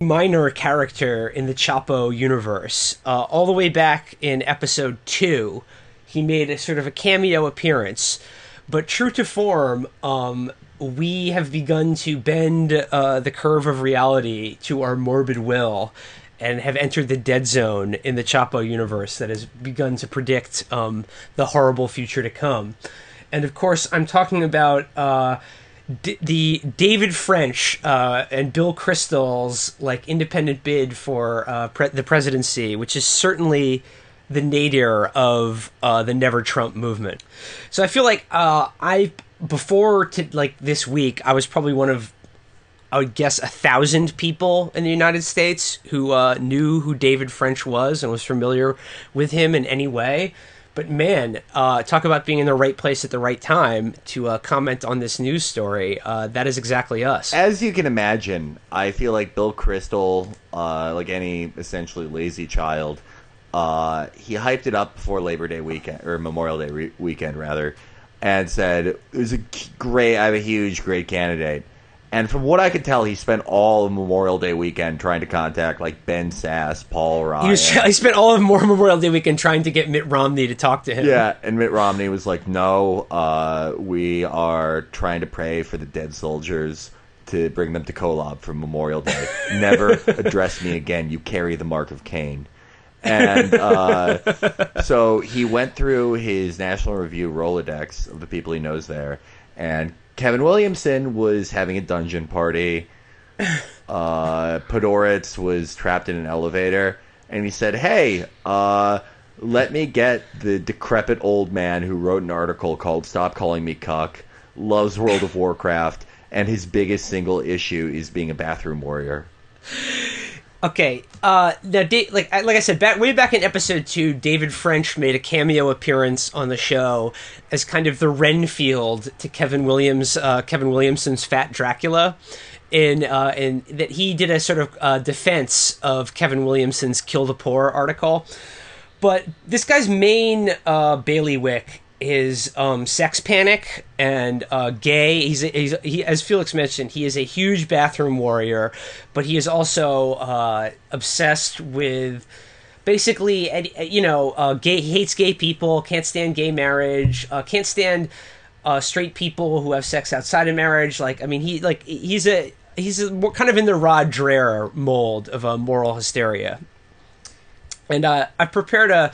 minor character in the Chapo universe. All the way back in episode 2, he made a sort of a cameo appearance. But true to form, we have begun to bend the curve of reality to our morbid will and have entered the dead zone in the Chapo universe that has begun to predict the horrible future to come. And of course, I'm talking about the David French and Bill Kristol's like independent bid for the presidency, which is certainly the nadir of the Never Trump movement. So I feel like this week, I was probably one of, I would guess, 1,000 people in the United States who knew who David French was and was familiar with him in any way. But man, talk about being in the right place at the right time to comment on this news story. That is exactly us. As you can imagine, I feel like Bill Kristol, like any essentially lazy child, he hyped it up before Labor Day weekend, or Memorial Day weekend, rather, and said, it was I have a huge, great candidate. And from what I could tell, he spent all of Memorial Day weekend trying to contact, like, Ben Sass, Paul Ryan. He spent all of Memorial Day weekend trying to get Mitt Romney to talk to him. Yeah, and Mitt Romney was like, no, we are trying to pray for the dead soldiers to bring them to Kolob for Memorial Day. Never address me again. You carry the mark of Cain. And so he went through his National Review Rolodex of the people he knows there, and Kevin Williamson was having a dungeon party. Podhoretz was trapped in an elevator, and he said, hey, let me get the decrepit old man who wrote an article called Stop Calling Me Cuck, loves World of Warcraft, and his biggest single issue is being a bathroom warrior. Okay, now, like I said, way back in episode 2, David French made a cameo appearance on the show as kind of the Renfield to Kevin Williamson's Fat Dracula, in that he did a sort of defense of Kevin Williamson's Kill the Poor article. But this guy's main bailiwick is sex panic and gay. He, as Felix mentioned, he is a huge bathroom warrior, but he is also obsessed with basically, gay. He hates gay people, can't stand gay marriage, can't stand straight people who have sex outside of marriage. Like, I mean, he's kind of in the Rod Dreher mold of moral hysteria. And I prepared a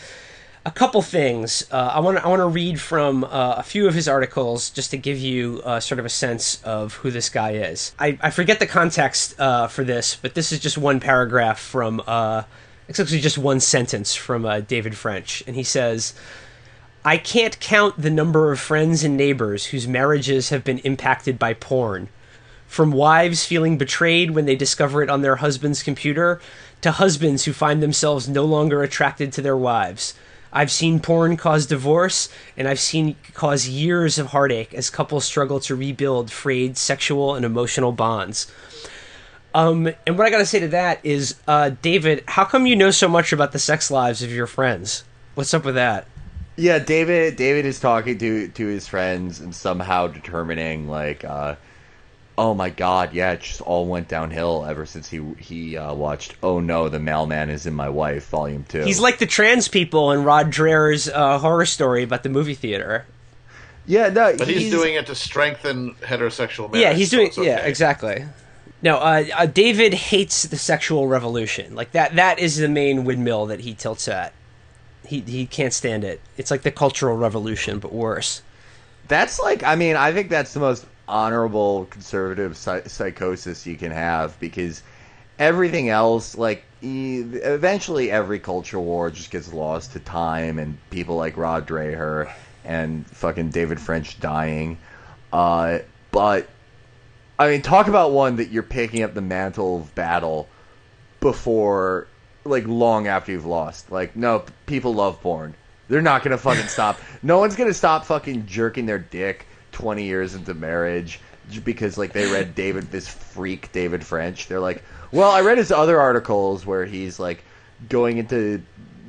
couple things. I want to read from a few of his articles just to give you sort of a sense of who this guy is. I forget the context for this, but this is just one paragraph from, it's actually just one sentence from David French. And he says, I can't count the number of friends and neighbors whose marriages have been impacted by porn. From wives feeling betrayed when they discover it on their husband's computer, to husbands who find themselves no longer attracted to their wives. I've seen porn cause divorce, and I've seen cause years of heartache as couples struggle to rebuild frayed sexual and emotional bonds. And what I gotta say to that is, David, how come you know so much about the sex lives of your friends? What's up with that? Yeah, David is talking to his friends and somehow determining, like, oh my god, yeah, it just all went downhill ever since he watched Oh No, the Mailman Is in My Wife, Volume 2. He's like the trans people in Rod Dreher's horror story about the movie theater. Yeah, no, but he's doing it to strengthen heterosexual marriage. Yeah, he's doing, so okay. Yeah, exactly. No, David hates the sexual revolution. Like, that is the main windmill that he tilts at. He can't stand it. It's like the Cultural Revolution, but worse. That's like, I mean, I think that's the most honorable conservative psychosis you can have, because everything else, like, eventually every culture war just gets lost to time and people like Rod Dreher and fucking David French dying. But I mean, talk about one that you're picking up the mantle of battle before, like, long after you've lost. Like, no, people love porn. They're not gonna fucking stop. No one's gonna stop fucking jerking their dick 20 years into marriage because, like, they read this freak David French. They're like, well, I read his other articles where he's, like, going into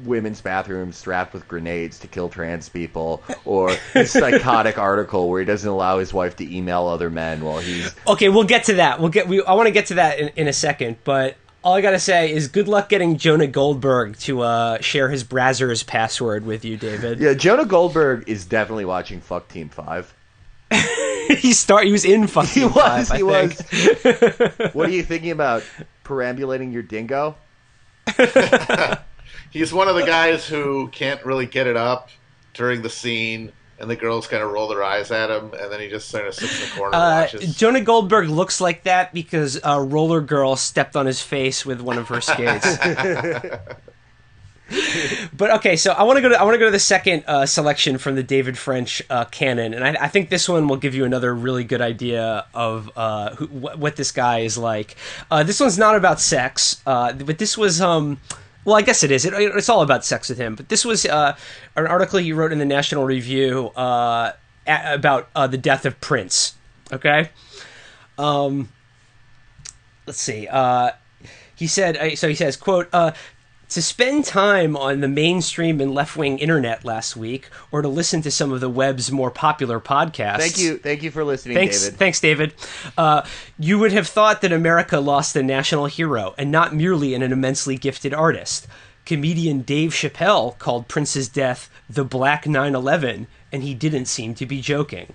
women's bathrooms strapped with grenades to kill trans people, or his psychotic article where he doesn't allow his wife to email other men while he's... Okay, we'll get to that. I want to get to that in a second, but All I gotta say is good luck getting Jonah Goldberg to share his Brazzers password with you, David. Yeah, Jonah Goldberg is definitely watching Fuck Team 5. He was in Fuck Team 5, He was. What are you thinking about? Perambulating your dingo? He's one of the guys who can't really get it up during the scene, and the girls kind of roll their eyes at him, and then he just sort of sits in the corner and watches. Jonah Goldberg looks like that because Roller Girl stepped on his face with one of her skates. But okay, so I want to go to the second selection from the David French canon, and I think this one will give you another really good idea of what this guy is like. This one's not about sex, but this was well, I guess it is. It's all about sex with him. But this was an article he wrote in the National Review about the death of Prince. Okay, let's see. He said. So he says, "Quote." To spend time on the mainstream and left-wing internet last week, or to listen to some of the web's more popular podcasts... Thank you for listening, David. Thanks, David. You would have thought that America lost a national hero, and not merely an immensely gifted artist. Comedian Dave Chappelle called Prince's death the Black 9/11, and he didn't seem to be joking.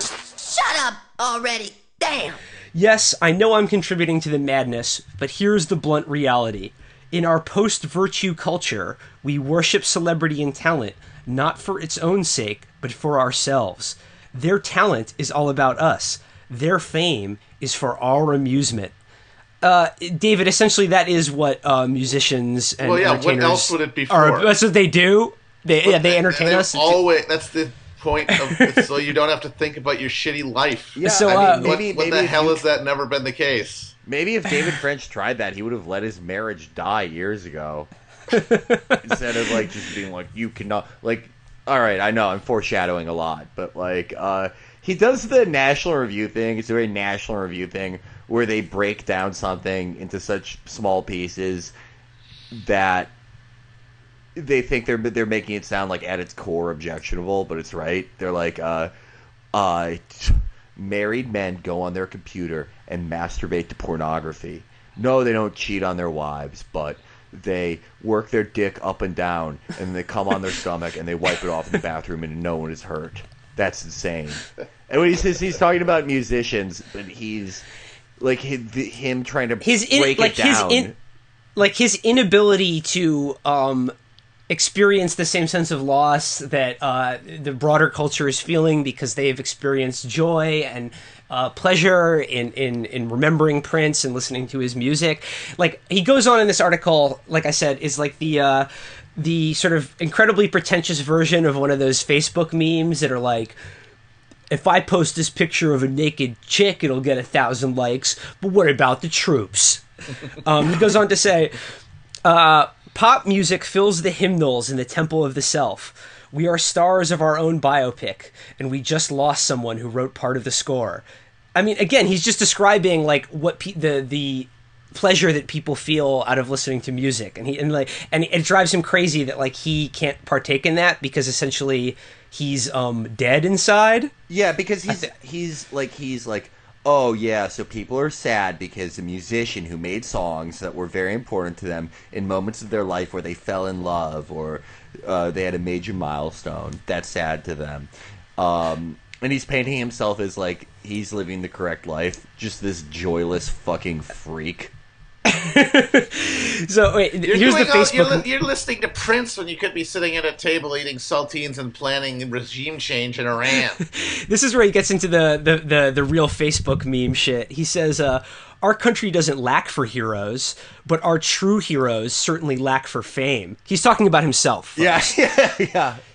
Shut up already! Damn! Yes, I know I'm contributing to the madness, but here's the blunt reality. In our post-virtue culture, we worship celebrity and talent, not for its own sake, but for ourselves. Their talent is all about us. Their fame is for our amusement. David, essentially that is what musicians and entertainers... what else would it be for? That's what they do. They entertain us. That's the point of it, so you don't have to think about your shitty life. Yeah, so, I mean, maybe what the hell has that never been the case? Maybe if David French tried that, he would have let his marriage die years ago. Instead of like just being like, you cannot, like, all right, I know I'm foreshadowing a lot, but like he does the National Review thing. It's a very National Review thing where they break down something into such small pieces that they think they're making it sound like at its core objectionable, but it's right. They're like married men go on their computer and masturbate to pornography. No, they don't cheat on their wives, but they work their dick up and down, and they come on their stomach, and they wipe it off in the bathroom, and no one is hurt. That's insane. And when he says he's talking about musicians, but he's like him trying to break it down. His inability to experience the same sense of loss that the broader culture is feeling because they've experienced joy and pleasure in remembering Prince and listening to his music. Like, he goes on in this article, like I said, is like the sort of incredibly pretentious version of one of those Facebook memes that are like, if I post this picture of a naked chick, it'll get 1,000 likes, but what about the troops? He goes on to say, pop music fills the hymnals in the temple of the self. We are stars of our own biopic, and we just lost someone who wrote part of the score. I mean, again, he's just describing like what the pleasure that people feel out of listening to music, and it drives him crazy that like he can't partake in that because essentially he's dead inside. Yeah, because he's like, oh yeah, so people are sad because the musician who made songs that were very important to them in moments of their life where they fell in love or they had a major milestone, that's sad to them. And he's painting himself as like he's living the correct life, just this joyless fucking freak. So wait, here's the Facebook. You're listening to Prince when you could be sitting at a table eating saltines and planning regime change in Iran. This is where he gets into the real Facebook meme shit. He says, our country doesn't lack for heroes, but our true heroes certainly lack for fame. He's talking about himself. Yeah.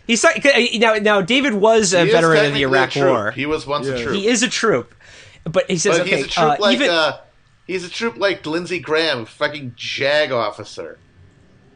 He's now David was a veteran of the Iraq War. He was once a troop. He is a troop, but he says, but he's a troop he's a troop like Lindsey Graham, fucking JAG officer.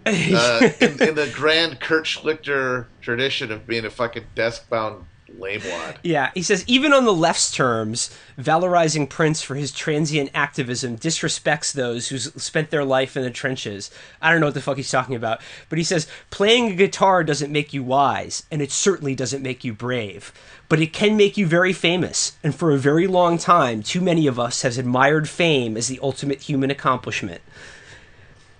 In the grand Kurt Schlichter tradition of being a fucking desk-bound Lame wad. Yeah, he says, even on the left's terms, valorizing Prince for his transient activism disrespects those who spent their life in the trenches. I don't know what the fuck he's talking about. But he says, playing a guitar doesn't make you wise, and it certainly doesn't make you brave. But it can make you very famous, and for a very long time, too many of us have admired fame as the ultimate human accomplishment.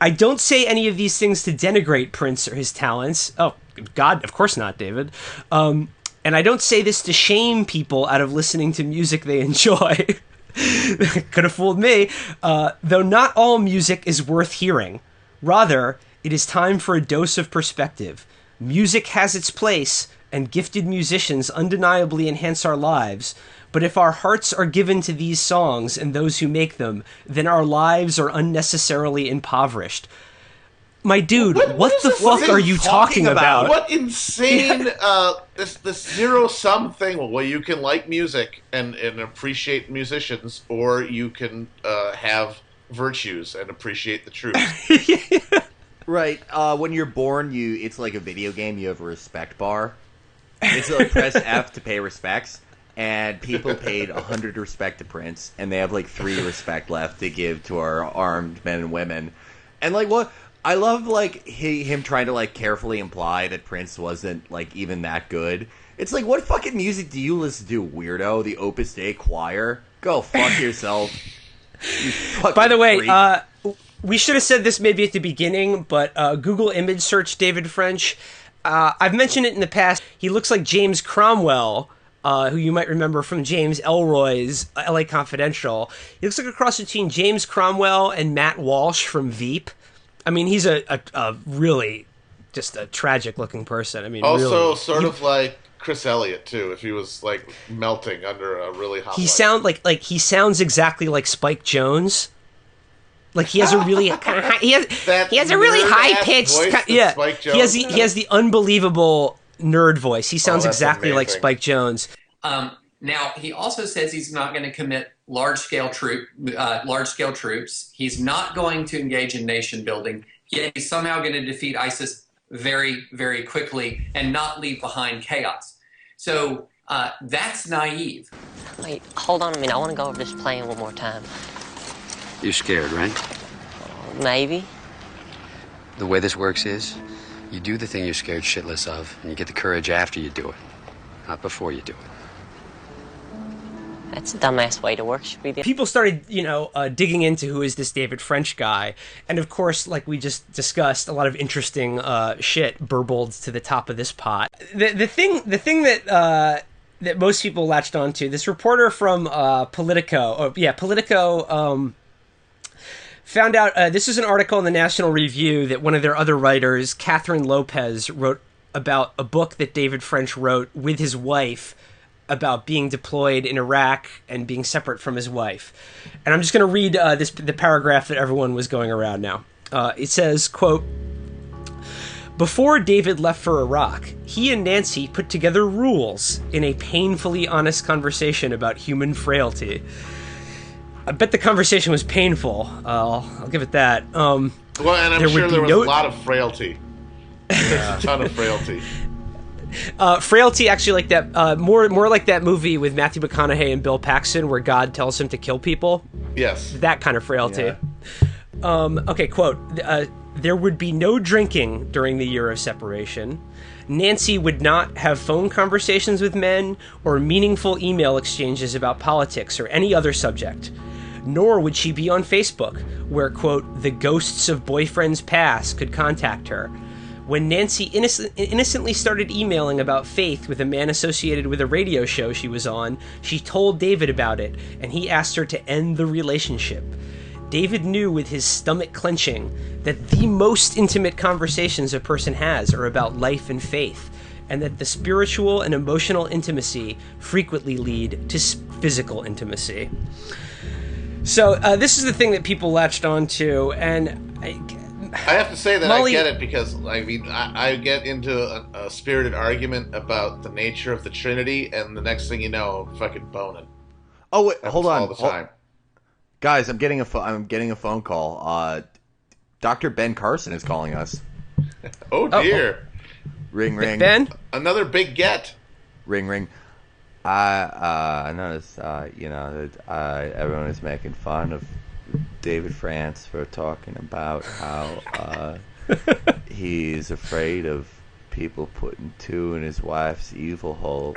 I don't say any of these things to denigrate Prince or his talents. Oh, God, of course not, David. And I don't say this to shame people out of listening to music they enjoy. Could have fooled me. Though not all music is worth hearing. Rather, it is time for a dose of perspective. Music has its place, and gifted musicians undeniably enhance our lives. But if our hearts are given to these songs and those who make them, then our lives are unnecessarily impoverished. My dude, what the fuck are you talking about? What insane, this zero-sum thing where you can like music and appreciate musicians, or you can have virtues and appreciate the truth. Right. When you're born, it's like a video game. You have a respect bar. It's like press F to pay respects. And people paid 100 respect to Prince, and they have like 3 respect left to give to our armed men and women. And like what? I love like him trying to like carefully imply that Prince wasn't like even that good. It's like, what fucking music do you listen to, weirdo? The Opus Dei choir? Go fuck yourself. By the way, we should have said this maybe at the beginning, but Google image search David French. I've mentioned it in the past. He looks like James Cromwell, who you might remember from James Ellroy's LA Confidential. He looks like a cross between James Cromwell and Matt Walsh from Veep. I mean, he's a really just a tragic-looking person. I mean, also really, sort of like Chris Elliott too, if he was like melting under a really hot. He sounds exactly like Spike Jonze. Like he has a really he has a really high pitched he has the unbelievable nerd voice. He sounds exactly like Spike Jonze. Now he also says he's not going to commit large scale troops. He's not going to engage in nation building. Yet he's somehow going to defeat ISIS very, very quickly and not leave behind chaos. So that's naive. Wait, hold on a minute. I want to go over this plan one more time. You're scared, right? Maybe. The way this works is, you do the thing you're scared shitless of, and you get the courage after you do it, not before you do it. That's a dumbass way to work. Should be the people started, digging into who is this David French guy, and of course, like we just discussed, a lot of interesting shit burbled to the top of this pot. The thing that that most people latched onto, this reporter from Politico, found out, this is an article in the National Review that one of their other writers, Catherine Lopez, wrote about a book that David French wrote with his wife about being deployed in Iraq and being separate from his wife. And I'm just going to read the paragraph that everyone was going around now. It says, quote, "Before David left for Iraq, he and Nancy put together rules in a painfully honest conversation about human frailty." I bet the conversation was painful. I'll give it that. Well, and I'm sure there was a lot of frailty. There's a ton of frailty. Frailty, actually, like that, more like that movie with Matthew McConaughey and Bill Paxton, where God tells him to kill people. Yes, that kind of frailty. Yeah. Okay, quote: "There would be no drinking during the year of separation. Nancy would not have phone conversations with men or meaningful email exchanges about politics or any other subject. Nor would she be on Facebook, where, quote, the ghosts of boyfriends past could contact her. When Nancy innocently started emailing about faith with a man associated with a radio show she was on, she told David about it, and he asked her to end the relationship. David knew with his stomach clenching that the most intimate conversations a person has are about life and faith, and that the spiritual and emotional intimacy frequently lead to physical intimacy." So this is the thing that people latched onto, and I have to say that Molly, I get it, because I get into a spirited argument about the nature of the Trinity, and the next thing you know, I'm fucking boning. Oh wait, hold on, all the time. Guys, I'm getting a phone call. Dr. Ben Carson is calling us. Oh dear! Ring ring. Ben, another big get. Ring ring. I noticed, that everyone is making fun of David France for talking about how he's afraid of people putting two in his wife's evil hole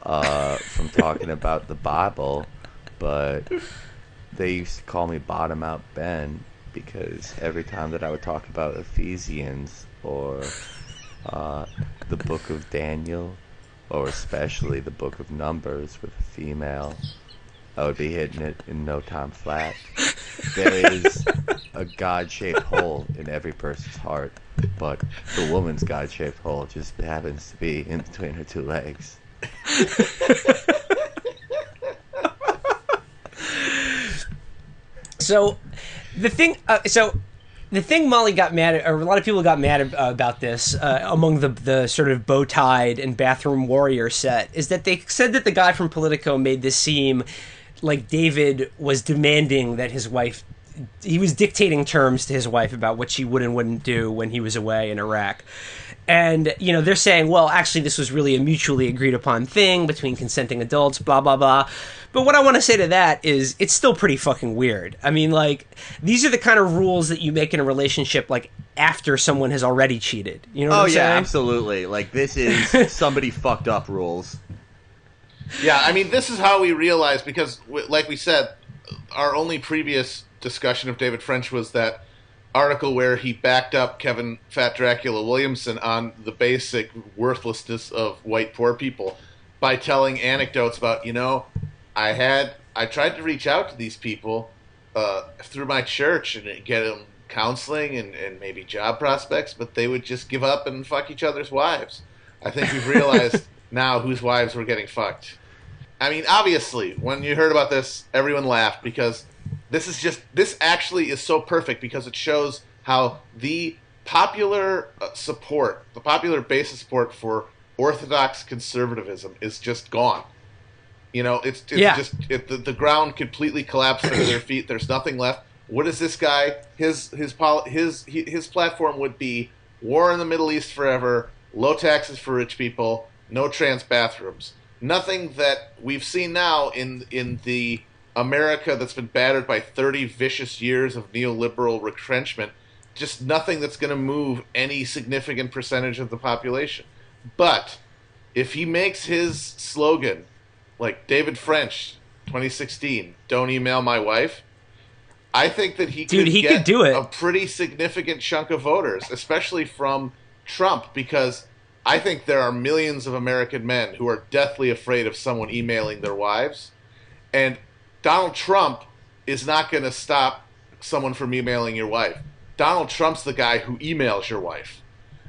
from talking about the Bible, but they used to call me Bottom Out Ben because every time that I would talk about Ephesians or the book of Daniel, or especially the book of Numbers with a female, I would be hitting it in no time flat. There is a God-shaped hole in every person's heart, but the woman's God-shaped hole just happens to be in between her two legs. So the thing Molly got mad at, or a lot of people got mad about this among the sort of bow-tied and bathroom warrior set, is that they said that the guy from Politico made this seem like David was demanding that his wife, he was dictating terms to his wife about what she would and wouldn't do when he was away in Iraq. And, they're saying, well, actually, this was really a mutually agreed upon thing between consenting adults, blah, blah, blah. But what I want to say to that is it's still pretty fucking weird. I mean, like, these are the kind of rules that you make in a relationship, like, after someone has already cheated. You know what I'm saying? Oh, yeah, absolutely. Like, this is somebody fucked up rules. Yeah, I mean, this is how we realize, because, like we said, our only previous discussion of David French was that article where he backed up Kevin Fat Dracula Williamson on the basic worthlessness of white poor people by telling anecdotes about, I tried to reach out to these people through my church and get them counseling and maybe job prospects, but they would just give up and fuck each other's wives. I think we've realized now whose wives were getting fucked. I mean, obviously, when you heard about this, everyone laughed because this actually is so perfect because it shows how the popular support, the popular base of support for orthodox conservatism is just gone. It's just the ground completely collapsed under their feet. There's nothing left. What is this guy? His platform would be war in the Middle East forever, low taxes for rich people, no trans bathrooms. Nothing that we've seen now in the America that's been battered by 30 vicious years of neoliberal retrenchment, just nothing that's going to move any significant percentage of the population. But if he makes his slogan, like David French, 2016, don't email my wife, I think that he could do it. A pretty significant chunk of voters, especially from Trump, because I think there are millions of American men who are deathly afraid of someone emailing their wives, and Donald Trump is not going to stop someone from emailing your wife. Donald Trump's the guy who emails your wife.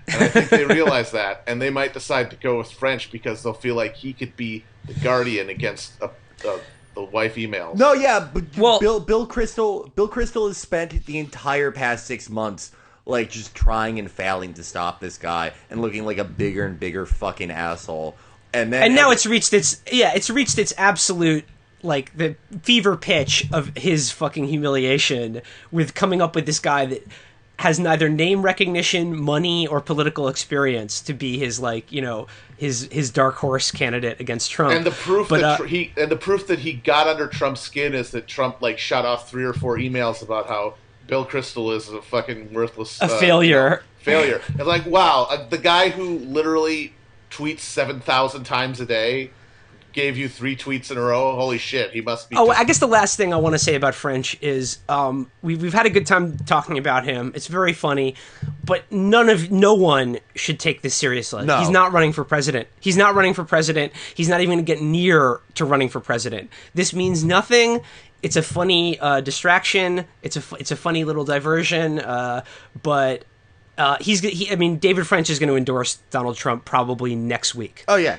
And I think they realize that, and they might decide to go with French because they'll feel like he could be the guardian against the wife emails. No, yeah, but Bill Kristol has spent the entire past 6 months like just trying and failing to stop this guy and looking like a bigger and bigger fucking asshole. And now it's reached its absolute, like, the fever pitch of his fucking humiliation with coming up with this guy that has neither name recognition, money, or political experience to be his, like, his dark horse candidate against Trump. And the proof that he got under Trump's skin is that Trump, like, shot off 3 or 4 emails about how Bill Kristol is a fucking worthless failure. Failure. And like, wow, the guy who literally tweets 7,000 times a day gave you 3 tweets in a row. Holy shit, he must be. I guess the last thing I want to say about French is we've had a good time talking about him. It's very funny, but no one should take this seriously. No. He's not running for president. He's not running for president. He's not even going to get near to running for president. This means nothing. It's a funny distraction. It's a funny little diversion. But David French is going to endorse Donald Trump probably next week. Oh yeah.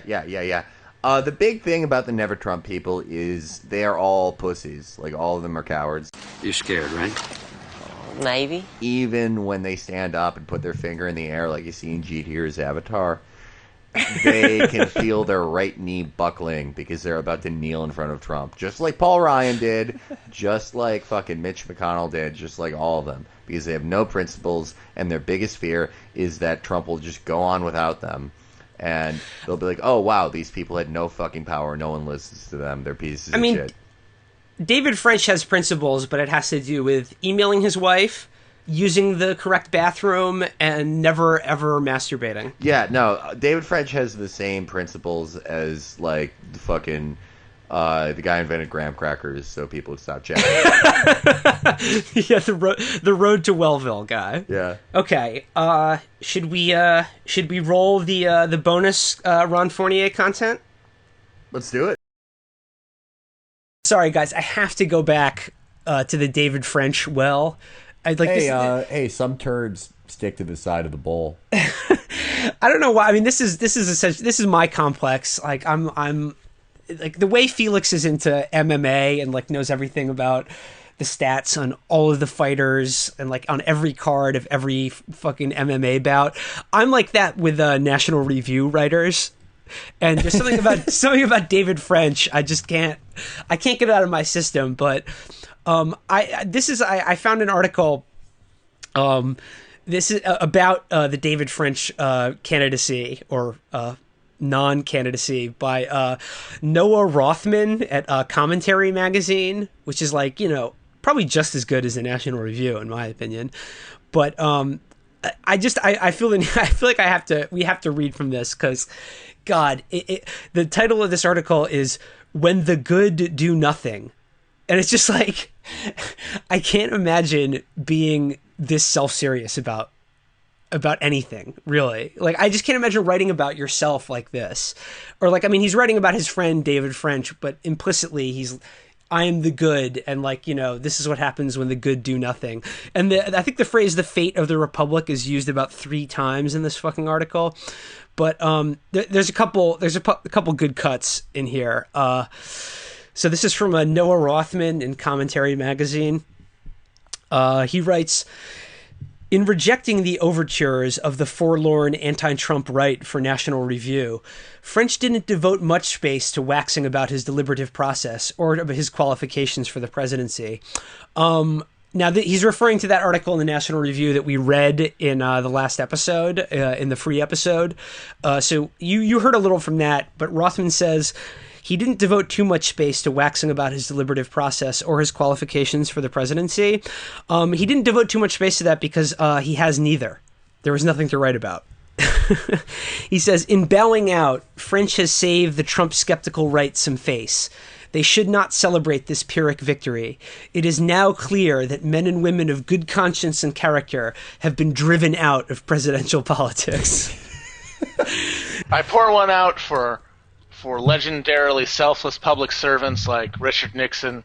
The big thing about the Never Trump people is they are all pussies. Like, all of them are cowards. You're scared, right? Maybe. Even when they stand up and put their finger in the air like you see in GTR's Avatar, they can feel their right knee buckling because they're about to kneel in front of Trump. Just like Paul Ryan did, just like fucking Mitch McConnell did, just like all of them. Because they have no principles, and their biggest fear is that Trump will just go on without them. and they'll be like, "Oh wow, these people had no fucking power. No one listens to them. They're pieces of shit." David French has principles, but it has to do with emailing his wife, using the correct bathroom, and never ever masturbating. Yeah, no, David French has the same principles as like the fucking the guy invented graham crackers, so people would stop chatting. Yeah, the road to Wellville guy. Yeah. Okay. Should we roll the bonus Ron Fournier content? Let's do it. Sorry, guys, I have to go back to the David French well. I'd like hey, some turds stick to the side of the bowl. I don't know why. I mean, this is my complex. Like I'm like the way Felix is into MMA and like knows everything about the stats on all of the fighters and like on every card of every fucking MMA bout. I'm like that with National Review writers. And there's something about David French. I can't get it out of my system. But I found an article. This is about the David French candidacy or non-candidacy by Noah Rothman at Commentary Magazine, which is like, probably just as good as the National Review in my opinion. But I feel like we have to read from this because, God, the title of this article is "When the Good Do Nothing," and it's just like I can't imagine being this self-serious about anything, really. Like, I just can't imagine writing about yourself like this, or like, I mean, he's writing about his friend David French, but implicitly I am the good, and like, this is what happens when the good do nothing. And I think the phrase "the fate of the republic" is used about 3 times in this fucking article. But there's a couple good cuts in here. So this is from Noah Rothman in Commentary Magazine. He writes, "In rejecting the overtures of the forlorn anti-Trump right for National Review, French didn't devote much space to waxing about his deliberative process or his qualifications for the presidency." Now, he's referring to that article in the National Review that we read in the last episode, in the free episode. So you heard a little from that, but Rothman says he didn't devote too much space to waxing about his deliberative process or his qualifications for the presidency. He didn't devote too much space to that because he has neither. There was nothing to write about. He says, "In bowing out, French has saved the Trump skeptical right some face. They should not celebrate this Pyrrhic victory. It is now clear that men and women of good conscience and character have been driven out of presidential politics." I pour one out for legendarily selfless public servants like Richard Nixon.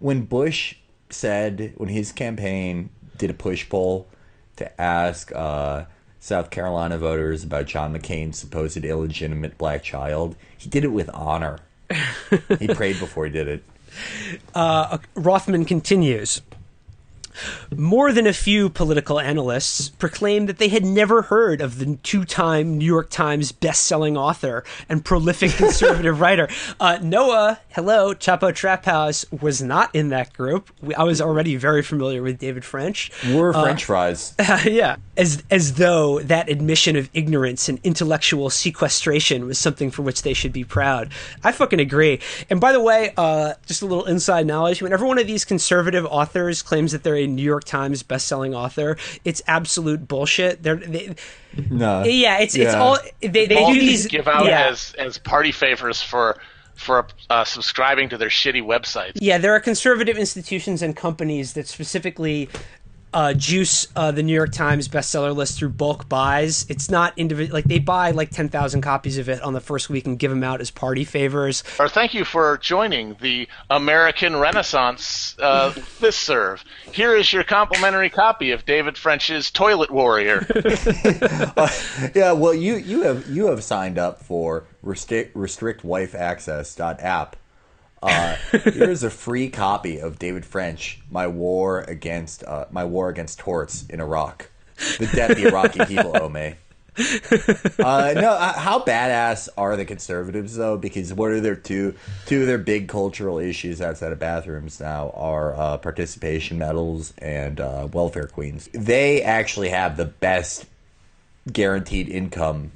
When Bush said, when his campaign did a push poll to ask South Carolina voters about John McCain's supposed illegitimate black child, he did it with honor. He prayed before he did it. Rothman continues. "More than a few political analysts proclaimed that they had never heard of the 2-time New York Times best-selling author and prolific conservative writer." Noah, hello, Chapo Trap House was not in that group. I was already very familiar with David French. We're French fries. Yeah, as though that admission of ignorance and intellectual sequestration was something for which they should be proud. I fucking agree. And by the way, just a little inside knowledge, whenever one of these conservative authors claims that they're a New York Times best-selling author, it's absolute bullshit. It's all they do these give out as party favors for subscribing to their shitty websites. Yeah, there are conservative institutions and companies that specifically juice the New York Times bestseller list through bulk buys. It's not individual. Like, they buy like 10,000 copies of it on the first week and give them out as party favors. Or thank you for joining the American Renaissance listserv. Here is your complimentary copy of David French's Toilet Warrior. Yeah, well, you have signed up for restrictwifeaccess.app. Here's a free copy of David French, My War Against Torts in Iraq. The debt the Iraqi people owe me. How badass are the conservatives though? Because what are their two of their big cultural issues outside of bathrooms now are participation medals and welfare queens. They actually have the best guaranteed income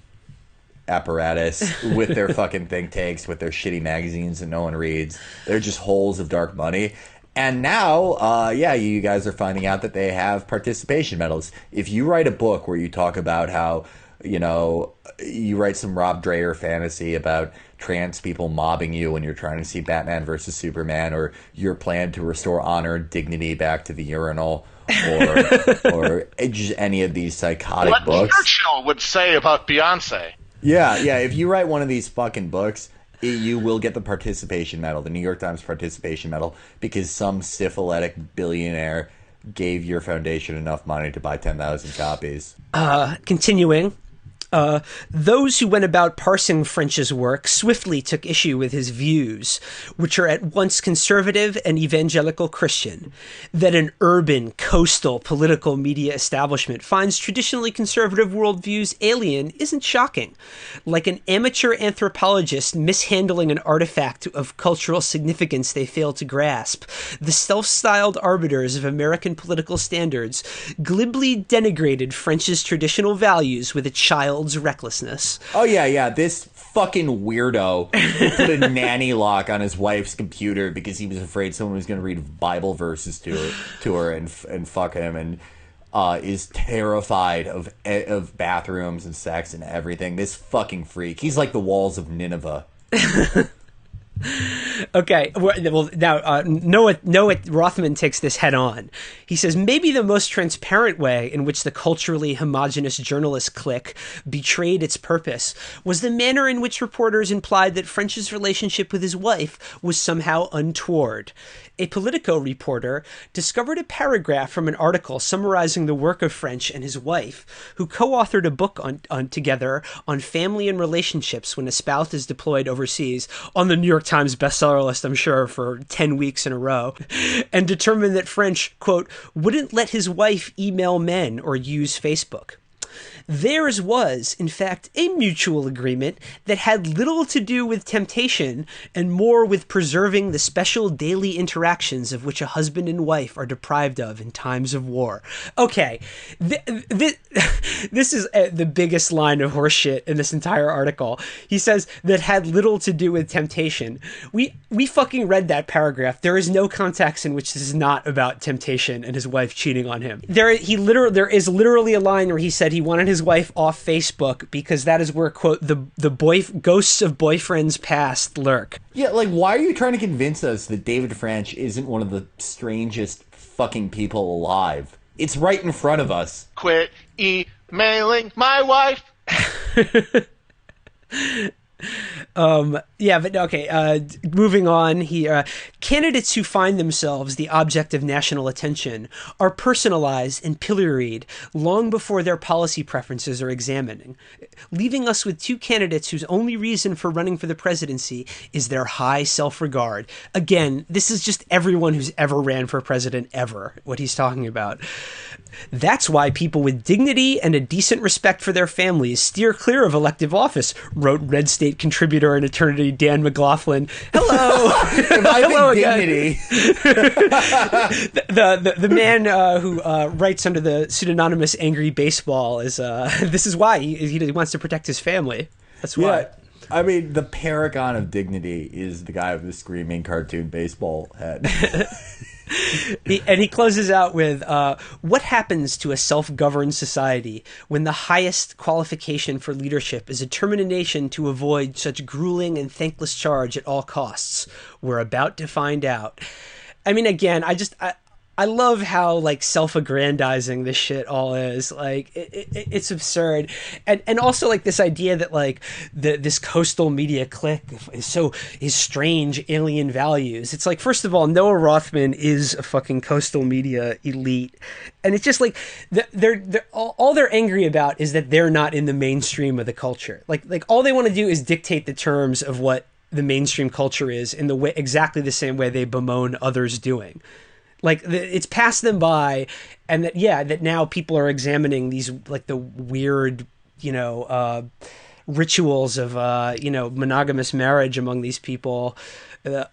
apparatus with their fucking think tanks, with their shitty magazines that no one reads. They're just holes of dark money. And now, you guys are finding out that they have participation medals. If you write a book where you talk about how, you write some Rob Dreher fantasy about trans people mobbing you when you're trying to see Batman versus Superman, or your plan to restore honor and dignity back to the urinal, or just any of these psychotic what books. What Churchill would say about Beyonce. Yeah. If you write one of these fucking books, you will get the participation medal, the New York Times participation medal, because some syphilitic billionaire gave your foundation enough money to buy 10,000 copies. Continuing. Those who went about parsing French's work swiftly took issue with his views, which are at once conservative and evangelical Christian. That an urban, coastal, political media establishment finds traditionally conservative worldviews alien isn't shocking. Like an amateur anthropologist mishandling an artifact of cultural significance they fail to grasp, the self-styled arbiters of American political standards glibly denigrated French's traditional values with a child's recklessness. Oh, yeah. This fucking weirdo put a nanny lock on his wife's computer because he was afraid someone was going to read Bible verses to her and fuck him, and is terrified of bathrooms and sex and everything. This fucking freak. He's like the walls of Nineveh. Okay, well, now Noah Rothman takes this head on. He says, maybe the most transparent way in which the culturally homogenous journalist clique betrayed its purpose was the manner in which reporters implied that French's relationship with his wife was somehow untoward. A Politico reporter discovered a paragraph from an article summarizing the work of French and his wife, who co-authored a book together on family and relationships when a spouse is deployed overseas, on the New York Times bestseller list, I'm sure, for 10 weeks in a row, and determined that French, quote, wouldn't let his wife email men or use Facebook. Theirs was, in fact, a mutual agreement that had little to do with temptation and more with preserving the special daily interactions of which a husband and wife are deprived of in times of war. Okay, this is the biggest line of horseshit in this entire article. He says that had little to do with temptation. We fucking read that paragraph. There is no context in which this is not about temptation and his wife cheating on him. There is literally a line where he said he wanted his wife off Facebook because that is where, quote, the ghosts of boyfriends past lurk. Yeah, like, why are you trying to convince us that David French isn't one of the strangest fucking people alive? It's right in front of us. Quit emailing my wife. Moving on here. Candidates who find themselves the object of national attention are personalized and pilloried long before their policy preferences are examining, leaving us with two candidates whose only reason for running for the presidency is their high self-regard. Again, this is just everyone who's ever ran for president ever, what he's talking about. That's why people with dignity and a decent respect for their families steer clear of elective office, wrote Red State contributor and attorney Dan McLaughlin. Hello. Hello again. Dignity. the man who writes under the pseudonymous Angry Baseball is this is why he wants to protect his family. That's why. Yeah. I mean, the paragon of dignity is the guy with the screaming cartoon baseball head. He closes out with, what happens to a self-governed society when the highest qualification for leadership is a determination to avoid such grueling and thankless charge at all costs? We're about to find out. I mean, again, I love how, like, self-aggrandizing this shit all is. Like, it's absurd. And also, like, this idea that, like, this coastal media clique is strange alien values. It's like, first of all, Noah Rothman is a fucking coastal media elite. And it's just, like, all they're angry about is that they're not in the mainstream of the culture. Like all they want to do is dictate the terms of what the mainstream culture is in the way, exactly the same way they bemoan others doing. Like, it's passed them by, and that now people are examining these, like, the weird, rituals of, monogamous marriage among these people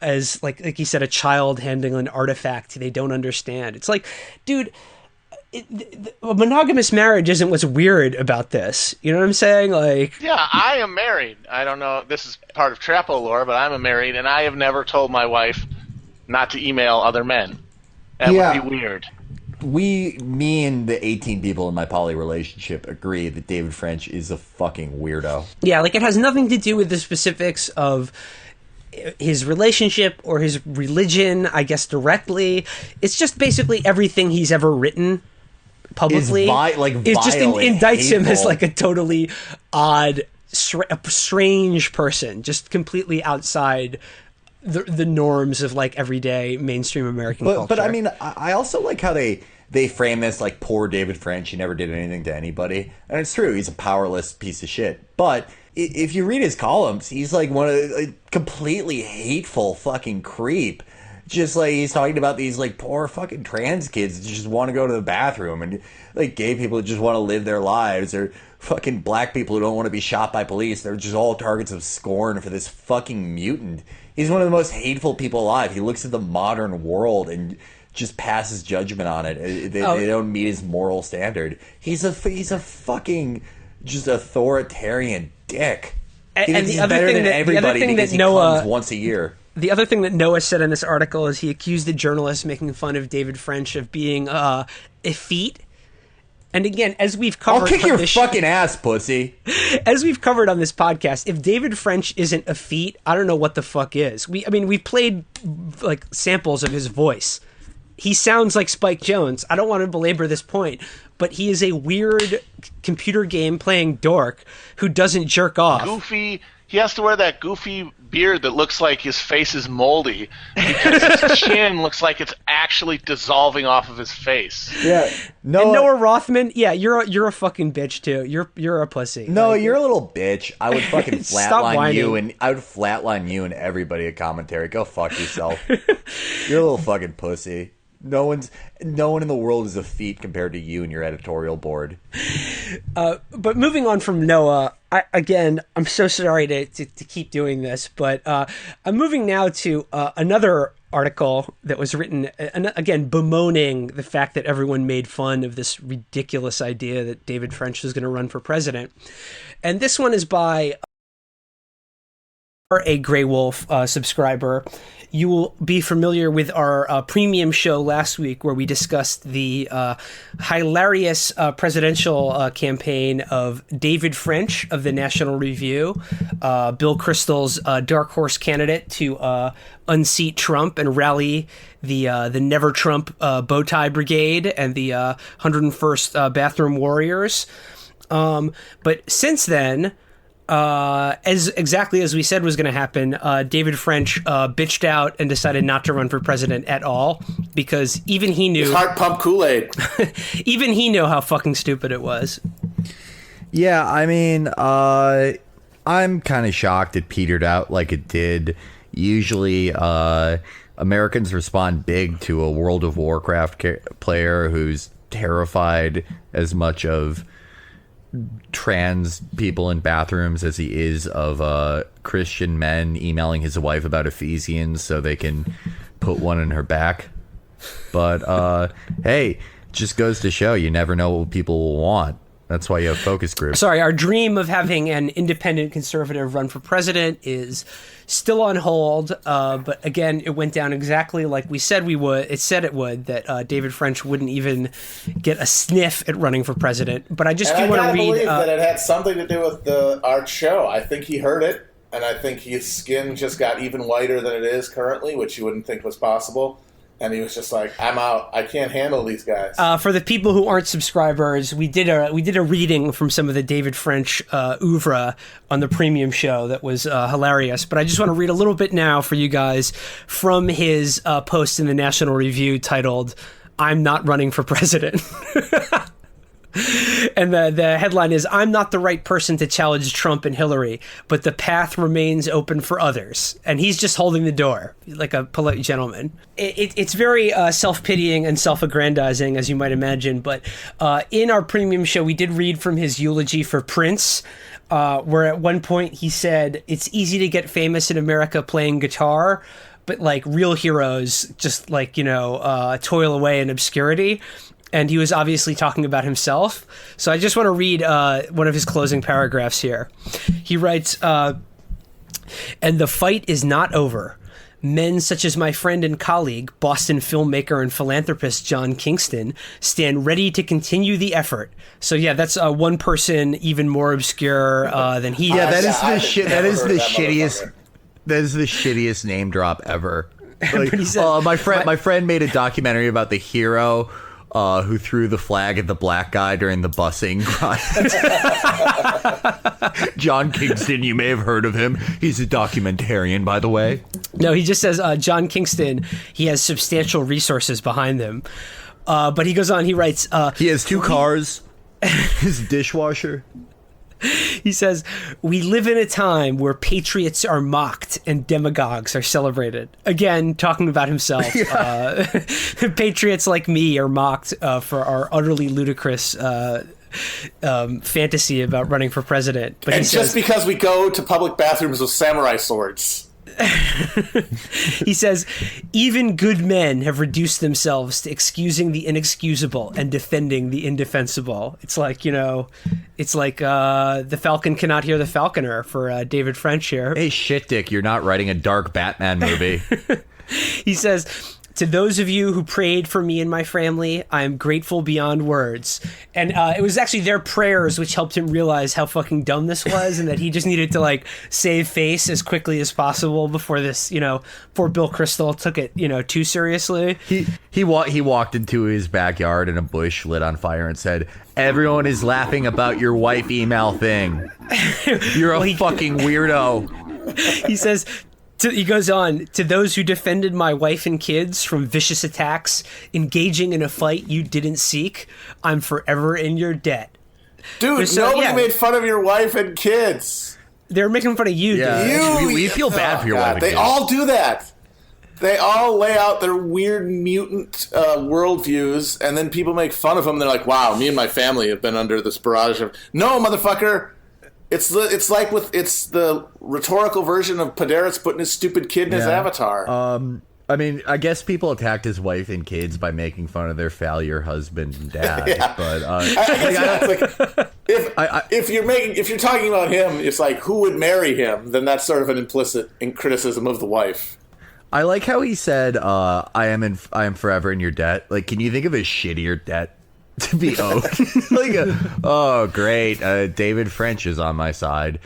as, like he said, a child handling an artifact they don't understand. It's like, dude, a monogamous marriage isn't what's weird about this. You know what I'm saying? Like, yeah, I am married. I don't know. This is part of Chapo lore, but I'm married, and I have never told my wife not to email other men. That would be weird. Me and the 18 people in my poly relationship agree that David French is a fucking weirdo. Yeah, like it has nothing to do with the specifics of his relationship or his religion, I guess, directly. It's just basically everything he's ever written publicly just indicts him as like a totally odd, strange person, just completely outside the norms of like everyday mainstream American culture. But I mean, I also like how they frame this like poor David French. He never did anything to anybody, and it's true. He's a powerless piece of shit. But if you read his columns, he's like one of a completely hateful fucking creep. Just like he's talking about these like poor fucking trans kids that just want to go to the bathroom, and like gay people that just want to live their lives, or fucking black people who don't want to be shot by police. They're just all targets of scorn for this fucking mutant. He's one of the most hateful people alive. He looks at the modern world and just passes judgment on it. They don't meet his moral standard. He's a fucking just authoritarian dick. And the other thing that Noah comes once a year. The other thing that Noah said in this article is he accused the journalist making fun of David French of being effete. And again, as we've covered, I'll kick your fucking ass, pussy. As we've covered on this podcast, if David French isn't effete, I don't know what the fuck is. We played like samples of his voice. He sounds like Spike Jonze. I don't want to belabor this point, but he is a weird computer game playing dork who doesn't jerk off. Goofy. He has to wear that goofy beard that looks like his face is moldy because his chin looks like it's actually dissolving off of his face. Yeah, Noah Rothman. Yeah, you're a fucking bitch too. You're a pussy. No, you're a little bitch. I would fucking flatline you, and I would flatline you and everybody at commentary. Go fuck yourself. You're a little fucking pussy. No one in the world is effete compared to you and your editorial board. But moving on from Noah, I'm so sorry to keep doing this, but I'm moving now to another article that was written, again, bemoaning the fact that everyone made fun of this ridiculous idea that David French was going to run for president. And this one is by a Grey Wolf subscriber. You will be familiar with our premium show last week where we discussed the hilarious presidential campaign of David French of the National Review, Bill Kristol's dark horse candidate to unseat Trump and rally the Never Trump bow tie brigade and the 101st bathroom warriors. But since then, exactly as we said was going to happen, David French bitched out and decided not to run for president at all because even he knew heart pump Kool-Aid. Even he knew how fucking stupid it was. Yeah, I mean, I'm kind of shocked it petered out like it did. Usually, Americans respond big to a World of Warcraft player who's terrified as much of trans people in bathrooms as he is of Christian men emailing his wife about Ephesians so they can put one in her back. But hey, just goes to show you never know what people will want. That's why you have focus groups. Sorry, our dream of having an independent conservative run for president is still on hold. But again, it went down exactly like we said we would. It said it would, that David French wouldn't even get a sniff at running for president. But I just do want to read. I believe that it had something to do with our show. I think he heard it, and I think his skin just got even whiter than it is currently, which you wouldn't think was possible. And he was just like, "I'm out. I can't handle these guys." For the people who aren't subscribers, we did a reading from some of the David French oeuvre on the premium show that was hilarious. But I just want to read a little bit now for you guys from his post in the National Review titled, "I'm not running for president." And the headline is, "I'm not the right person to challenge Trump and Hillary, but the path remains open for others." And he's just holding the door like a polite gentleman. It's very self-pitying and self-aggrandizing, as you might imagine. But in our premium show, we did read from his eulogy for Prince, where at one point he said, "It's easy to get famous in America playing guitar, but like real heroes just like, toil away in obscurity." and he was obviously talking about himself. So I just want to read one of his closing paragraphs here. He writes, and the fight is not over. Men such as my friend and colleague, Boston filmmaker and philanthropist John Kingston, stand ready to continue the effort. So yeah, that's one person even more obscure than he. Yeah, that is the shit. That is the shittiest. That is the shittiest name drop ever. Like, my friend made a documentary about the hero who threw the flag at the black guy during the busing riot. John Kingston, you may have heard of him. He's a documentarian, by the way. No, he just says John Kingston, he has substantial resources behind them. But he goes on, he writes... he has 2 cars, his dishwasher. He says, we live in a time where patriots are mocked and demagogues are celebrated. Again, talking about himself. Yeah. Patriots like me are mocked for our utterly ludicrous fantasy about running for president. But and just because we go to public bathrooms with samurai swords. He says, even good men have reduced themselves to excusing the inexcusable and defending the indefensible. It's like, the Falcon cannot hear the falconer for David French here. Hey, shit, Dick, you're not writing a dark Batman movie. He says, to those of you who prayed for me and my family, I am grateful beyond words. And it was actually their prayers which helped him realize how fucking dumb this was, and that he just needed to save face as quickly as possible before this, before Bill Kristol took it, too seriously. He walked into his backyard and a bush lit on fire and said, "Everyone is laughing about your wife email thing. You're a fucking weirdo." He says. He goes on, to those who defended my wife and kids from vicious attacks, engaging in a fight you didn't seek, I'm forever in your debt. Dude, nobody made fun of your wife and kids. They're making fun of you, dude. We feel bad for your wife and kids. They all do that. They all lay out their weird mutant worldviews, and then people make fun of them. They're like, wow, me and my family have been under this barrage of... No, motherfucker! It's the rhetorical version of Paderis putting his stupid kid in his avatar. I mean, I guess people attacked his wife and kids by making fun of their failure husband and dad. Yeah. But if you're talking about him, it's like who would marry him? Then that's sort of an implicit criticism of the wife. I like how he said, "I am forever in your debt." Like, can you think of a shittier debt to be owed? Oh great, David French is on my side.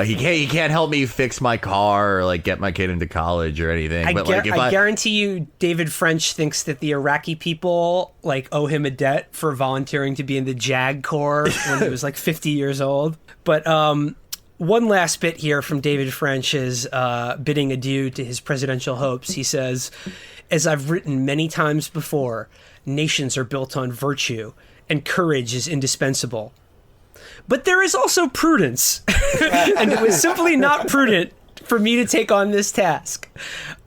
He can't help me fix my car or get my kid into college or anything. I guarantee you David French thinks that the Iraqi people owe him a debt for volunteering to be in the JAG Corps when he was 50 years old. But one last bit here from David French's bidding adieu to his presidential hopes. He says, as I've written many times before, nations are built on virtue, and courage is indispensable. But there is also prudence, and it was simply not prudent for me to take on this task.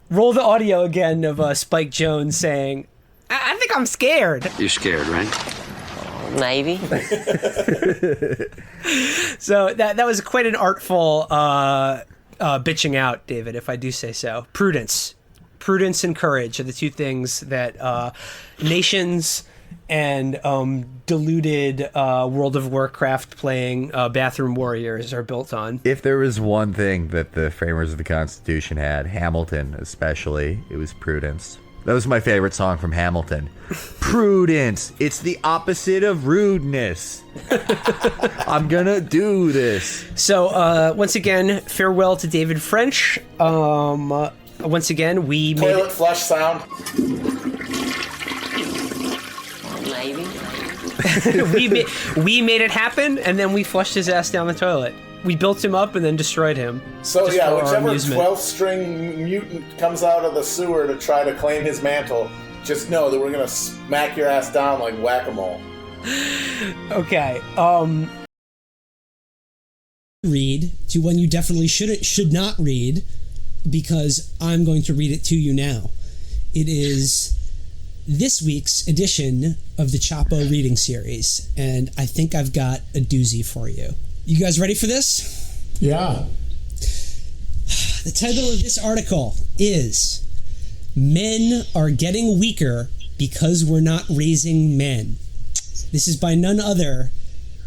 Roll the audio again of Spike Jones saying, I think I'm scared. You're scared, right? Maybe. So that was quite an artful bitching out, David, if I do say so. Prudence and courage are the two things that nations and deluded World of Warcraft playing bathroom warriors are built on. If there was one thing that the framers of the Constitution had, Hamilton especially, it was prudence. That was my favorite song from Hamilton. Prudence. It's the opposite of rudeness. I'm gonna do this. So once again, farewell to David French. Once again, we made toilet flush sound. Maybe. we made it happen, and then we flushed his ass down the toilet. We built him up and then destroyed him. So yeah, whichever 12th string mutant comes out of the sewer to try to claim his mantle, just know that we're gonna smack your ass down like whack-a-mole. Okay. Read to one you definitely should not read, because I'm going to read it to you now. It is this week's edition of the Chapo reading series, and I think I've got a doozy for you. You guys ready for this? Yeah. The title of this article is Men Are Getting Weaker Because We're Not Raising Men. This is by none other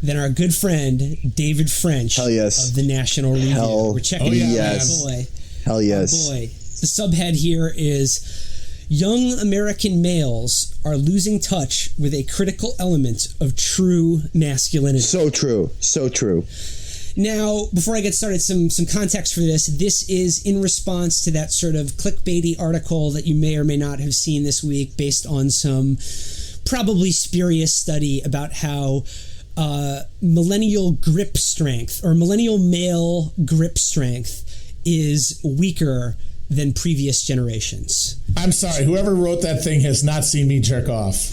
than our good friend David French Hell yes. of the National Review. Hell We're checking yes. our boy. Hell yes. Our boy. The subhead here is Young American males are losing touch with a critical element of true masculinity. So true. So true. Now, before I get started, some context for this. This is in response to that sort of clickbaity article that you may or may not have seen this week based on some probably spurious study about how millennial grip strength or millennial male grip strength is weaker than previous generations. I'm sorry, whoever wrote that thing has not seen me jerk off.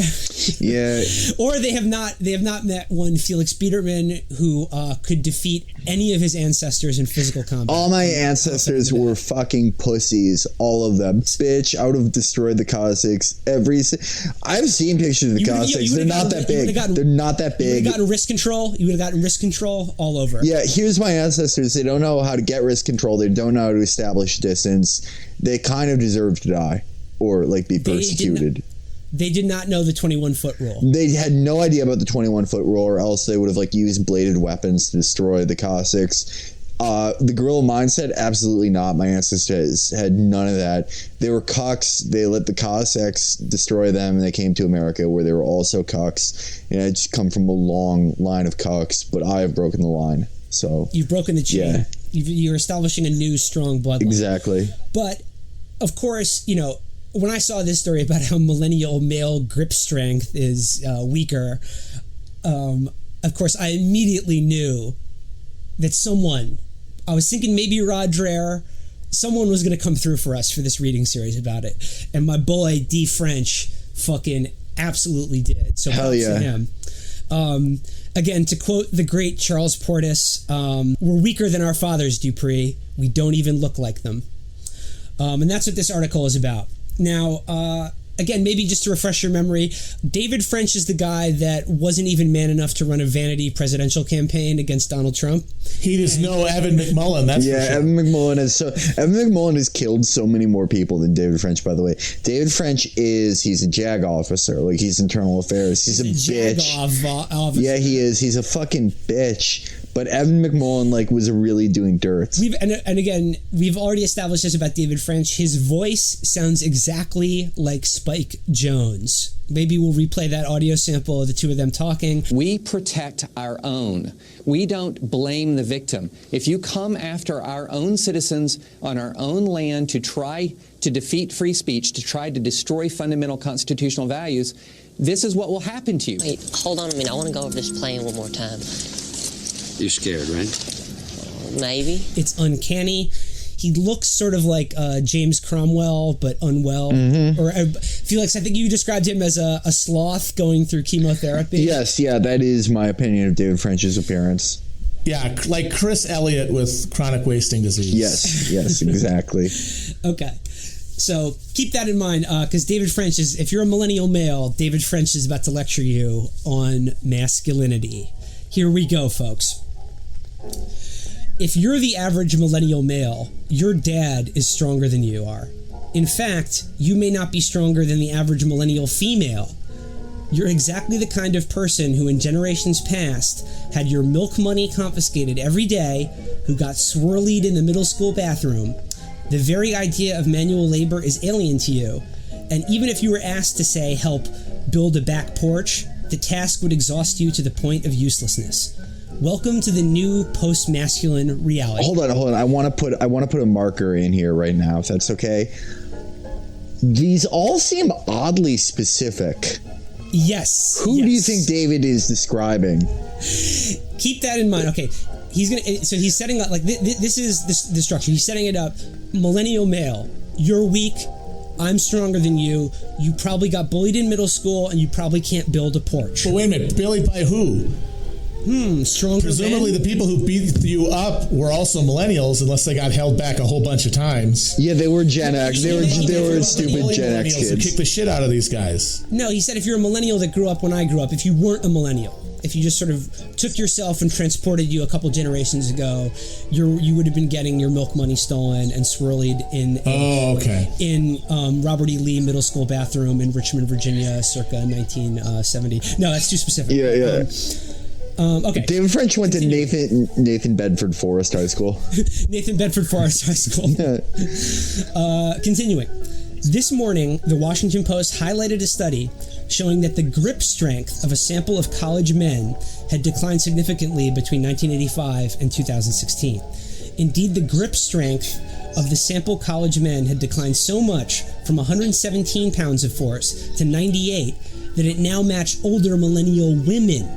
Yeah. Or they have not met one Felix Biederman who could defeat any of his ancestors in physical combat. All my ancestors were fucking pussies. All of them. Bitch, I would have destroyed the Cossacks. I've seen pictures of the Cossacks. They're not that big. They're not that big. You would have gotten wrist control. You would have gotten wrist control all over. Yeah, here's my ancestors. They don't know how to get wrist control. They don't know how to establish distance. They kind of deserve to die or like be persecuted. They did not know the 21-foot rule. They had no idea about the 21-foot rule, or else they would have like used bladed weapons to destroy the Cossacks. The guerrilla mindset, absolutely not. My ancestors had none of that. They were cucks. They let the Cossacks destroy them, and they came to America where they were also cucks. And I just come from a long line of cucks, but I have broken the line. So you've broken the chain. Yeah. You're establishing a new strong bloodline. Exactly. But of course, you know, when I saw this story about how millennial male grip strength is weaker, of course, I immediately knew that I was thinking maybe Rod Dreher, someone was going to come through for us for this reading series about it. And my boy, D. French, fucking absolutely did. So hell yeah. To him. Again, to quote the great Charles Portis, we're weaker than our fathers, Dupree. We don't even look like them. And that's what this article is about. Now, again, maybe just to refresh your memory, David French is the guy that wasn't even man enough to run a vanity presidential campaign against Donald Trump. He does know Evan McMullen. That's yeah, for sure. Evan McMullen has killed so many more people than David French. By the way, David French he's a JAG officer. Like he's internal affairs. He's a bitch. Officer. Yeah, he is. He's a fucking bitch. But Evan McMullen was really doing dirt. And again, we've already established this about David French. His voice sounds exactly like Spike Jonze. Maybe we'll replay that audio sample of the two of them talking. We protect our own. We don't blame the victim. If you come after our own citizens on our own land to try to defeat free speech, to try to destroy fundamental constitutional values, this is what will happen to you. Wait, hold on a minute. I want to go over this plan one more time. You're scared, right? Maybe. It's uncanny. He looks sort of like James Cromwell, but unwell. Mm-hmm. Or Felix, I think you described him as a sloth going through chemotherapy. Yes, yeah, that is my opinion of David French's appearance. Yeah, like Chris Elliott with chronic wasting disease. Yes, exactly. Okay. So keep that in mind, because David French is, if you're a millennial male, David French is about to lecture you on masculinity. Here we go, folks. If you're the average millennial male, your dad is stronger than you are. In fact, you may not be stronger than the average millennial female. You're exactly the kind of person who in generations past had your milk money confiscated every day, who got swirlied in the middle school bathroom. The very idea of manual labor is alien to you. And even if you were asked to, say, help build a back porch, the task would exhaust you to the point of uselessness. Welcome to the new post-masculine reality. Hold on. I want to put a marker in here right now, if that's okay. These all seem oddly specific. Yes. Who do you think David is describing? Keep that in mind. Okay, he's setting up like this is the structure. He's setting it up. Millennial male, you're weak. I'm stronger than you. You probably got bullied in middle school, and you probably can't build a porch. But wait a minute, bullied by who? Stronger. Presumably men? The people who beat you up were also millennials, unless they got held back a whole bunch of times. Yeah, they were Gen X. They were stupid Gen X kids who kicked the shit out of these guys. No, he said if you're a millennial that grew up when I grew up, if you weren't a millennial. if you just sort of took yourself and transported you a couple generations ago, you would have been getting your milk money stolen and swirled in Robert E. Lee middle school bathroom in Richmond, Virginia, circa 1970. No, that's too specific. Yeah. Okay. David French went to Nathan Bedford Forest High School. Nathan Bedford Forest High School. Continuing. This morning, the Washington Post highlighted a study showing that the grip strength of a sample of college men had declined significantly between 1985 and 2016. Indeed, the grip strength of the sample college men had declined so much from 117 pounds of force to 98 that it now matched older millennial women.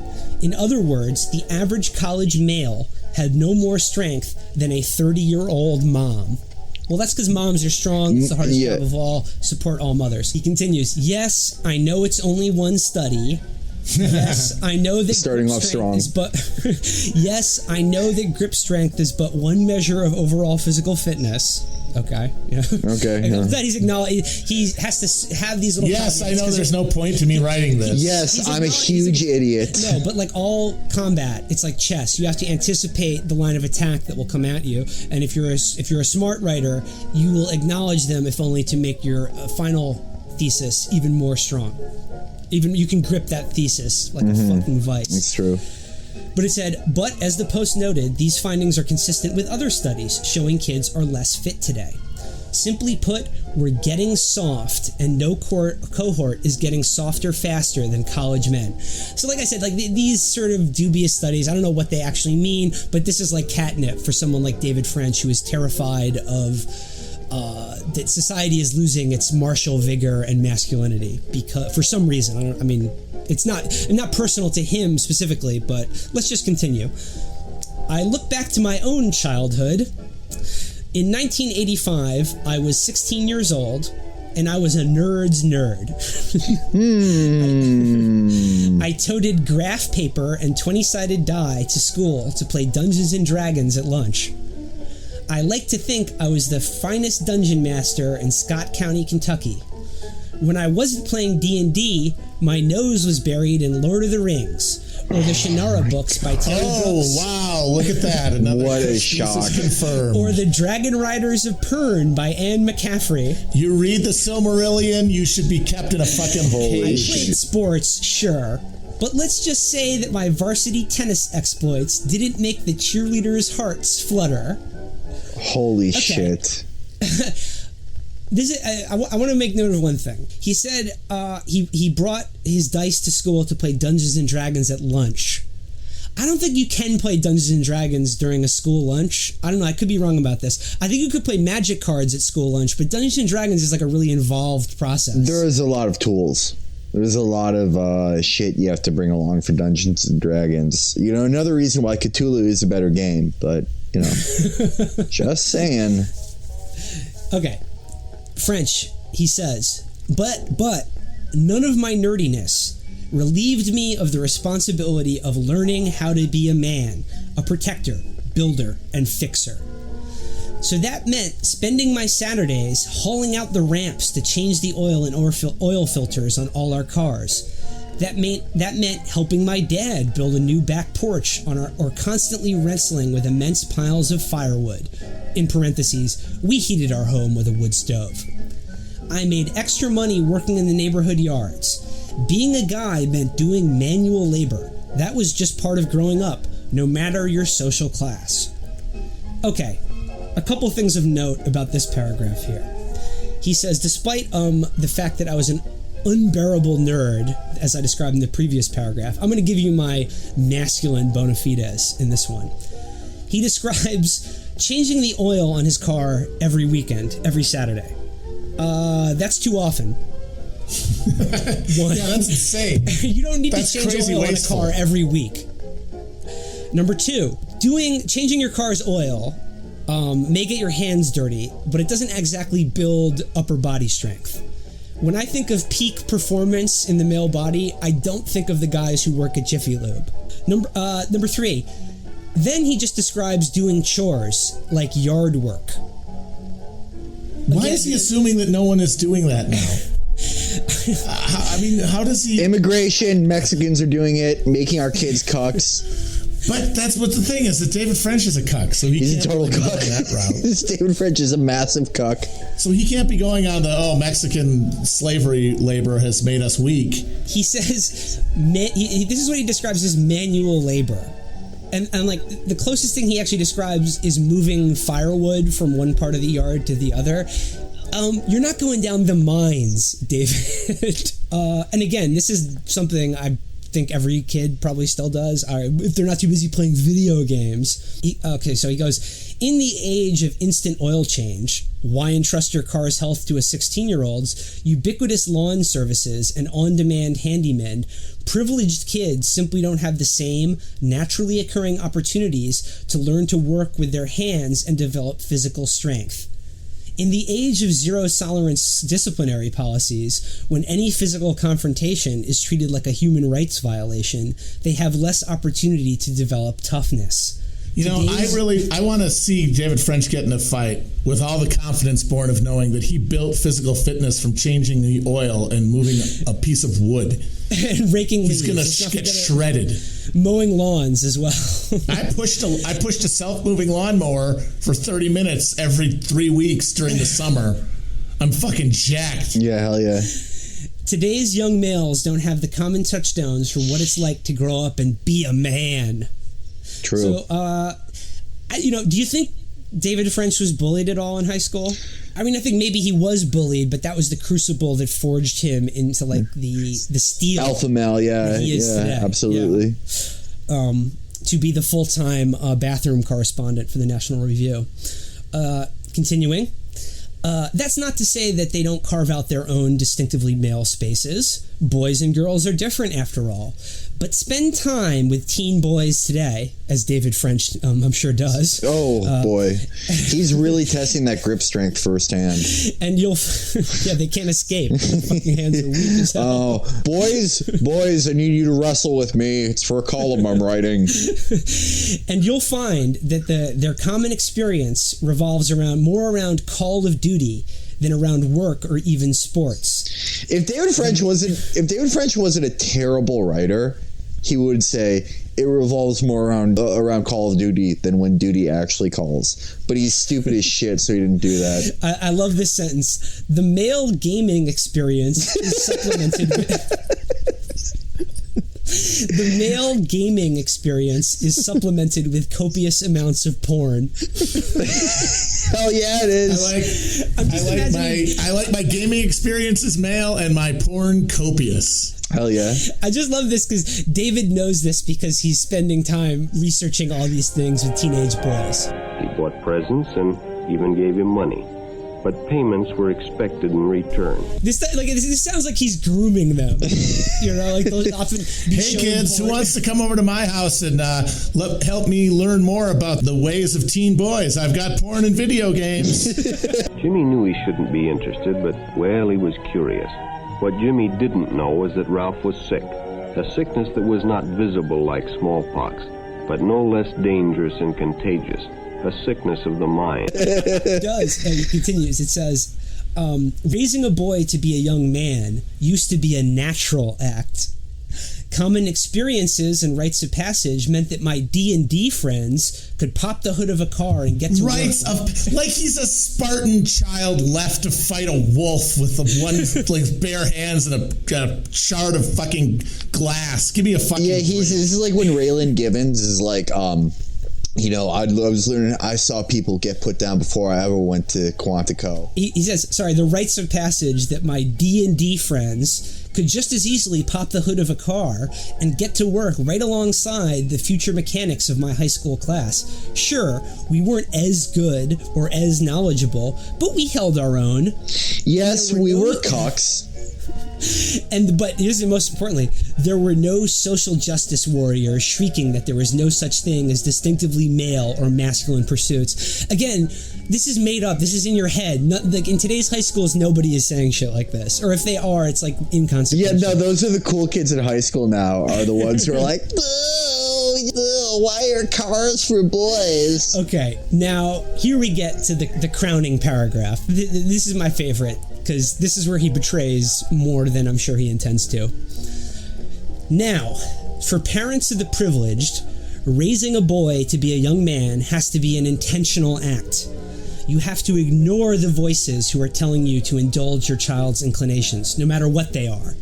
In other words, the average college male had no more strength than a 30-year-old mom. Well, that's because moms are strong. It's the hardest job of all. Support all mothers. He continues, yes, I know it's only one study. Yes, I know that starting off strong. Yes, I know that grip strength is but one measure of overall physical fitness. Okay. Yeah. Okay. That he's acknowledged. He has to have these little. Yes, I know. There's no point to me writing this. Yes, I'm a huge idiot. No, but like all combat, it's like chess. You have to anticipate the line of attack that will come at you, and if you're a smart writer, you will acknowledge them, if only to make your final thesis even more strong. Even you can grip that thesis like a fucking vice. It's true. But it said, but as the Post noted, these findings are consistent with other studies showing kids are less fit today. Simply put, we're getting soft, and no cohort is getting softer faster than college men. So like I said, like these sort of dubious studies, I don't know what they actually mean, but this is like catnip for someone like David French, who is terrified of that society is losing its martial vigor and masculinity because for some reason. It's not personal to him specifically, but let's just continue. I look back to my own childhood. In 1985, I was 16 years old, and I was a nerd's nerd. I toted graph paper and 20-sided die to school to play Dungeons & Dragons at lunch. I like to think I was the finest dungeon master in Scott County, Kentucky. When I wasn't playing D&D, my nose was buried in Lord of the Rings, or the Shannara books by Terry Brooks. Oh, wow, look at that. What a shock. Confirmed. Or the Dragon Riders of Pern by Anne McCaffrey. You read the Silmarillion, you should be kept in a fucking hole. I played sports, sure. But let's just say that my varsity tennis exploits didn't make the cheerleaders' hearts flutter. Holy shit. I want to make note of one thing. He said he brought his dice to school to play Dungeons & Dragons at lunch. I don't think you can play Dungeons & Dragons during a school lunch. I don't know. I could be wrong about this. I think you could play Magic cards at school lunch, but Dungeons & Dragons is like a really involved process. There is a lot of tools. There's a lot of shit you have to bring along for Dungeons & Dragons. You know, another reason why Cthulhu is a better game, but, you know, just saying. Okay. French, he says, but none of my nerdiness relieved me of the responsibility of learning how to be a man, a protector, builder, and fixer. So that meant spending my Saturdays hauling out the ramps to change the oil and oil filters on all our cars. That meant helping my dad build a new back porch or constantly wrestling with immense piles of firewood. In parentheses, we heated our home with a wood stove. I made extra money working in the neighborhood yards. Being a guy meant doing manual labor. That was just part of growing up, no matter your social class. Okay, a couple things of note about this paragraph here. He says, despite the fact that I was an unbearable nerd, as I described in the previous paragraph, I'm going to give you my masculine bona fides in this one. He describes changing the oil on his car every weekend, every Saturday. That's too often. Yeah, that's insane. You don't need to change oil on a car every week. Number two, changing your car's oil may get your hands dirty, but it doesn't exactly build upper body strength. When I think of peak performance in the male body, I don't think of the guys who work at Jiffy Lube. Number three, then he just describes doing chores like yard work. Why is he assuming that no one is doing that now? I mean, how does he... Immigration, Mexicans are doing it, making our kids cucks. But that's what the thing is, that David French is a cuck, so he's a total cuck. That route. David French is a massive cuck. So he can't be going on the, Mexican slavery labor has made us weak. He says, this is what he describes as manual labor. And like, the closest thing he actually describes is moving firewood from one part of the yard to the other. You're not going down the mines, David. And again, this is something I think every kid probably still does, if they're not too busy playing video games. So he goes, in the age of instant oil change, why entrust your car's health to a 16-year-old's? Ubiquitous lawn services and on-demand handymen, privileged kids simply don't have the same naturally occurring opportunities to learn to work with their hands and develop physical strength. In the age of zero-tolerance disciplinary policies, when any physical confrontation is treated like a human rights violation, they have less opportunity to develop toughness. I want to see David French get in a fight with all the confidence born of knowing that he built physical fitness from changing the oil and moving a piece of wood. And raking leaves. He's going to get shredded. Mowing lawns as well. I pushed a self-moving lawnmower for 30 minutes every 3 weeks during the summer. I'm fucking jacked. Yeah, hell yeah. Today's young males don't have the common touchstones for what it's like to grow up and be a man. True. So, do you think David French was bullied at all in high school? I mean, I think maybe he was bullied, but that was the crucible that forged him into like the steel alpha male. Yeah, today. Absolutely. Yeah. To be the full-time bathroom correspondent for the National Review. Continuing. That's not to say that they don't carve out their own distinctively male spaces. Boys and girls are different, after all. But spend time with teen boys today, as David French, I'm sure, does. Oh, boy. He's really testing that grip strength firsthand. And they can't escape. Their fucking hands are weak as hell. Oh, boys, I need you to wrestle with me. It's for a column I'm writing. And you'll find that their common experience revolves more around Call of Duty than around work or even sports. If David French wasn't a terrible writer, he would say it revolves more around Call of Duty than when duty actually calls. But he's stupid as shit, so he didn't do that. I love this sentence. The male gaming experience is supplemented The male gaming experience is supplemented with copious amounts of porn. Oh yeah, it is. I like my gaming experience as male and my porn copious. Hell yeah. I just love this because David knows this because he's spending time researching all these things with teenage boys. He bought presents and even gave him money. But payments were expected in return. This sounds like he's grooming them. They'll often be hey kids, who wants to come over to my house and help me learn more about the ways of teen boys? I've got porn and video games. Jimmy knew he shouldn't be interested, but, well, he was curious. What Jimmy didn't know was that Ralph was sick, a sickness that was not visible like smallpox, but no less dangerous and contagious. A sickness of the mind. It does. And it continues. It says, raising a boy to be a young man used to be a natural act. Common experiences and rites of passage meant that my D&D friends could pop the hood of a car and get to like he's a Spartan child left to fight a wolf with one bare hands and a shard of fucking glass. Give me a fucking this is like when Raylan Gibbons is like I was learning. I saw people get put down before I ever went to Quantico. He says, the rites of passage that my D&D friends could just as easily pop the hood of a car and get to work right alongside the future mechanics of my high school class. Sure, we weren't as good or as knowledgeable, but we held our own. Yes, we were cucks. But here's the most importantly, there were no social justice warriors shrieking that there was no such thing as distinctively male or masculine pursuits. Again, this is made up. This is in your head. In today's high schools, nobody is saying shit like this. Or if they are, it's like inconsequential. Yeah, no, those are the cool kids in high school now are the ones who are like, why are cars for boys? Okay, now here we get to the crowning paragraph. This is my favorite. because this is where he betrays more than I'm sure he intends to. Now, for parents of the privileged, raising a boy to be a young man has to be an intentional act. You have to ignore the voices who are telling you to indulge your child's inclinations, no matter what they are,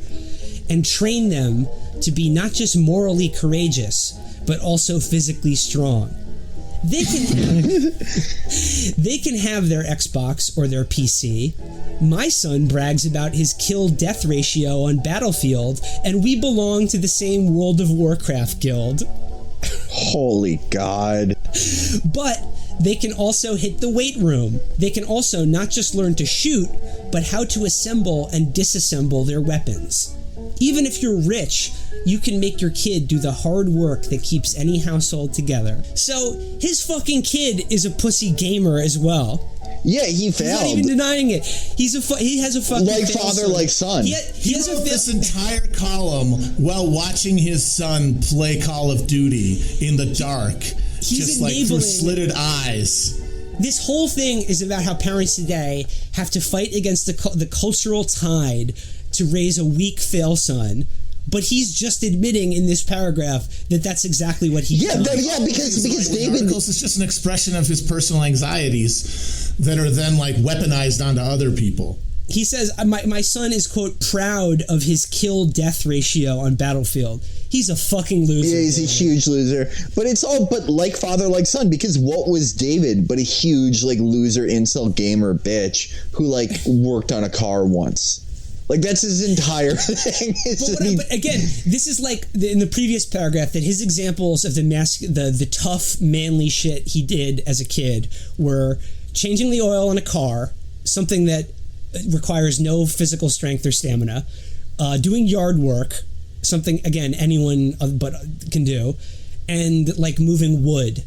and train them to be not just morally courageous, but also physically strong. They can have their Xbox or their PC. My son brags about his kill-death ratio on Battlefield, and we belong to the same World of Warcraft guild. Holy God. But they can also hit the weight room. They can also not just learn to shoot, but how to assemble and disassemble their weapons. Even if you're rich, you can make your kid do the hard work that keeps any household together. So, his fucking kid is a pussy gamer as well. Yeah, he failed. He's not even denying it. He has a fucking like father, son. like son. He wrote this entire column while watching his son play Call of Duty in the dark, just like through slitted eyes. This whole thing is about how parents today have to fight against the cultural tide to raise a weak fail son. But he's just admitting in this paragraph that that's exactly what he does. Because David... It's just an expression of his personal anxieties that are then like weaponized onto other people. He says, my son is, quote, proud of his kill-death ratio on Battlefield. He's a fucking loser. Yeah, he's a huge loser. But it's all but like father, like son, because what was David but a huge, like, loser incel gamer bitch who, like, worked on a car once? Like, that's his entire thing. But again, this is like in the previous paragraph that his examples of the tough, manly shit he did as a kid were changing the oil on a car, something that requires no physical strength or stamina, doing yard work, something, again, anyone but can do, and, like, moving wood.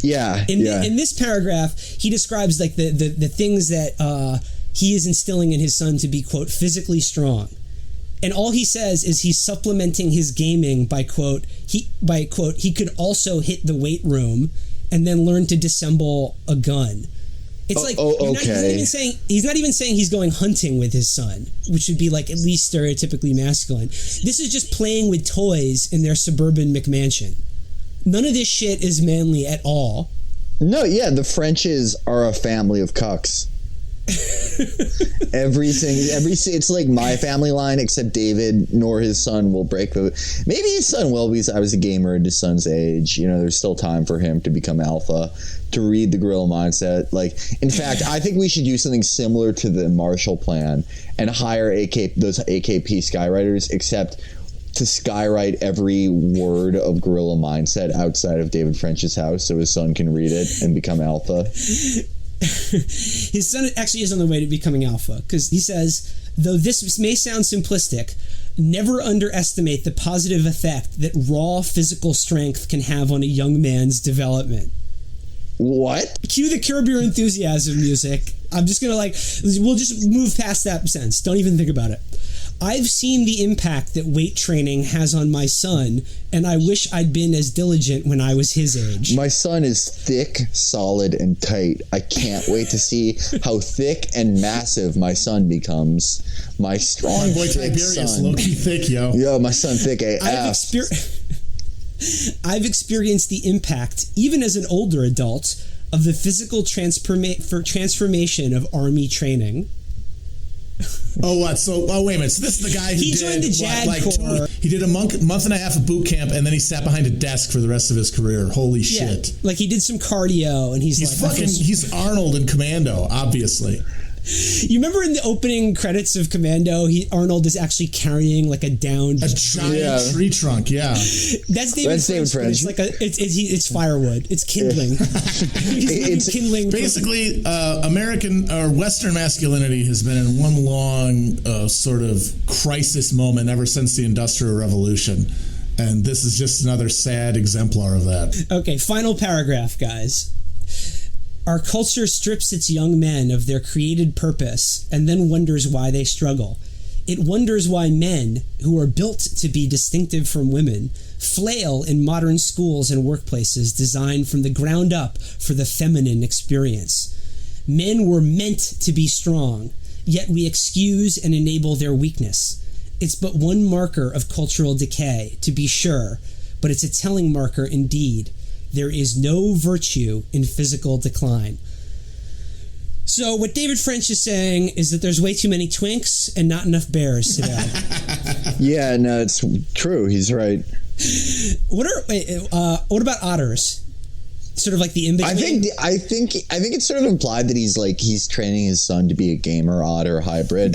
Yeah, In this paragraph, he describes, like, the things that... he is instilling in his son to be, quote, physically strong. And all he says is he's supplementing his gaming by, quote, he could also hit the weight room and then learn to disassemble a gun. It's he's not even saying he's going hunting with his son, which would be, like, at least stereotypically masculine. This is just playing with toys in their suburban McMansion. None of this shit is manly at all. No, yeah, the Frenches are a family of cucks. It's like my family line, except David nor his son will break the... Maybe his son will, because I was a gamer at his son's age. You know, there's still time for him to become alpha, to read the Guerrilla Mindset. Like, in fact, I think we should do something similar to the Marshall Plan and hire those AKP skywriters, except to skywrite every word of Guerrilla Mindset outside of David French's house so his son can read it and become alpha. His son actually is on the way to becoming alpha, because he says, though this may sound simplistic, never underestimate the positive effect that raw physical strength can have on a young man's development. What? Cue the Curb Your Enthusiasm music. I'm just gonna, like, we'll just move past that sentence. Don't even think about it. I've seen the impact that weight training has on my son, and I wish I'd been as diligent when I was his age. My son is thick, solid, and tight. I can't wait to see how thick and massive my son becomes. My strong, boy thick Tiberius, son. low-key thick, yo. Yo, my son thick AF. I've experienced the impact, even as an older adult, of the physical transformation of Army training. Oh, what? Oh, wait a minute. So this is the guy who joined the JAG Corps. He did a month and a half of boot camp, and then he sat behind a desk for the rest of his career. Holy shit! Like, he did some cardio, and he's like, he's Arnold in Commando, obviously. You remember in the opening credits of Commando, Arnold is actually carrying, like, a downed giant tree trunk. Yeah, that's David French. It's like it's firewood. It's kindling. It's kindling. Basically, American or Western masculinity has been in one long sort of crisis moment ever since the Industrial Revolution, and this is just another sad exemplar of that. Okay, final paragraph, guys. Our culture strips its young men of their created purpose and then wonders why they struggle. It wonders why men, who are built to be distinctive from women, flail in modern schools and workplaces designed from the ground up for the feminine experience. Men were meant to be strong, yet we excuse and enable their weakness. It's but one marker of cultural decay, to be sure, but it's a telling marker indeed. There is no virtue in physical decline. So what David French is saying is that there's way too many twinks and not enough bears today. Yeah, no, it's true. He's right. What about otters? Sort of like the in-between? I think it's sort of implied that he's training his son to be a gamer otter hybrid.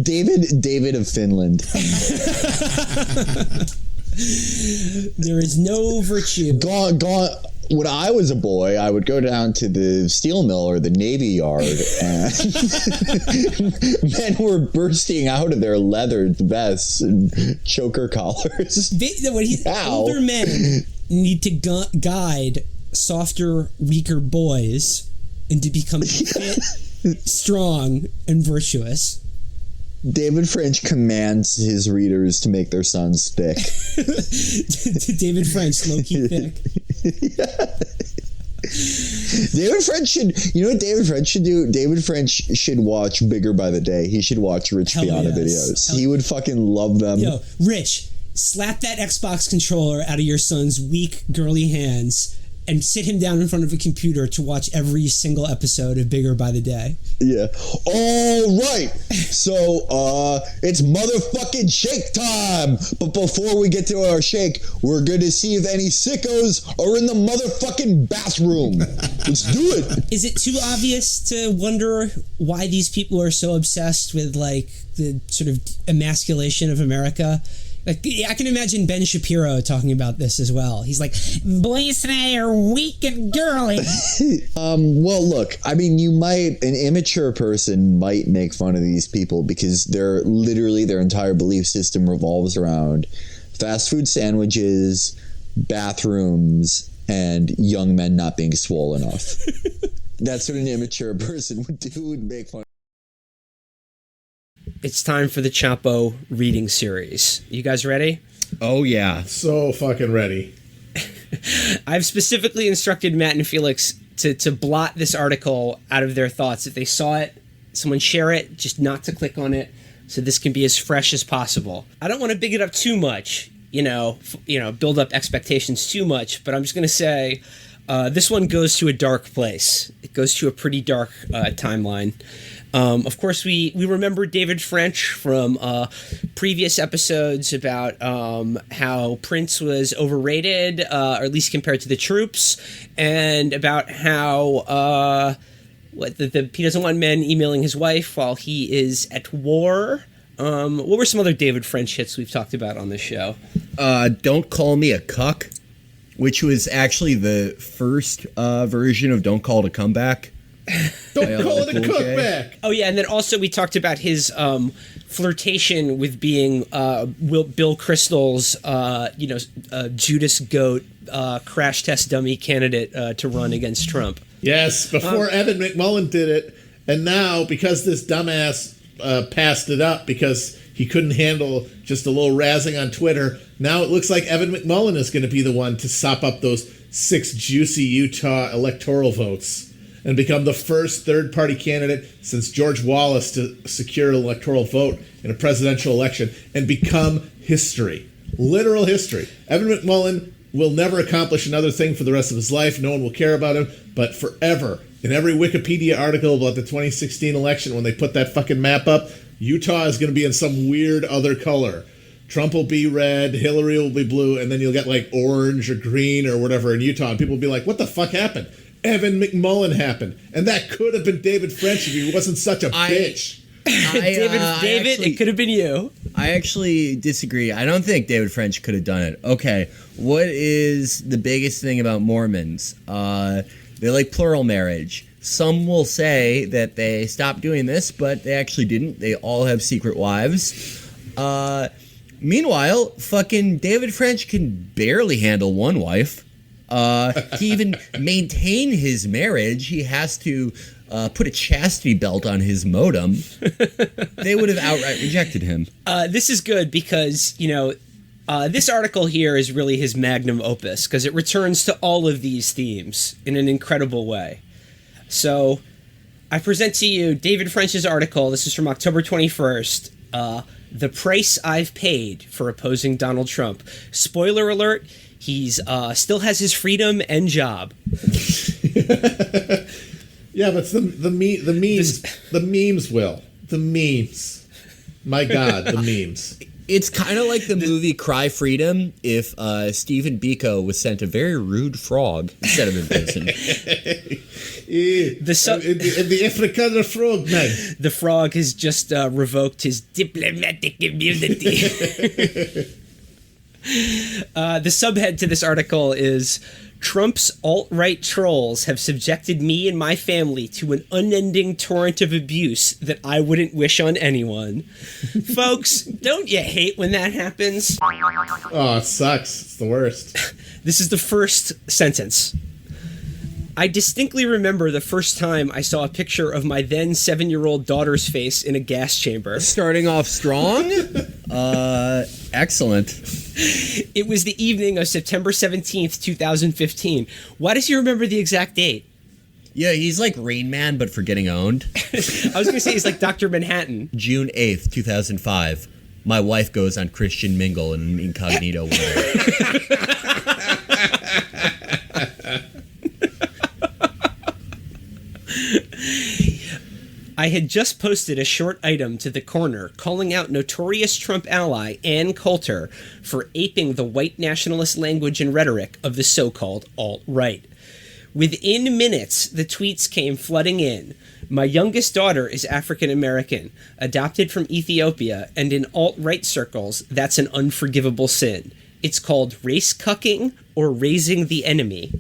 David of Finland. There is no virtue. Gone. When I was a boy, I would go down to the steel mill or the Navy Yard, and men were bursting out of their leather vests and choker collars. Older men need to guide softer, weaker boys into becoming fit, strong, and virtuous. David French commands his readers to make their sons thick. David French, low-key thick. David French should, you know what David French should do? David French should watch Bigger by the Day. He should watch Rich Piana videos. He would fucking love them. Yo, Rich, slap that Xbox controller out of your son's weak, girly hands and sit him down in front of a computer to watch every single episode of Bigger by the Day. Yeah. All right. So, it's motherfucking shake time. But before we get to our shake, we're going to see if any sickos are in the motherfucking bathroom. Let's do it. Is it too obvious to wonder why these people are so obsessed with, like, the sort of emasculation of America? Like, I can imagine Ben Shapiro talking about this as well. He's like, boys today are weak and girly. Well, look, I mean, an immature person might make fun of these people because their entire belief system revolves around fast food sandwiches, bathrooms, and young men not being swole enough. That's what an immature person would make fun of. It's time for the Chapo reading series. You guys ready? Oh, yeah. So fucking ready. I've specifically instructed Matt and Felix to blot this article out of their thoughts. If they saw it, someone share it, just not to click on it, so this can be as fresh as possible. I don't want to big it up too much, build up expectations too much, but I'm just going to say this one goes to a dark place. It goes to a pretty dark timeline. Of course, we remember David French from previous episodes about how Prince was overrated, or at least compared to the troops, and about how he doesn't want men emailing his wife while he is at war. What were some other David French hits we've talked about on this show? Don't Call Me a Cuck, which was actually the first version of Don't Call It a Comeback. Don't call it a cookback. Oh yeah, and then also we talked about his flirtation with being Bill Kristol's Judas Goat crash test dummy candidate to run against Trump. Yes, before Evan McMullen did it, and now because this dumbass passed it up because he couldn't handle just a little razzing on Twitter, now it looks like Evan McMullen is going to be the one to sop up those 6 juicy Utah electoral votes and become the first third-party candidate since George Wallace to secure an electoral vote in a presidential election and become history. Literal history. Evan McMullen will never accomplish another thing for the rest of his life. No one will care about him, but forever, in every Wikipedia article about the 2016 election, when they put that fucking map up, Utah is going to be in some weird other color. Trump will be red, Hillary will be blue, and then you'll get like orange or green or whatever in Utah, and people will be like, what the fuck happened? Evan McMullen happened. And that could have been David French if he wasn't such a bitch. David, it could have been you. I actually disagree. I don't think David French could have done it. Okay, what is the biggest thing about Mormons? They like plural marriage. Some will say that they stopped doing this, but they actually didn't. They all have secret wives. Meanwhile, fucking David French can barely handle one wife. To even maintain his marriage, he has to put a chastity belt on his modem. They would have outright rejected him. This is good because, this article here is really his magnum opus because it returns to all of these themes in an incredible way. So I present to you David French's article. This is from October 21st. The price I've paid for opposing Donald Trump. Spoiler alert, he's still has his freedom and job. Yeah, but it's the memes, Will. The memes. My God, the memes. It's kind of like the movie Cry Freedom if Stephen Biko was sent a very rude frog instead of in prison. The Afrikaner frog, man. The frog has just revoked his diplomatic immunity. The subhead to this article is Trump's alt-right trolls have subjected me and my family to an unending torrent of abuse that I wouldn't wish on anyone. Folks, don't you hate when that happens? Oh, it sucks. It's the worst. This is the first sentence. I distinctly remember the first time I saw a picture of my then 7-year-old daughter's face in a gas chamber. Starting off strong? Excellent. It was the evening of September 17th, 2015. Why does he remember the exact date? Yeah, he's like Rain Man, but for getting owned. I was going to say he's like Dr. Manhattan. June 8th, 2005. My wife goes on Christian Mingle in an incognito way. I had just posted a short item to The Corner calling out notorious Trump ally Ann Coulter for aping the white nationalist language and rhetoric of the so-called alt-right. Within minutes, the tweets came flooding in. My youngest daughter is African American, adopted from Ethiopia, and in alt-right circles, that's an unforgivable sin. It's called race cucking or raising the enemy.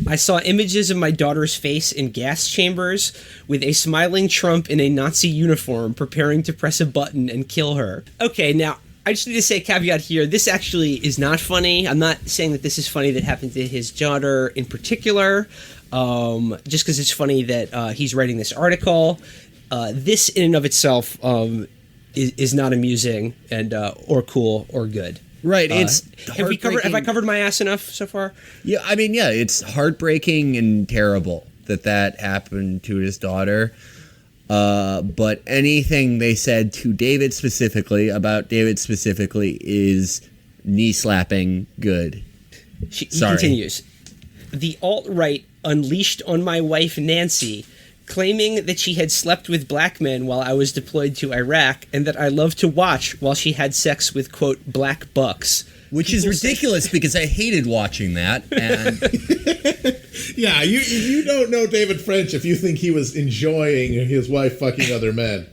I saw images of my daughter's face in gas chambers with a smiling Trump in a Nazi uniform preparing to press a button and kill her. Okay, now, I just need to say a caveat here. This actually is not funny. I'm not saying that this is funny that happened to his daughter in particular, just because it's funny that he's writing this article. This in and of itself is not amusing and or cool or good. Right, it's have I covered my ass enough so far? Yeah, I mean, yeah, it's heartbreaking and terrible that happened to his daughter. But anything they said to David specifically, about David specifically, is knee-slapping good. He continues. The alt-right unleashed on my wife, Nancy, claiming that she had slept with black men while I was deployed to Iraq and that I loved to watch while she had sex with, quote, black bucks. Which is ridiculous because I hated watching that. And yeah, you don't know David French if you think he was enjoying his wife fucking other men.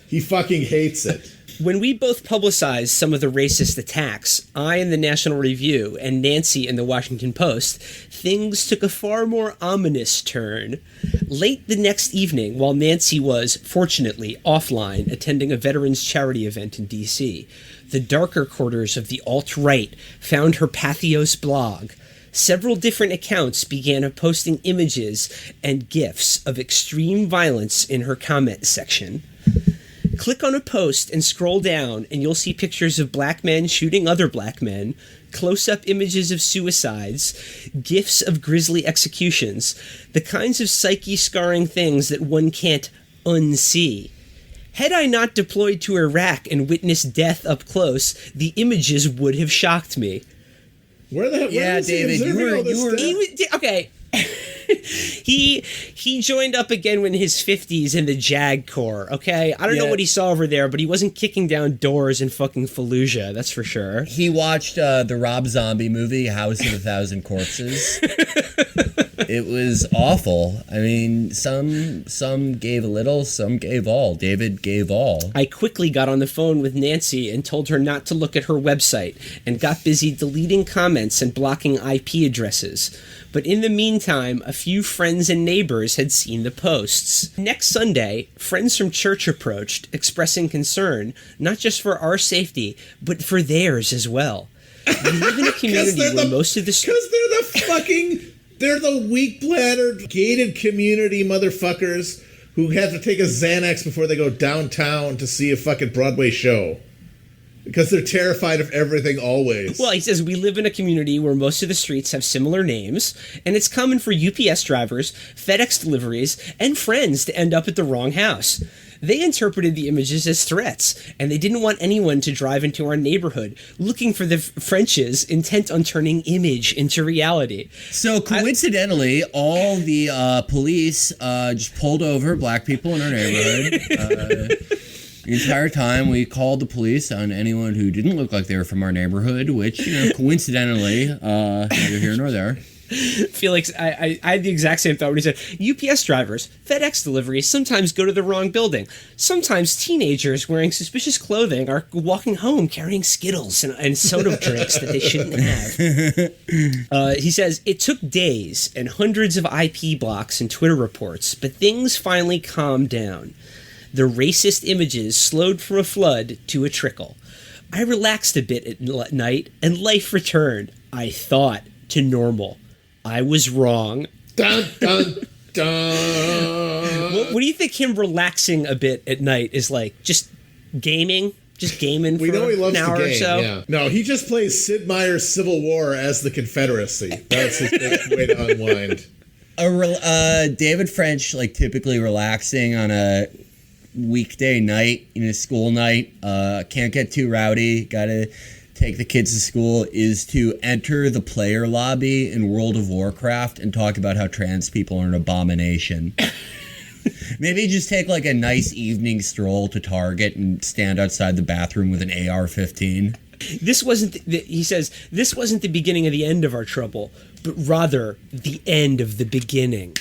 He fucking hates it. When we both publicized some of the racist attacks, I in the National Review and Nancy in the Washington Post, things took a far more ominous turn. Late the next evening, while Nancy was, fortunately, offline attending a veterans charity event in D.C., the darker quarters of the alt-right found her Pathos blog. Several different accounts began posting images and GIFs of extreme violence in her comment section. Click on a post and scroll down, and you'll see pictures of black men shooting other black men, close-up images of suicides, gifs of grisly executions, the kinds of psyche-scarring things that one can't unsee. Had I not deployed to Iraq and witnessed death up close, the images would have shocked me. Where the hell? Yeah, David, you were okay. He joined up again in his 50s in the JAG Corps, okay? I don't know what he saw over there, but he wasn't kicking down doors in fucking Fallujah, that's for sure. He watched the Rob Zombie movie, House of a Thousand Corpses. It was awful. I mean, some gave a little, some gave all. David gave all. I quickly got on the phone with Nancy and told her not to look at her website and got busy deleting comments and blocking IP addresses. But in the meantime, a few friends and neighbors had seen the posts. Next Sunday, friends from church approached, expressing concern, not just for our safety, but for theirs as well. We live in a community where most of the... Because they're the weak-bladdered, gated community motherfuckers who have to take a Xanax before they go downtown to see a fucking Broadway show. Because they're terrified of everything always. Well, he says, we live in a community where most of the streets have similar names, and it's common for UPS drivers, FedEx deliveries, and friends to end up at the wrong house. They interpreted the images as threats, and they didn't want anyone to drive into our neighborhood looking for the Frenches, intent on turning image into reality. So coincidentally, all the police just pulled over black people in our neighborhood. The entire time we called the police on anyone who didn't look like they were from our neighborhood, which, coincidentally, neither here nor there. Felix, I had the exact same thought when he said, UPS drivers, FedEx deliveries sometimes go to the wrong building. Sometimes teenagers wearing suspicious clothing are walking home carrying Skittles and soda drinks that they shouldn't have. He says, it took days and hundreds of IP blocks and Twitter reports, but things finally calmed down. The racist images slowed from a flood to a trickle. I relaxed a bit at night, and life returned, I thought, to normal. I was wrong. Dun, dun, dun. What do you think him relaxing a bit at night is like? Just gaming? Just gaming for we know he loves an hour to game, or so? Yeah. No, he just plays Sid Meier's Civil War as the Confederacy. That's his big way to unwind. David French, typically relaxing on a weekday night, school night, can't get too rowdy, gotta take the kids to school, is to enter the player lobby in World of Warcraft and talk about how trans people are an abomination. Maybe just take a nice evening stroll to Target and stand outside the bathroom with an AR-15. This wasn't, he says, this wasn't the beginning of the end of our trouble, but rather the end of the beginning.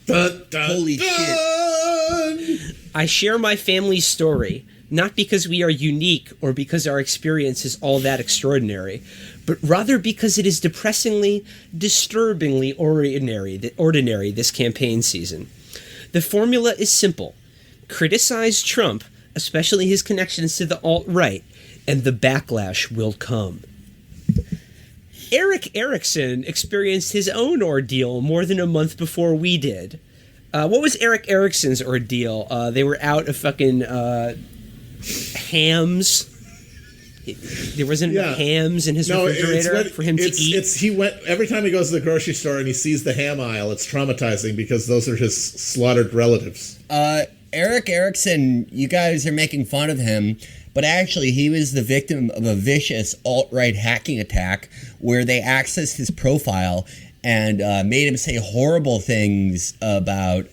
Dun, dun, Holy dun. shit. I share my family's story, not because we are unique or because our experience is all that extraordinary, but rather because it is depressingly, disturbingly ordinary this campaign season. The formula is simple. Criticize Trump, especially his connections to the alt-right, and the backlash will come. Eric Erickson experienced his own ordeal more than a month before we did. What was Eric Erickson's ordeal? They were out of fucking hams. There wasn't enough hams in his refrigerator for him to eat. He went every time he goes to the grocery store and he sees the ham aisle. It's traumatizing because those are his slaughtered relatives. Eric Erickson, you guys are making fun of him, but actually he was the victim of a vicious alt-right hacking attack where they accessed his profile and made him say horrible things about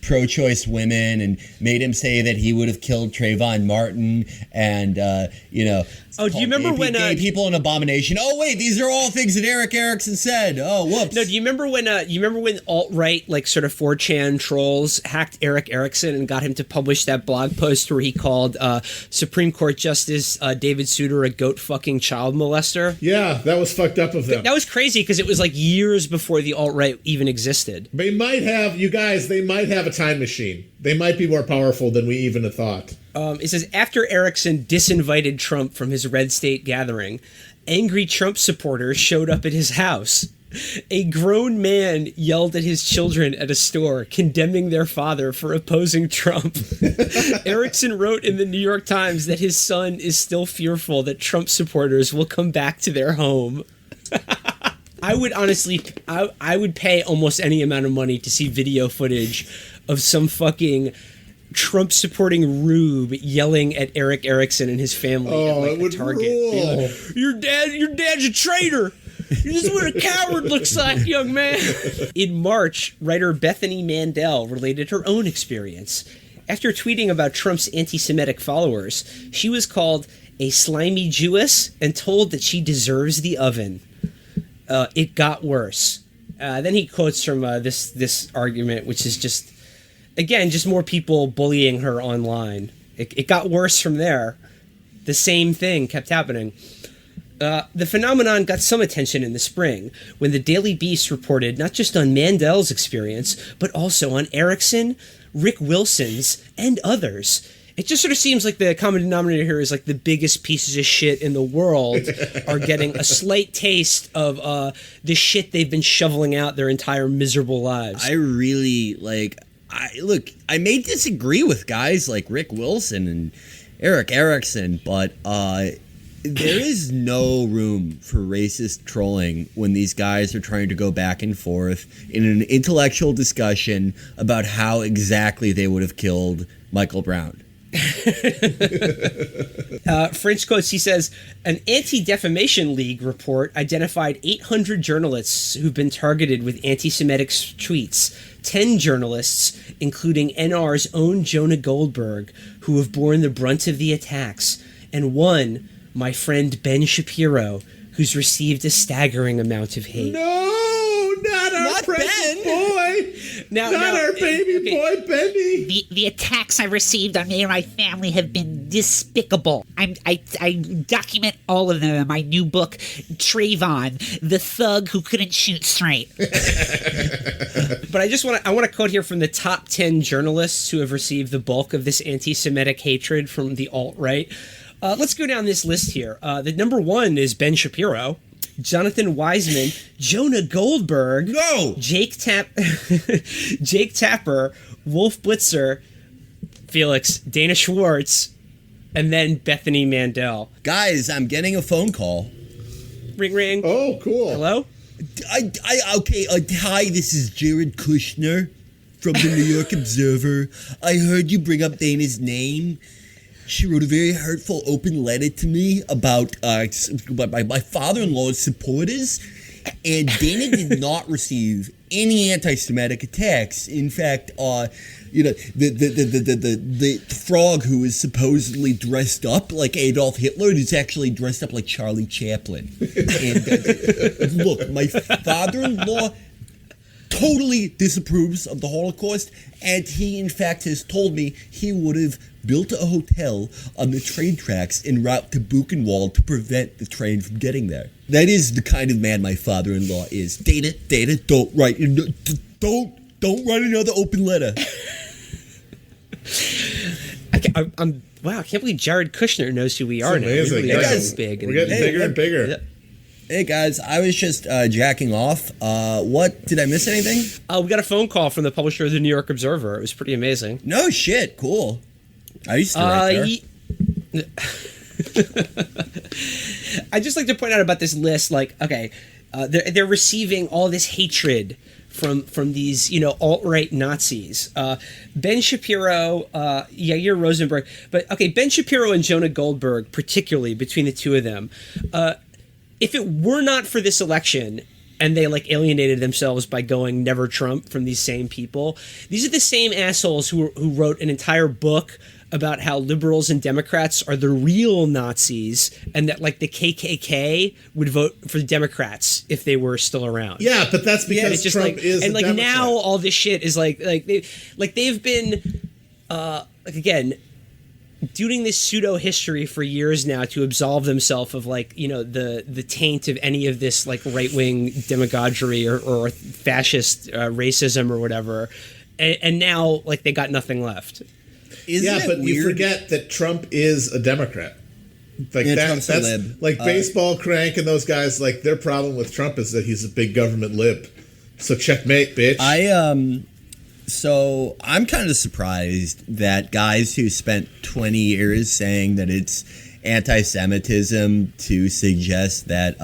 pro-choice women and made him say that he would have killed Trayvon Martin and, Oh, do you remember when gay people an abomination? Oh, wait, these are all things that Eric Erickson said. Oh, whoops. No, do you remember when alt-right, sort of 4chan trolls hacked Eric Erickson and got him to publish that blog post where he called Supreme Court Justice David Souter a goat-fucking child molester? Yeah, that was fucked up of them. That was crazy because it was years before the alt-right even existed. They might have a time machine. They might be more powerful than we even thought. It says, after Erickson disinvited Trump from his red state gathering, angry Trump supporters showed up at his house. A grown man yelled at his children at a store, condemning their father for opposing Trump. Erickson wrote in the New York Times that his son is still fearful that Trump supporters will come back to their home. I would honestly, I would pay almost any amount of money to see video footage of some fucking Trump-supporting rube yelling at Eric Erickson and his family at Target. Your dad's a traitor. This is what a coward looks like, young man. In March, writer Bethany Mandel related her own experience. After tweeting about Trump's anti-Semitic followers, she was called a slimy Jewess and told that she deserves the oven. It got worse. Then he quotes from this argument, which is just more people bullying her online. It got worse from there. The same thing kept happening. The phenomenon got some attention in the spring when the Daily Beast reported not just on Mandel's experience, but also on Erickson, Rick Wilson's, and others. It just sort of seems like the common denominator here is the biggest pieces of shit in the world are getting a slight taste of the shit they've been shoveling out their entire miserable lives. I really I may disagree with guys like Rick Wilson and Eric Erickson, but there is no room for racist trolling when these guys are trying to go back and forth in an intellectual discussion about how exactly they would have killed Michael Brown. French quotes, he says, an Anti-Defamation League report identified 800 journalists who've been targeted with anti-Semitic tweets. 10 journalists, including NR's own Jonah Goldberg, who have borne the brunt of the attacks, and one, my friend Ben Shapiro, who's received a staggering amount of hate. No, not our precious boy. Not our baby boy, Benny. The attacks I received on me and my family have been despicable. I document all of them in my new book, Trayvon, the thug who couldn't shoot straight. But I want to quote here from the top 10 journalists who have received the bulk of this anti-Semitic hatred from the alt-right. Let's go down this list here. The number 1 is Ben Shapiro, Jonathan Wiseman, Jonah Goldberg, Jake Tapper, Wolf Blitzer, Felix, Dana Schwartz, and then Bethany Mandel. Guys, I'm getting a phone call. Ring, ring. Oh, cool. Hello? Hi, this is Jared Kushner from the New York Observer. I heard you bring up Dana's name. She wrote a very hurtful open letter to me about my father-in-law's supporters, and Dana did not receive any anti-Semitic attacks. In fact, the frog who is supposedly dressed up like Adolf Hitler is actually dressed up like Charlie Chaplin. And look, my father-in-law totally disapproves of the Holocaust, and he in fact has told me he would have built a hotel on the train tracks en route to Buchenwald to prevent the train from getting there. That is the kind of man my father-in-law is. Dana, don't write another open letter. Wow, I can't believe Jared Kushner knows who we are now. Amazing. We're getting bigger and bigger. Yeah. Hey guys, I was just jacking off. What? Did I miss anything? We got a phone call from the publisher of the New York Observer. It was pretty amazing. No shit, cool. I used to write there. I just like to point out about this list, they're receiving all this hatred from these, alt-right Nazis. Ben Shapiro, Yair Rosenberg, but okay, Ben Shapiro and Jonah Goldberg, particularly between the two of them, if it were not for this election and they alienated themselves by going never Trump from these same people, these are the same assholes who wrote an entire book about how liberals and Democrats are the real Nazis and that the KKK would vote for the Democrats if they were still around. Yeah, but that's because Trump is a Democrat. Now all this shit is they've been again doing this pseudo history for years now to absolve themselves of the taint of any of this right wing demagoguery or fascist racism or whatever, and now they got nothing left. But you forget that Trump is a Democrat. That's Baseball Crank and those guys. Their problem with Trump is that he's a big government lib. So checkmate, bitch. So I'm kind of surprised that guys who spent 20 years saying that it's anti-Semitism to suggest that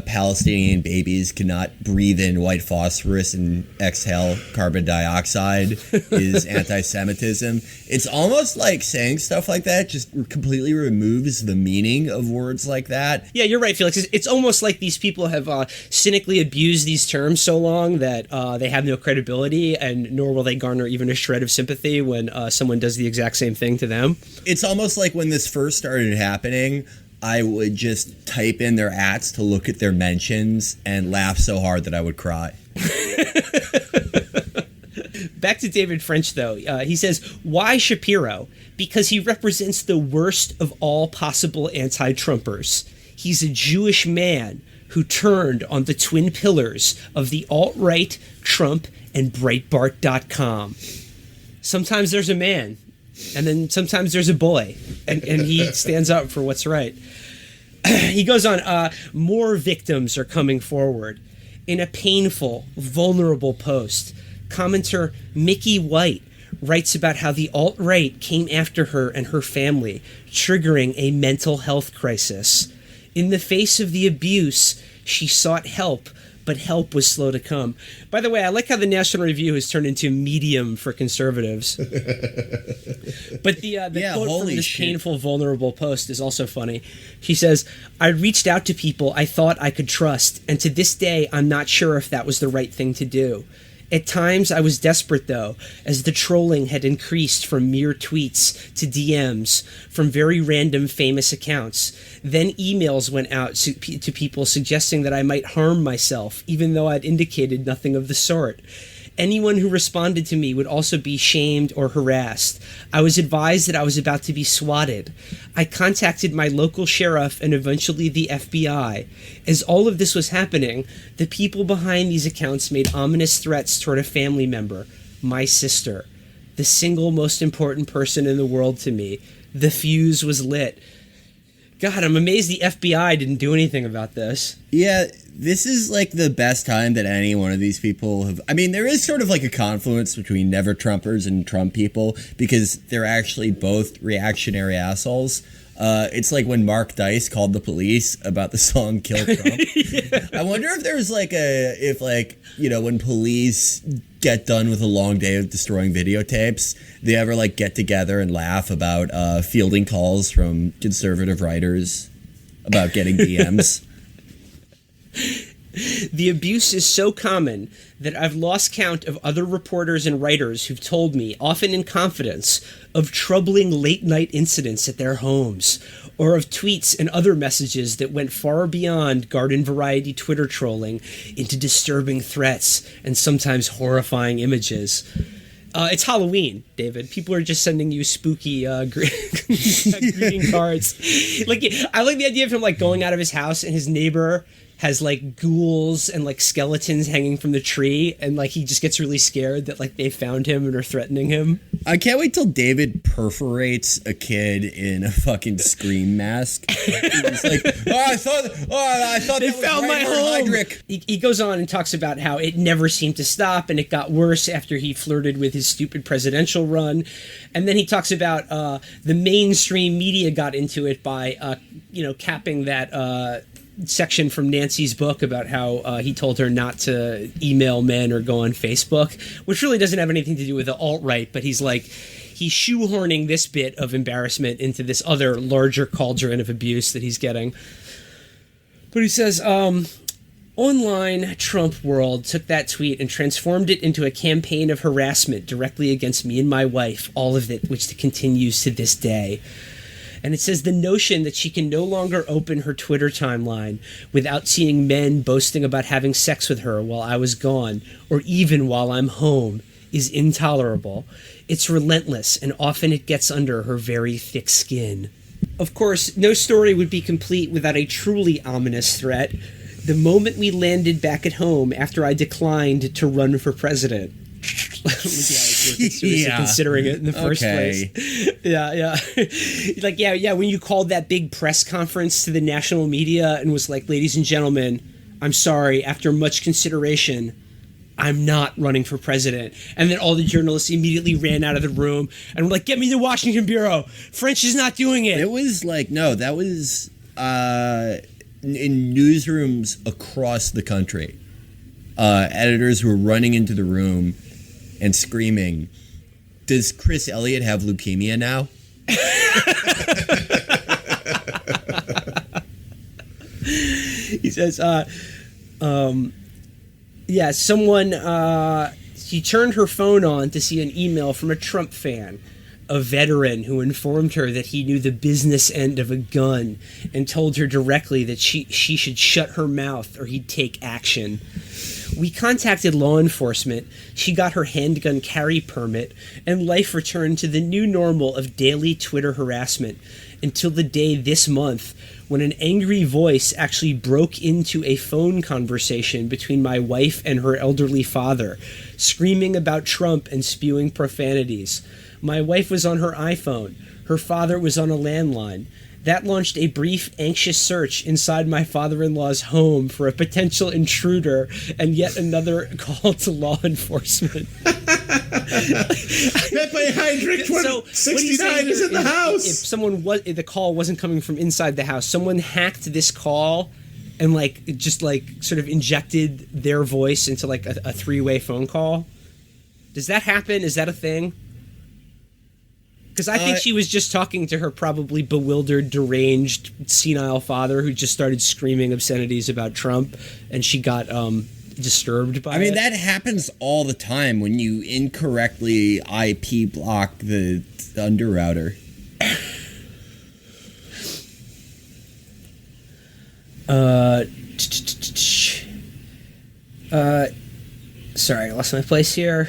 Palestinian babies cannot breathe in white phosphorus and exhale carbon dioxide is anti-Semitism. It's almost like saying stuff like that just completely removes the meaning of words like that. Yeah, you're right, Felix. It's almost like these people have cynically abused these terms so long that they have no credibility, and nor will they garner even a shred of sympathy when someone does the exact same thing to them. It's almost like when this first started happening, I would just type in their ats to look at their mentions and laugh so hard that I would cry. Back to David French, though. He says, why Shapiro? Because he represents the worst of all possible anti-Trumpers. He's a Jewish man who turned on the twin pillars of the alt-right, Trump, and Breitbart.com. Sometimes there's a man, and then sometimes there's a boy, and he stands up for what's right. He goes on, more victims are coming forward. In a painful, vulnerable post, commenter Mickey White writes about how the alt-right came after her and her family, triggering a mental health crisis. In the face of the abuse, she sought help, but help was slow to come. By the way, I like how the National Review has turned into Medium for conservatives. But the quote from this painful, vulnerable post is also funny. She says, "I reached out to people I thought I could trust, and to this day, I'm not sure if that was the right thing to do. At times, I was desperate, though, as the trolling had increased from mere tweets to DMs from very random famous accounts. Then emails went out to people suggesting that I might harm myself, even though I'd indicated nothing of the sort. Anyone who responded to me would also be shamed or harassed. I was advised that I was about to be swatted. I contacted my local sheriff and eventually the FBI. As all of this was happening, the people behind these accounts made ominous threats toward a family member, my sister, the single most important person in the world to me. The fuse was lit." God, I'm amazed the FBI didn't do anything about this. Yeah, this is like the best time that any one of these people have... I mean, there is sort of like a confluence between never-Trumpers and Trump people because they're actually both reactionary assholes. It's like when Mark Dice called the police about the song Kill Trump. Yeah. I wonder if there's when police get done with a long day of destroying videotapes, they ever like get together and laugh about fielding calls from conservative writers about getting DMs. The abuse is so common that I've lost count of other reporters and writers who've told me, often in confidence, of troubling late-night incidents at their homes, or of tweets and other messages that went far beyond garden-variety Twitter trolling into disturbing threats and sometimes horrifying images. It's Halloween, David. People are just sending you spooky greeting cards. I like the idea of him going out of his house and his neighbor has ghouls and skeletons hanging from the tree, and he just gets really scared that they found him and are threatening him. I can't wait till David perforates a kid in a fucking Scream mask. He's like, I thought they that found was my home. Heydrich. He goes on and talks about how it never seemed to stop, and it got worse after he flirted with his stupid presidential run. And then he talks about the mainstream media got into it by capping that section from Nancy's book about how he told her not to email men or go on Facebook, which really doesn't have anything to do with the alt-right, but he's shoehorning this bit of embarrassment into this other larger cauldron of abuse that he's getting. But he says, online Trump world took that tweet and transformed it into a campaign of harassment directly against me and my wife, all of it which continues to this day. And it says the notion that she can no longer open her Twitter timeline without seeing men boasting about having sex with her while I was gone, or even while I'm home, is intolerable. It's relentless, and often it gets under her very thick skin. Of course, no story would be complete without a truly ominous threat. The moment we landed back at home after I declined to run for president. Considering it in the first place. When you called that big press conference to the national media and was like, ladies and gentlemen, I'm sorry, after much consideration, I'm not running for president. And then all the journalists immediately ran out of the room and were like, get me the Washington Bureau. French is not doing it. It was that was in newsrooms across the country. Editors were running into the room and screaming, does Chris Elliott have leukemia now? He says, she turned her phone on to see an email from a Trump fan, a veteran who informed her that he knew the business end of a gun and told her directly that she should shut her mouth or he'd take action. We contacted law enforcement, she got her handgun carry permit, and life returned to the new normal of daily Twitter harassment until the day this month when an angry voice actually broke into a phone conversation between my wife and her elderly father, screaming about Trump and spewing profanities. My wife was on her iPhone. Her father was on a landline. That launched a brief, anxious search inside my father-in-law's home for a potential intruder and yet another call to law enforcement. Pepe Hey, Heinrich, 69 is in the house. If the call wasn't coming from inside the house, someone hacked this call and just sort of injected their voice into a three-way phone call. Does that happen? Is that a thing? Because I think she was just talking to her probably bewildered, deranged, senile father who just started screaming obscenities about Trump, and she got disturbed by it. I mean, that happens all the time when you incorrectly IP block the under router. Sorry, I lost my place here.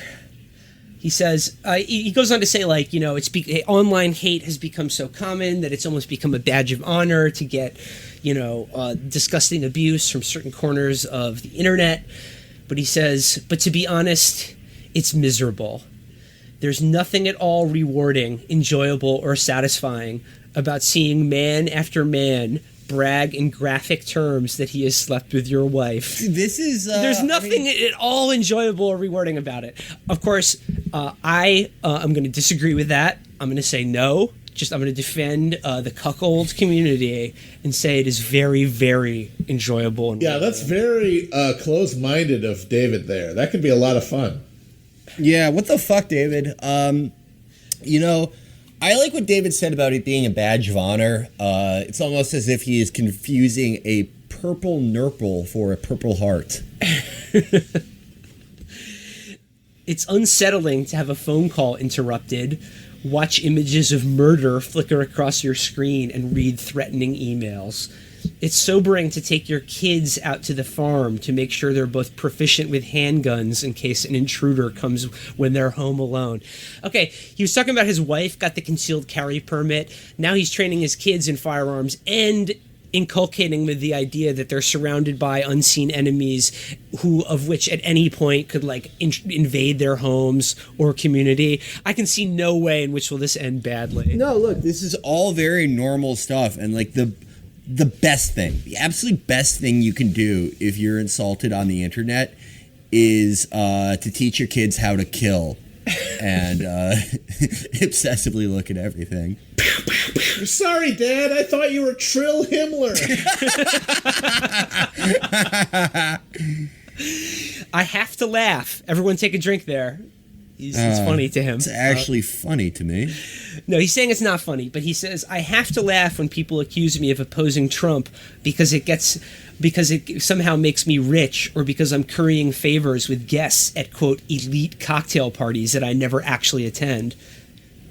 He says, he goes on to say, online hate has become so common that it's almost become a badge of honor to get, disgusting abuse from certain corners of the internet. But he says, but to be honest, it's miserable. There's nothing at all rewarding, enjoyable, or satisfying about seeing man after man brag in graphic terms that he has slept with your wife. This is... There's nothing at all enjoyable or rewarding about it. Of course, I'm going to disagree with that. I'm going to say no. I'm going to defend the cuckold community and say it is very, very enjoyable. And that's very close-minded of David there. That could be a lot of fun. Yeah, what the fuck, David? I like what David said about it being a badge of honor. It's almost as if he is confusing a purple nurple for a purple heart. It's unsettling to have a phone call interrupted, watch images of murder flicker across your screen, and read threatening emails. It's sobering to take your kids out to the farm to make sure they're both proficient with handguns in case an intruder comes when they're home alone. Okay, he was talking about his wife got the concealed carry permit. Now he's training his kids in firearms and inculcating with the idea that they're surrounded by unseen enemies of which at any point could invade their homes or community. I can see no way in which will this end badly. No, look, this is all very normal stuff, and the best thing, the absolute best thing you can do if you're insulted on the internet is to teach your kids how to kill and obsessively look at everything. Sorry, Dad. I thought you were Trill Himmler. I have to laugh. Everyone take a drink there. It's funny to him. It's actually funny to me. No, he's saying it's not funny, but he says, I have to laugh when people accuse me of opposing Trump because it somehow makes me rich, or because I'm currying favors with guests at, quote, elite cocktail parties that I never actually attend,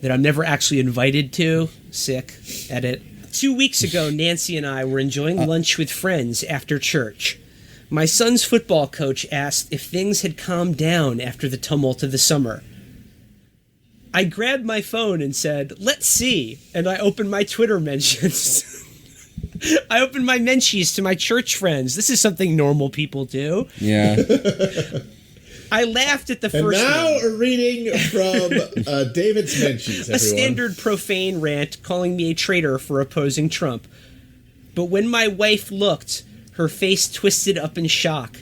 that I'm never actually invited to. Sick. Edit. 2 weeks ago, Nancy and I were enjoying lunch with friends after church. My son's football coach asked if things had calmed down after the tumult of the summer. I grabbed my phone and said, let's see, and I opened my Twitter mentions. I opened my mentions to my church friends. This is something normal people do. Yeah. I laughed at the first one. And now one. a reading from David's mentions, everyone. A standard profane rant calling me a traitor for opposing Trump. But when my wife looked, her face twisted up in shock.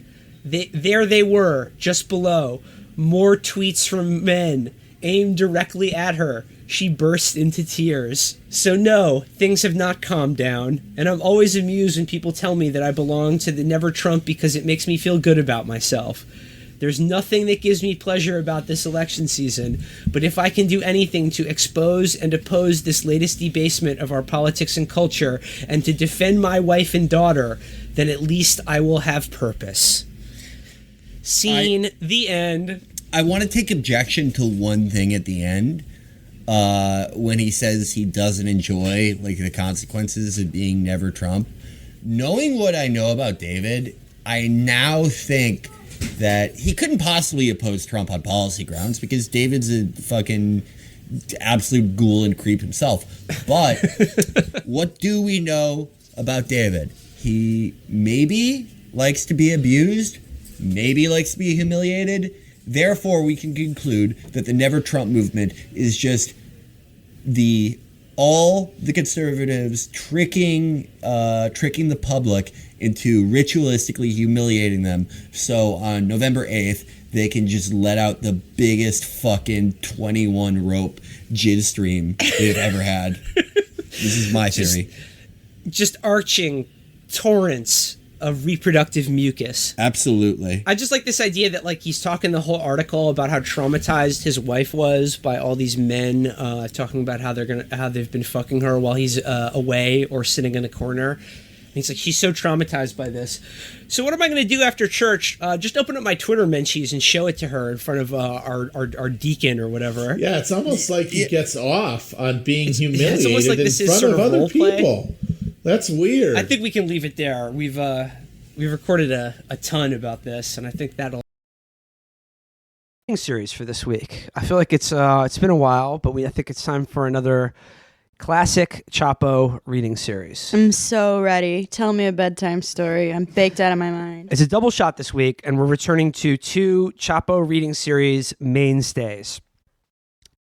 There they were, just below. More tweets from men, aimed directly at her. She burst into tears. So no, things have not calmed down, and I'm always amused when people tell me that I belong to the Never Trump because it makes me feel good about myself. There's nothing that gives me pleasure about this election season, but if I can do anything to expose and oppose this latest debasement of our politics and culture, and to defend my wife and daughter, then at least I will have purpose. Scene, the end. I want to take objection to one thing at the end. When he says he doesn't enjoy the consequences of being Never Trump. Knowing what I know about David, I now think that he couldn't possibly oppose Trump on policy grounds because David's a fucking absolute ghoul and creep himself. But what do we know about David? He maybe likes to be abused, maybe likes to be humiliated. Therefore, we can conclude that the Never Trump movement is just the all the conservatives tricking the public into ritualistically humiliating them. So on November 8th, they can just let out the biggest fucking 21 rope jizz stream they've ever had. This is my theory. Just arching torrents of reproductive mucus. Absolutely. I just like this idea that like he's talking the whole article about how traumatized his wife was by all these men talking about how they've been fucking her while he's away or sitting in a corner. And he's like, she's so traumatized by this. So what am I going to do after church? Just open up my Twitter mentions and show it to her in front of our deacon or whatever. Yeah, it's almost like he gets off on being humiliated it's almost like in this is front sort of of other role play. people. That's weird. I think we can leave it there. We've recorded a ton about this, and I think that'll series for this week. I feel like it's been a while, but I think it's time for another classic Chapo reading series. I'm so ready. Tell me a bedtime story. I'm baked out of my mind. It's a double shot this week, and we're returning to two Chapo reading series mainstays.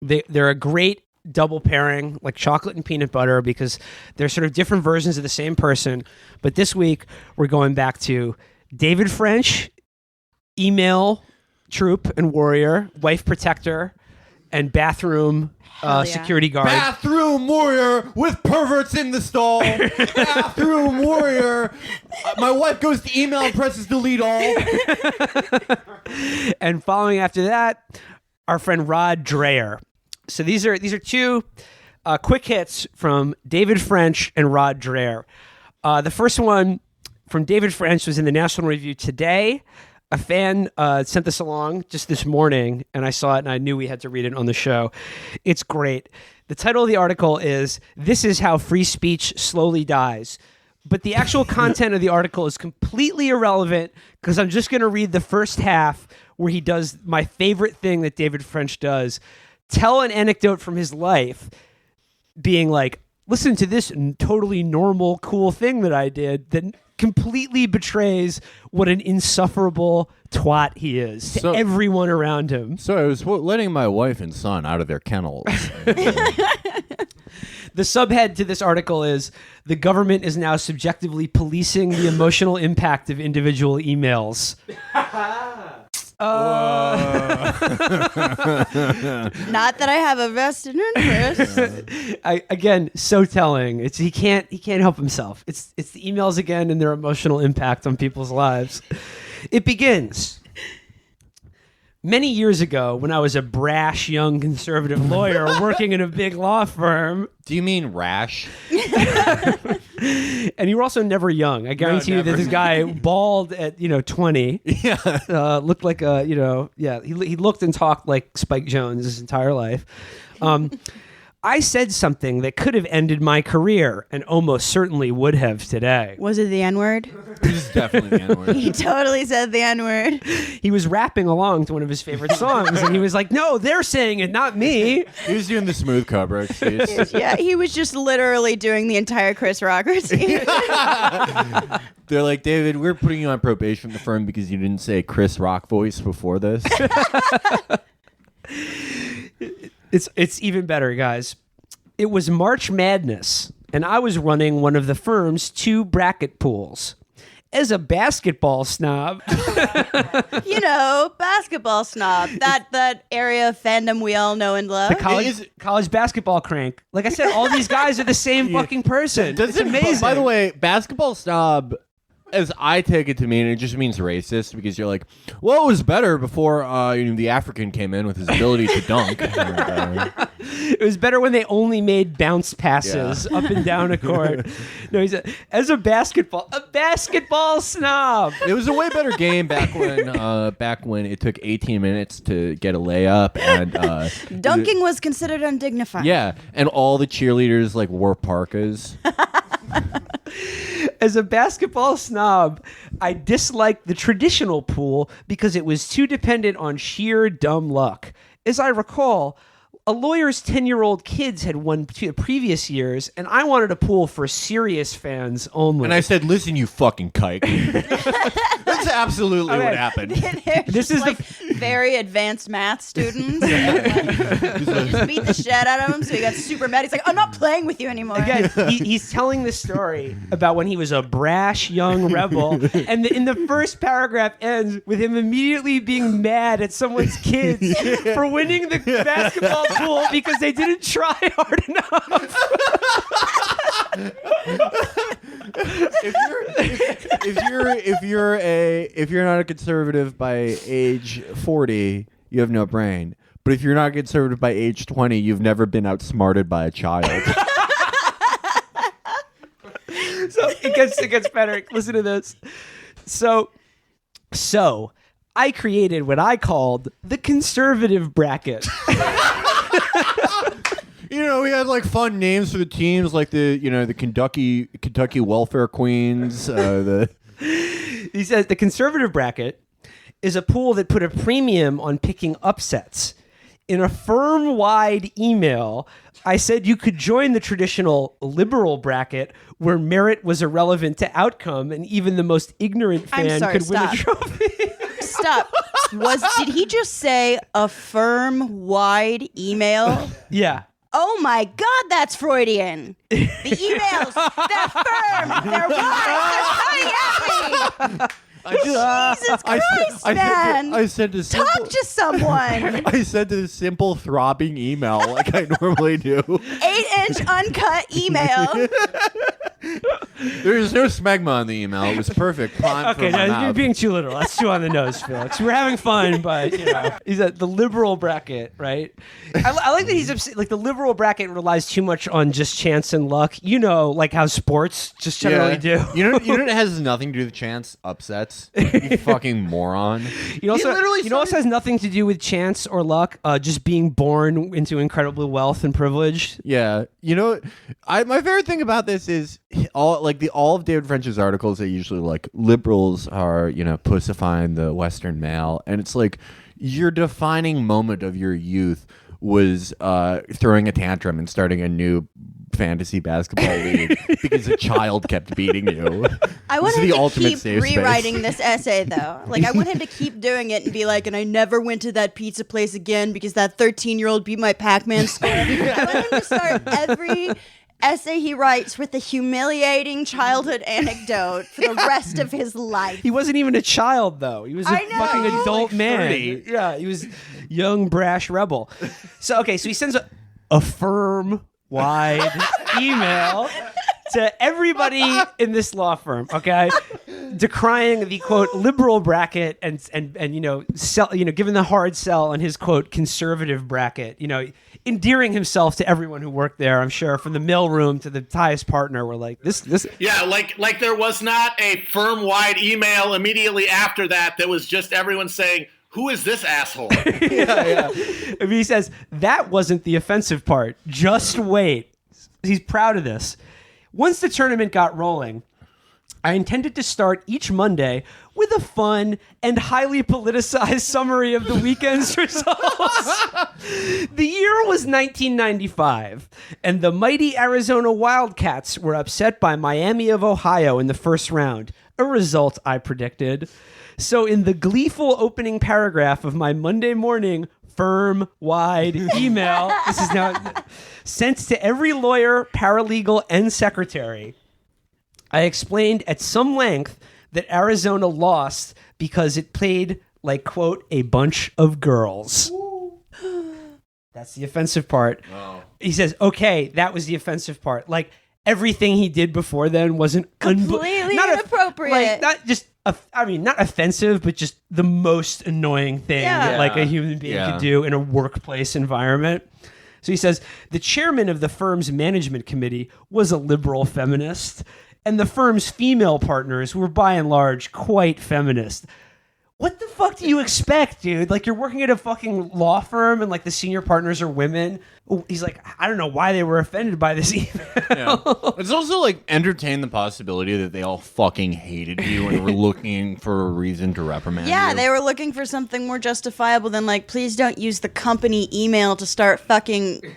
They're a great double pairing, like chocolate and peanut butter, because they're sort of different versions of the same person. But this week, we're going back to David French, email troop and warrior, wife protector, and bathroom security guard. Bathroom warrior with perverts in the stall. Bathroom warrior. My wife goes to email and presses delete all. And following after that, our friend Rod Dreher. So these are two quick hits from David French and Rod Dreher. The first one from David French was in the National Review today. A fan sent this along just this morning, and I saw it, and I knew we had to read it on the show. It's great. The title of the article is, "This is How Free Speech Slowly Dies." But the actual content of the article is completely irrelevant, because I'm just going to read the first half where he does my favorite thing that David French does. Tell an anecdote from his life, being like, listen to this totally normal, cool thing that I did that completely betrays what an insufferable twat he is to everyone around him. So I was letting my wife and son out of their kennels. The subhead to this article is, "The government is now subjectively policing the emotional impact of individual emails." Not that I have a vested interest. Again, so telling. He can't help himself. It's the emails again and their emotional impact on people's lives. It begins. Many years ago, when I was a brash young conservative lawyer working in a big law firm. Do you mean rash? And you were also never young. I guarantee you that this guy, bald at 20, looked like he looked and talked like Spike Jonze his entire life. I said something that could have ended my career and almost certainly would have today. Was it the N-word? It was definitely the N-word. He totally said the N-word. He was rapping along to one of his favorite songs, and he was like, no, they're saying it, not me. He was doing the smooth cover. Yeah, he was just literally doing the entire Chris Rock routine. They're like, David, we're putting you on probation from the firm because you didn't say Chris Rock voice before this. It's even better, guys. It was March Madness, and I was running one of the firm's 2 bracket pools. As a basketball snob... basketball snob. That area of fandom we all know and love. The college basketball crank. Like I said, all these guys are the same fucking person. It's amazing. By the way, basketball snob... As I take it to mean, it just means racist, because you're like, well, it was better before the African came in with his ability to dunk. It was better when they only made bounce passes up and down a court. No, as a basketball snob. It was a way better game back when it took 18 minutes to get a layup, and dunking was considered undignified. Yeah, and all the cheerleaders wore parkas. As a basketball snob, I disliked the traditional pool because it was too dependent on sheer dumb luck. As I recall, a lawyer's 10-year-old kids had won the previous years, and I wanted a pool for serious fans only. And I said, listen, you fucking kike. That's absolutely what happened. This is very advanced math students. And, like, he just beat the shit out of him, so he got super mad. He's like, I'm not playing with you anymore. Again, he's telling this story about when he was a brash young rebel, and in the first paragraph ends with him immediately being mad at someone's kids for winning the basketball pool because they didn't try hard enough. If you're not a conservative by age 40, you have no brain. But if you're not conservative by age 20, you've never been outsmarted by a child. So it gets better. Listen to this. So I created what I called the conservative bracket. You know, we had like fun names for the teams, like the Kentucky Welfare Queens. He says the conservative bracket is a pool that put a premium on picking upsets. In a firm-wide email, I said you could join the traditional liberal bracket where merit was irrelevant to outcome, and even the most ignorant fan could win a trophy. Stop. Did he just say a firm-wide email? Yeah. Oh my God, that's Freudian. The emails, they're firm, they're wide, they're coming at me. Jesus Christ, man. I sent a simple, talk to someone. I sent a simple throbbing email like I normally do. 8-inch uncut email. There's no smegma in the email. It was perfect. Okay, no, you're being too literal. That's too on the nose, Felix. We're having fun, but he's at the liberal bracket, right? I like that he's upset. Like the liberal bracket relies too much on just chance and luck. You know, like how sports just generally do. You know, it has nothing to do with chance. Upsets. You fucking moron. You know, also has nothing to do with chance or luck. Just being born into incredible wealth and privilege. Yeah, you know, my favorite thing about this is all of David French's articles are usually like liberals are, pussifying the Western male, and it's like your defining moment of your youth was throwing a tantrum and starting a new fantasy basketball league because a child kept beating you. I want This him is the to ultimate keep safe space. rewriting this essay, though. Like, I want him to keep doing it and be like, and I never went to that pizza place again because that 13-year-old beat my Pac-Man score. I want him to start every essay he writes with a humiliating childhood anecdote for the rest of his life. He wasn't even a child, though. He was a fucking adult man. 30. Yeah, he was young, brash rebel. So he sends a firm-wide email to everybody in this law firm, okay, decrying the quote liberal bracket and giving the hard sell on his quote conservative bracket, endearing himself to everyone who worked there. I'm sure from the mailroom to the highest partner were like this. Yeah, like there was not a firm-wide email immediately after that was just everyone saying, who is this asshole? Yeah. I mean, he says that wasn't the offensive part. Just wait. He's proud of this. Once the tournament got rolling, I intended to start each Monday with a fun and highly politicized summary of the weekend's results. The year was 1995, and the mighty Arizona Wildcats were upset by Miami of Ohio in the first round, a result I predicted. So in the gleeful opening paragraph of my Monday morning firm-wide email, this is now sent to every lawyer, paralegal, and secretary, I explained at some length that Arizona lost because it played like, quote, a bunch of girls. That's the offensive part. Wow. He says, okay, that was the offensive part. Like, everything he did before then wasn't completely inappropriate. Not offensive, but just the most annoying thing like a human being could do in a workplace environment. So he says, the chairman of the firm's management committee was a liberal feminist, and the firm's female partners were by and large quite feminist. What the fuck do you expect, dude? Like, you're working at a fucking law firm and like the senior partners are women. He's like, I don't know why they were offended by this email. Yeah. It's also like entertain the possibility that they all fucking hated you and were looking for a reason to reprimand you. Yeah, they were looking for something more justifiable than like, please don't use the company email to start fucking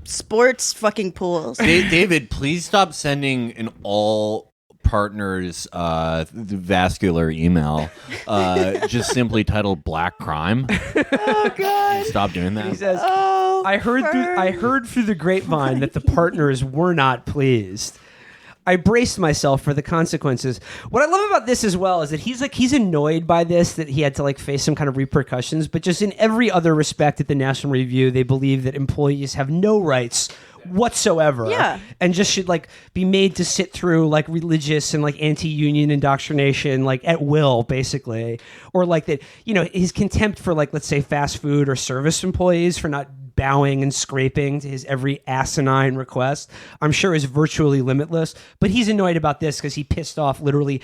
sports fucking pools. David, please stop sending an all partner's vascular email, just simply titled "Black Crime." Oh God! Stop doing that. He says, I heard through the grapevine that the partners were not pleased. I braced myself for the consequences. What I love about this as well is that he's annoyed by this, that he had to like face some kind of repercussions, but just in every other respect at the National Review, they believe that employees have no rights whatsoever. Yeah. And just should like be made to sit through like religious and like anti-union indoctrination like at will, basically. Or like that, his contempt for like, let's say, fast food or service employees for not bowing and scraping to his every asinine request, I'm sure is virtually limitless. But he's annoyed about this because he pissed off literally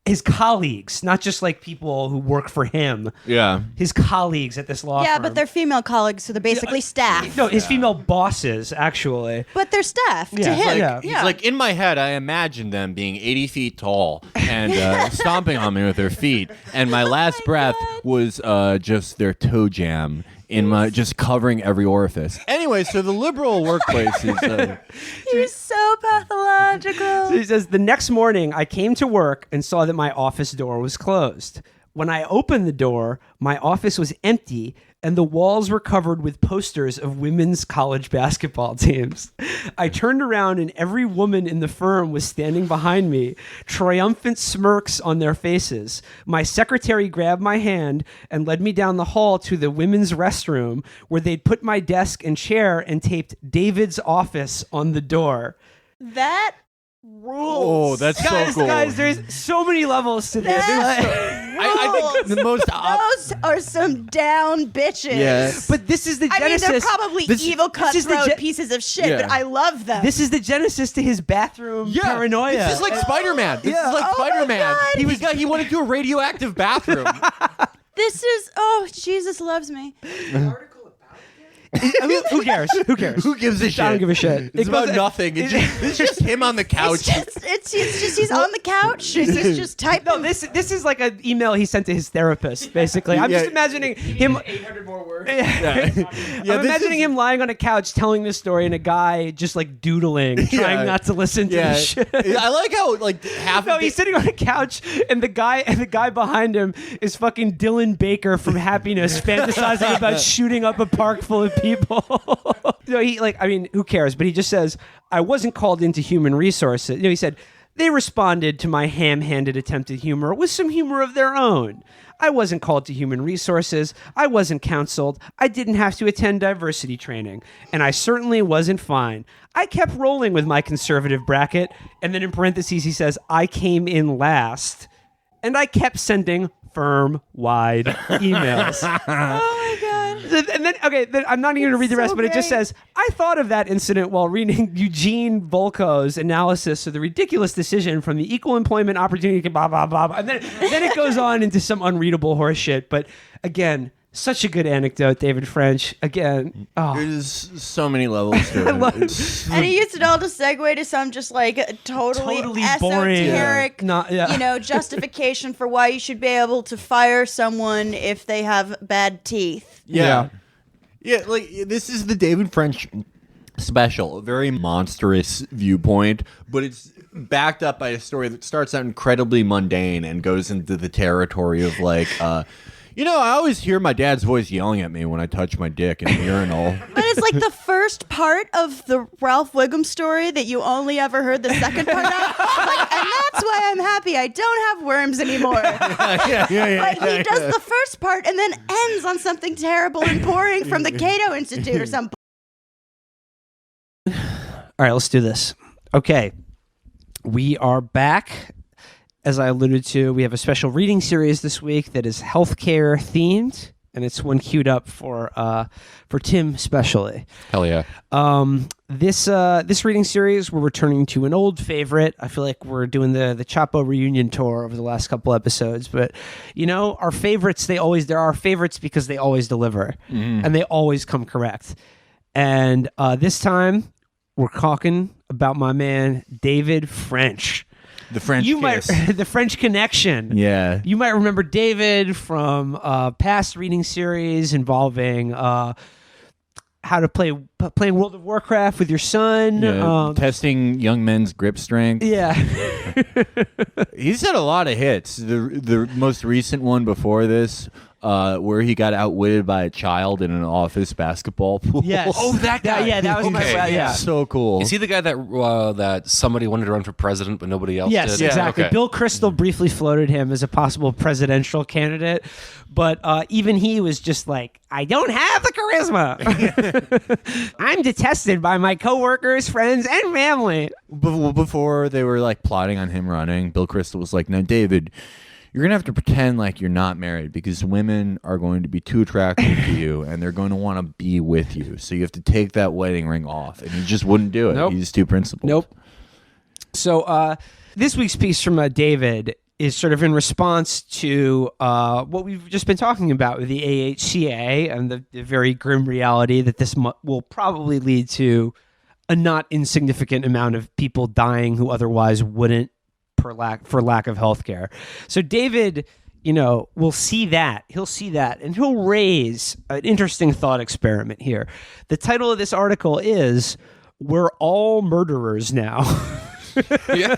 his colleagues, not just like people who work for him. Yeah. His colleagues at this law Yeah, firm. but they're female colleagues, so they're basically staff. No, his female bosses, actually. But they're staff to him. He's like, in my head, I imagine them being 80 feet tall and stomping on me with their feet. And my last breath was just their toe jam in my just covering every orifice. Anyway, so the liberal workplace is. You're so pathological. So he says, the next morning I came to work and saw that my office door was closed. When I opened the door, my office was empty and the walls were covered with posters of women's college basketball teams. I turned around and every woman in the firm was standing behind me, triumphant smirks on their faces. My secretary grabbed my hand and led me down the hall to the women's restroom where they'd put my desk and chair and taped David's office on the door. That rules. Oh, that's so cool. Guys, there's so many levels to this. I think the most those are some down bitches. Yes. But this is the genesis. I mean, they're probably evil, cutthroat pieces of shit, but I love them. This is the genesis to his bathroom paranoia. This is like Spider-Man. This is like Spider-Man. He wanted to do a radioactive bathroom. This is Jesus loves me. I mean, who cares? Who cares? Who gives a shit? I don't give a shit. It's about nothing. It's just him on the couch. It's just he's on the couch. He's just typing. No, this is like an email he sent to his therapist. Basically, I'm just imagining him. 800 more words. I'm imagining him lying on a couch telling this story, and a guy just like doodling, trying not to listen to the shit. I like how like half. No, he's sitting on a couch, and the guy behind him is fucking Dylan Baker from Happiness, fantasizing about shooting up a park full of people. Who cares? But he just says, I wasn't called into human resources. He said, they responded to my ham-handed attempt at humor with some humor of their own. I wasn't called to human resources. I wasn't counseled. I didn't have to attend diversity training. And I certainly wasn't fine. I kept rolling with my conservative bracket. And then in parentheses, he says, I came in last. And I kept sending firm-wide emails. Oh my God. And then I'm not even going to read the rest, but it just says, I thought of that incident while reading Eugene Volko's analysis of the ridiculous decision from the Equal Employment Opportunity, blah, blah, blah. And then it goes on into some unreadable horseshit. But again, such a good anecdote, David French. Again, there's so many levels to it. And he used it all to segue to some just like totally esoteric, boring. Justification for why you should be able to fire someone if they have bad teeth. Yeah. Like this is the David French special, a very monstrous viewpoint, but it's backed up by a story that starts out incredibly mundane and goes into the territory of like, I always hear my dad's voice yelling at me when I touch my dick in the urinal. But it's like the first part of the Ralph Wiggum story that you only ever heard the second part of. And that's why I'm happy I don't have worms anymore. But he does the first part and then ends on something terrible and boring from the Cato Institute or something. All right, let's do this. Okay. We are back. As I alluded to, we have a special reading series this week that is healthcare themed, and it's one queued up for Tim especially. Hell yeah! This reading series, we're returning to an old favorite. I feel like we're doing the Chapo reunion tour over the last couple episodes, but our favorites, they're our favorites because they always deliver and they always come correct. And this time, we're talking about my man David French. The French the French connection. Yeah. You might remember David from past reading series involving how to playing World of Warcraft with your son. Yeah, testing young men's grip strength. Yeah. He's had a lot of hits. The most recent one before this, where he got outwitted by a child in an office basketball pool. Yes. Oh, that guy. Yeah, that was Okay. So cool. Is he the guy that somebody wanted to run for president but nobody else Yes, did? exactly. Okay. Bill Kristol briefly floated him as a possible presidential candidate, but even he was just like, I don't have the charisma. I'm detested by my coworkers, friends, and family. Before they were like plotting on him running, Bill Kristol was like, "Now, David, you're gonna have to pretend like you're not married because women are going to be too attractive to you and they're going to want to be with you. So you have to take that wedding ring off." And he just wouldn't do it. Nope. He's too principled. Nope. So this week's piece from David is sort of in response to what we've just been talking about with the AHCA and the very grim reality that this will probably lead to a not insignificant amount of people dying who otherwise wouldn't for lack of health care. So David, will see that. He'll see that, and he'll raise an interesting thought experiment here. The title of this article is "We're All Murderers Now." Yeah.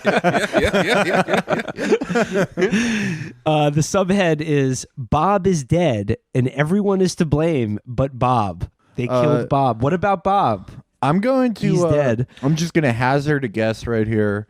The subhead is "Bob is dead and everyone is to blame but Bob. They killed Bob. What about Bob?" I'm going to. He's dead. I'm just going to hazard a guess right here.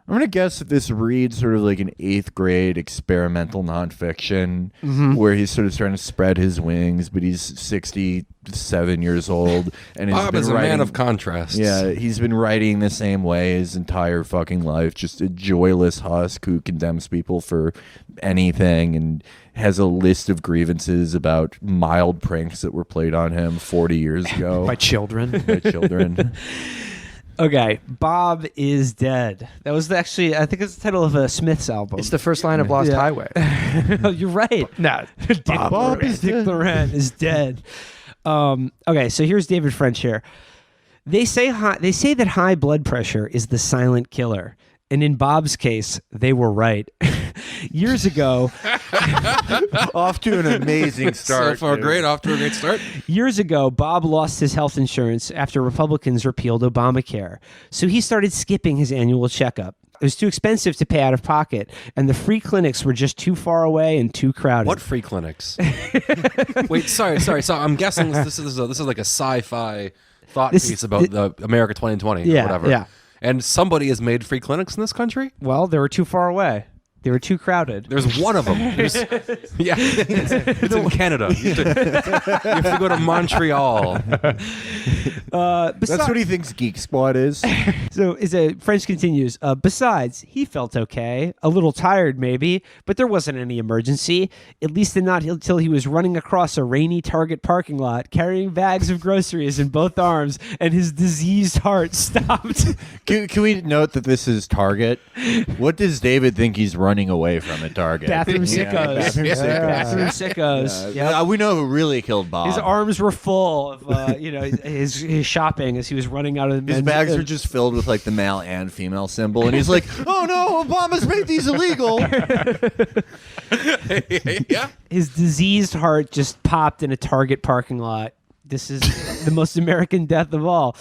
I'm going to guess that this reads sort of like an 8th grade experimental nonfiction where he's sort of trying to spread his wings, but he's 67 years old. And Bob is a man of contrasts. Yeah, he's been writing the same way his entire fucking life, just a joyless husk who condemns people for anything and has a list of grievances about mild pranks that were played on him 40 years ago. By children. By children. Okay, Bob is dead. That was actually, I think it's the title of a Smiths album. It's the first line of Lost Highway. You're right. No, Dick Laurent is dead. Okay, so here's David French here. They say that high blood pressure is the silent killer. And in Bob's case, they were right. Years ago... Off to an amazing start. So far, great. Off to a great start. Years ago, Bob lost his health insurance after Republicans repealed Obamacare. So he started skipping his annual checkup. It was too expensive to pay out of pocket, and the free clinics were just too far away and too crowded. What free clinics? Wait, sorry. So I'm guessing this is like a sci-fi thought piece about the America 2020 or whatever. Yeah. And somebody has made free clinics in this country? Well, they were too far away. They were too crowded. There's one of them. It's in Canada. You have to go to Montreal. That's what he thinks Geek Squad is. So French continues, besides, he felt okay, a little tired maybe, but there wasn't any emergency, at least not until he was running across a rainy Target parking lot, carrying bags of groceries in both arms, and his diseased heart stopped. Can we note that this is Target? What does David think he's running away from at Target? Bathroom sickos. Bathroom sickos. Yeah. We know who really killed Bob. His arms were full of his shopping as he was running out of the His bags were just filled with like the male and female symbol, and he's like, "Oh no, Obama's made these illegal." Yeah. His diseased heart just popped in a Target parking lot. This is the most American death of all.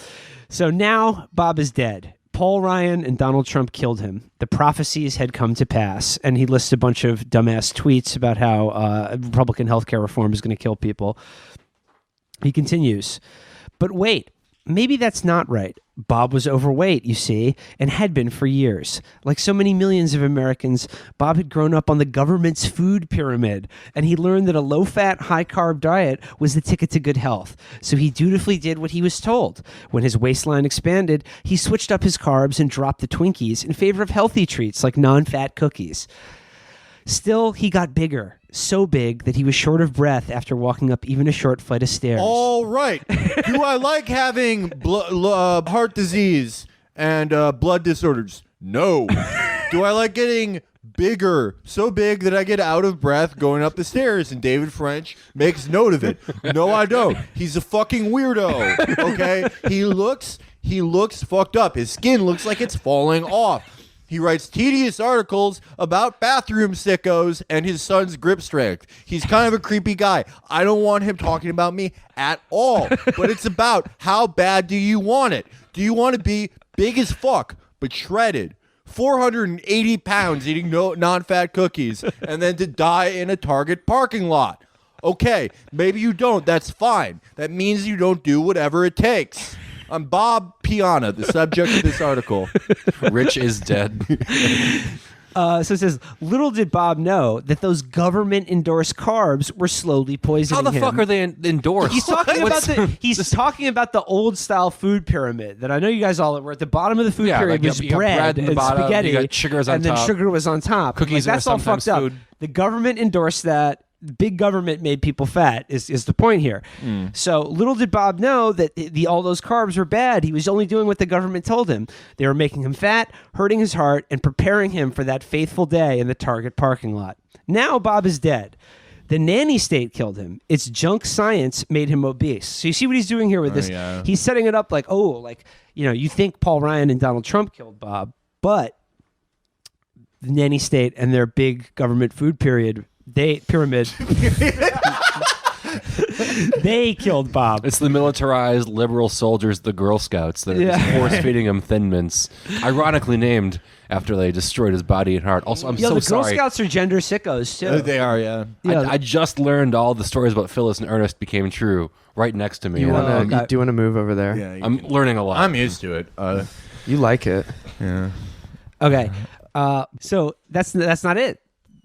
So now Bob is dead. Paul Ryan and Donald Trump killed him. The prophecies had come to pass, and he lists a bunch of dumbass tweets about how Republican healthcare reform is going to kill people. He continues, but wait, maybe that's not right. Bob was overweight, you see, and had been for years. Like so many millions of Americans, Bob had grown up on the government's food pyramid, and he learned that a low-fat, high-carb diet was the ticket to good health. So he dutifully did what he was told. When his waistline expanded, he switched up his carbs and dropped the Twinkies in favor of healthy treats like non-fat cookies. Still, he got bigger, so big that he was short of breath after walking up even a short flight of stairs. All right. Do I like having heart disease and blood disorders? No. Do I like getting bigger, so big that I get out of breath going up the stairs? And David French makes note of it. No, I don't. He's a fucking weirdo. Okay? He looks fucked up. His skin looks like it's falling off. He writes tedious articles about bathroom sickos and his son's grip strength. He's kind of a creepy guy. I don't want him talking about me at all. But it's about how bad do you want it? Do you want to be big as fuck, but shredded? 480 pounds eating non-fat cookies and then to die in a Target parking lot. Okay, maybe you don't. That's fine. That means you don't do whatever it takes. I'm Bob Piana, the subject of this article. Rich is dead. So it says, little did Bob know that those government-endorsed carbs were slowly poisoning him. How the fuck are they endorsed? He's talking about the old-style food pyramid that I know you guys all were at the bottom of the food pyramid was you got bread in the and bottom, spaghetti, you got sugars on and then top. sugar was on top. Cookies that's are all fucked sometimes up. food. The government endorsed that. Big government made people fat is the point here. So little did Bob know that all those carbs were bad. He was only doing what the government told him. They were making him fat, hurting his heart, and preparing him for that faithful day in the Target parking lot. Now Bob is dead. The nanny state killed him. Its junk science made him obese. So you see what he's doing here with this? Yeah. He's setting it up like, you think Paul Ryan and Donald Trump killed Bob, but the nanny state and their big government food pyramid, they killed Bob. It's the militarized liberal soldiers, the Girl Scouts, that are just force-feeding him Thin Mints. Ironically named after they destroyed his body and heart. Also, I'm so the sorry. Girl Scouts are gender sickos, too. They are, yeah. I just learned all the stories about Phyllis and Ernest became true right next to me. Do you want to move over there? Yeah, I'm learning a lot. I'm used to it. You like it. Yeah. Okay. So that's not it.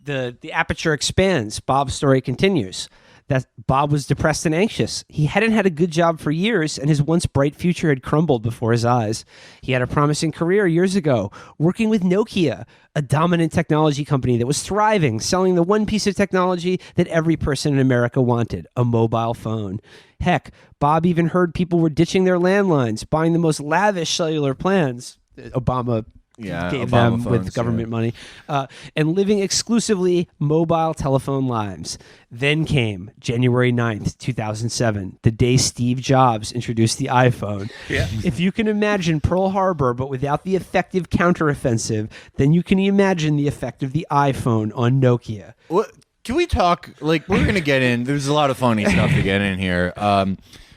The aperture expands. Bob's story continues. That Bob was depressed and anxious. He hadn't had a good job for years, and his once bright future had crumbled before his eyes. He had a promising career years ago, working with Nokia, a dominant technology company that was thriving, selling the one piece of technology that every person in America wanted, a mobile phone. Heck, Bob even heard people were ditching their landlines, buying the most lavish cellular plans. Obama gave them phones, with government money, and living exclusively mobile telephone lives. Then came January 9th, 2007, the day Steve Jobs introduced the iPhone. Yeah. If you can imagine Pearl Harbor, but without the effective counteroffensive, then you can imagine the effect of the iPhone on Nokia. What, can we talk, we're going to get in, there's a lot of funny stuff to get in here.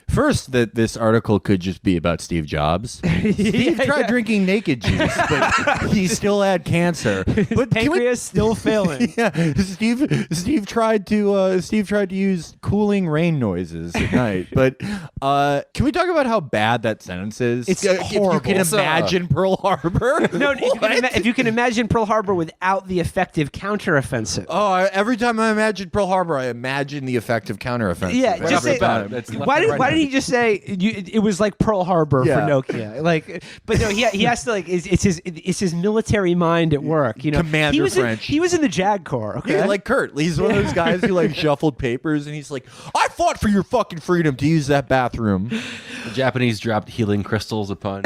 First, that this article could just be about Steve Jobs. Steve tried drinking naked juice, but he still had cancer. But pancreas still failing. Yeah, Steve tried to use cooling rain noises at night. But can we talk about how bad that sentence is? It's if horrible. you can imagine Pearl Harbor. No, if you can imagine Pearl Harbor without the effective counteroffensive. Oh, every time I imagine Pearl Harbor, I imagine the effective counteroffensive. Yeah, just say, why did he just say it was like Pearl Harbor for Nokia? But no, he has to it's his military mind at work. Commander French. He was in the JAG Corps. Okay, Yeah, like Kurt. He's one of those guys who shuffled papers, and he's like, "I fought for your fucking freedom to use that bathroom." The Japanese dropped healing crystals upon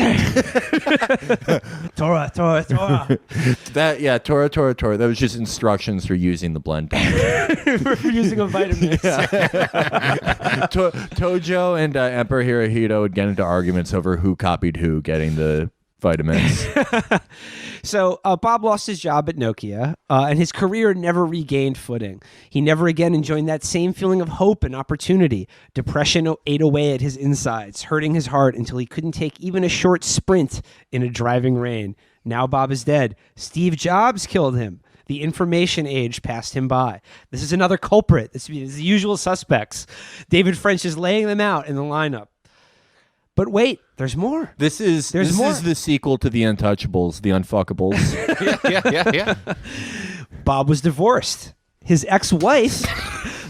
Torah. Torah. That was just instructions for using the blend. For using a vitamin. Tojo and Emperor Hirohito would get into arguments over who copied who getting the vitamins. So Bob lost his job at Nokia, and his career never regained footing. He never again enjoyed that same feeling of hope and opportunity. Depression ate away at his insides, hurting his heart until he couldn't take even a short sprint in a driving rain. Now Bob is dead. Steve Jobs killed him. The information age passed him by. This is another culprit. This is the usual suspects. David French is laying them out in the lineup. But wait, there's more. This is the sequel to The Untouchables, The Unfuckables. yeah. Bob was divorced. His ex-wife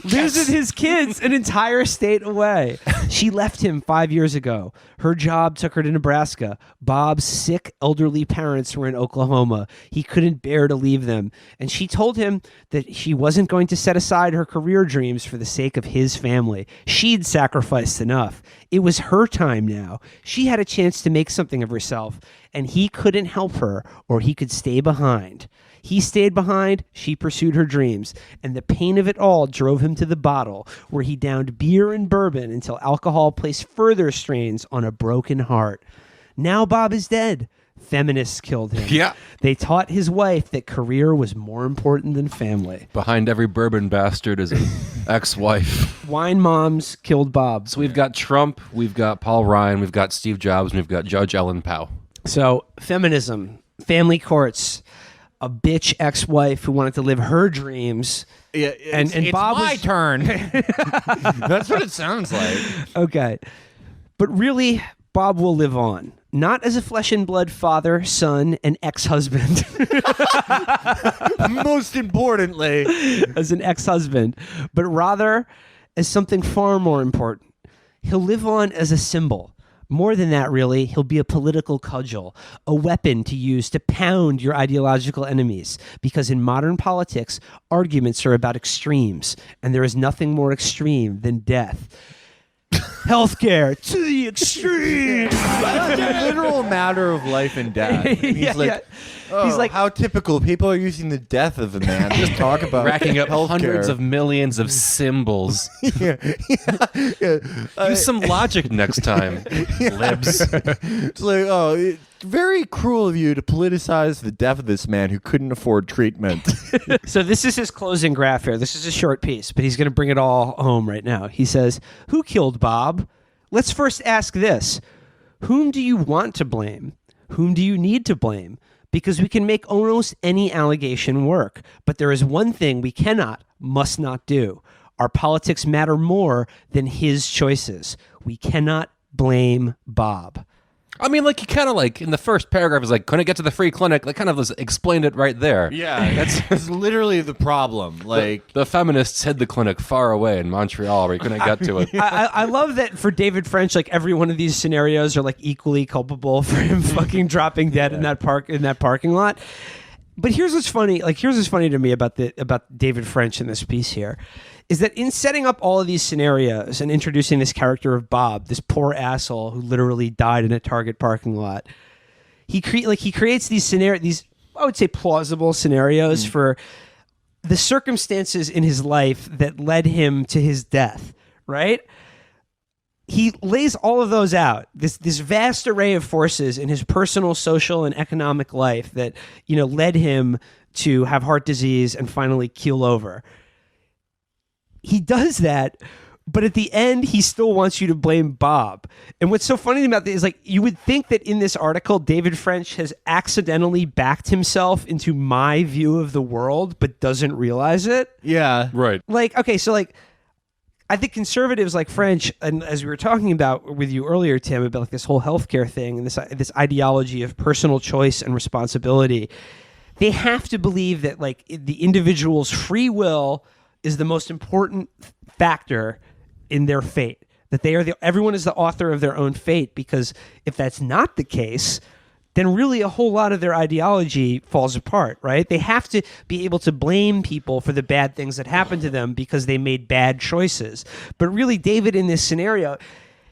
losing his kids an entire state away. She left him 5 years ago. Her job took her to Nebraska. Bob's sick elderly parents were in Oklahoma. He couldn't bear to leave them. And she told him that she wasn't going to set aside her career dreams for the sake of his family. She'd sacrificed enough. It was her time now. She had a chance to make something of herself, and he couldn't help her, or he could stay behind. He stayed behind, she pursued her dreams, and the pain of it all drove him to the bottle, where he downed beer and bourbon until alcohol placed further strains on a broken heart. Now Bob is dead. Feminists killed him. Yeah. They taught his wife that career was more important than family. Behind every bourbon bastard is an ex-wife. Wine moms killed Bob. So we've got Trump, we've got Paul Ryan, we've got Steve Jobs, and we've got Judge Ellen Powell. So feminism, family courts, a bitch ex-wife who wanted to live her dreams. Yeah, and it's Bob my was turn. That's what it sounds like. Okay. But really, Bob will live on. Not as a flesh and blood father, son, and ex-husband. Most importantly, as an ex-husband, but rather as something far more important. He'll live on as a symbol. More than that, really, he'll be a political cudgel, a weapon to use to pound your ideological enemies. Because in modern politics, arguments are about extremes, and there is nothing more extreme than death. Healthcare to the extreme. It's a literal matter of life and death. And he's he's like, how typical. People are using the death of a man to talk about racking up healthcare. hundreds of millions of symbols. Use some logic next time, libs. It's like, it's very cruel of you to politicize the death of this man who couldn't afford treatment. So this is his closing graph here. This is a short piece, but he's going to bring it all home right now. He says, who killed Bob? Let's first ask this. Whom do you want to blame? Whom do you need to blame? Because we can make almost any allegation work. But there is one thing we cannot, must not do. Our politics matter more than his choices. We cannot blame Bob. I mean, like, he kind of, like, in the first paragraph, is like, couldn't get to the free clinic. Like, kind of explained it right there. Yeah, that's literally the problem. Like, the feminists hid the clinic far away in Montreal where he couldn't get to it. I love that for David French, like, every one of these scenarios are, like, equally culpable for him fucking dropping dead in that parking lot. But here's what's funny. Like, here's what's funny to me about David French in this piece here, is that in setting up all of these scenarios and introducing this character of Bob, this poor asshole who literally died in a Target parking lot, he creates these I would say plausible scenarios for the circumstances in his life that led him to his death, right? He lays all of those out, this vast array of forces in his personal, social, and economic life that, led him to have heart disease and finally keel over. He does that, but at the end, he still wants you to blame Bob. And what's so funny about this is, like, you would think that in this article, David French has accidentally backed himself into my view of the world, but doesn't realize it. Yeah. Right. Like, okay, so, like, I think conservatives like French, and as we were talking about with you earlier, Tim, about like this whole healthcare thing and this ideology of personal choice and responsibility, they have to believe that, like, the individual's free will is the most important factor in their fate. That everyone is the author of their own fate, because if that's not the case, then really a whole lot of their ideology falls apart, right? They have to be able to blame people for the bad things that happened to them because they made bad choices. But really, David, in this scenario,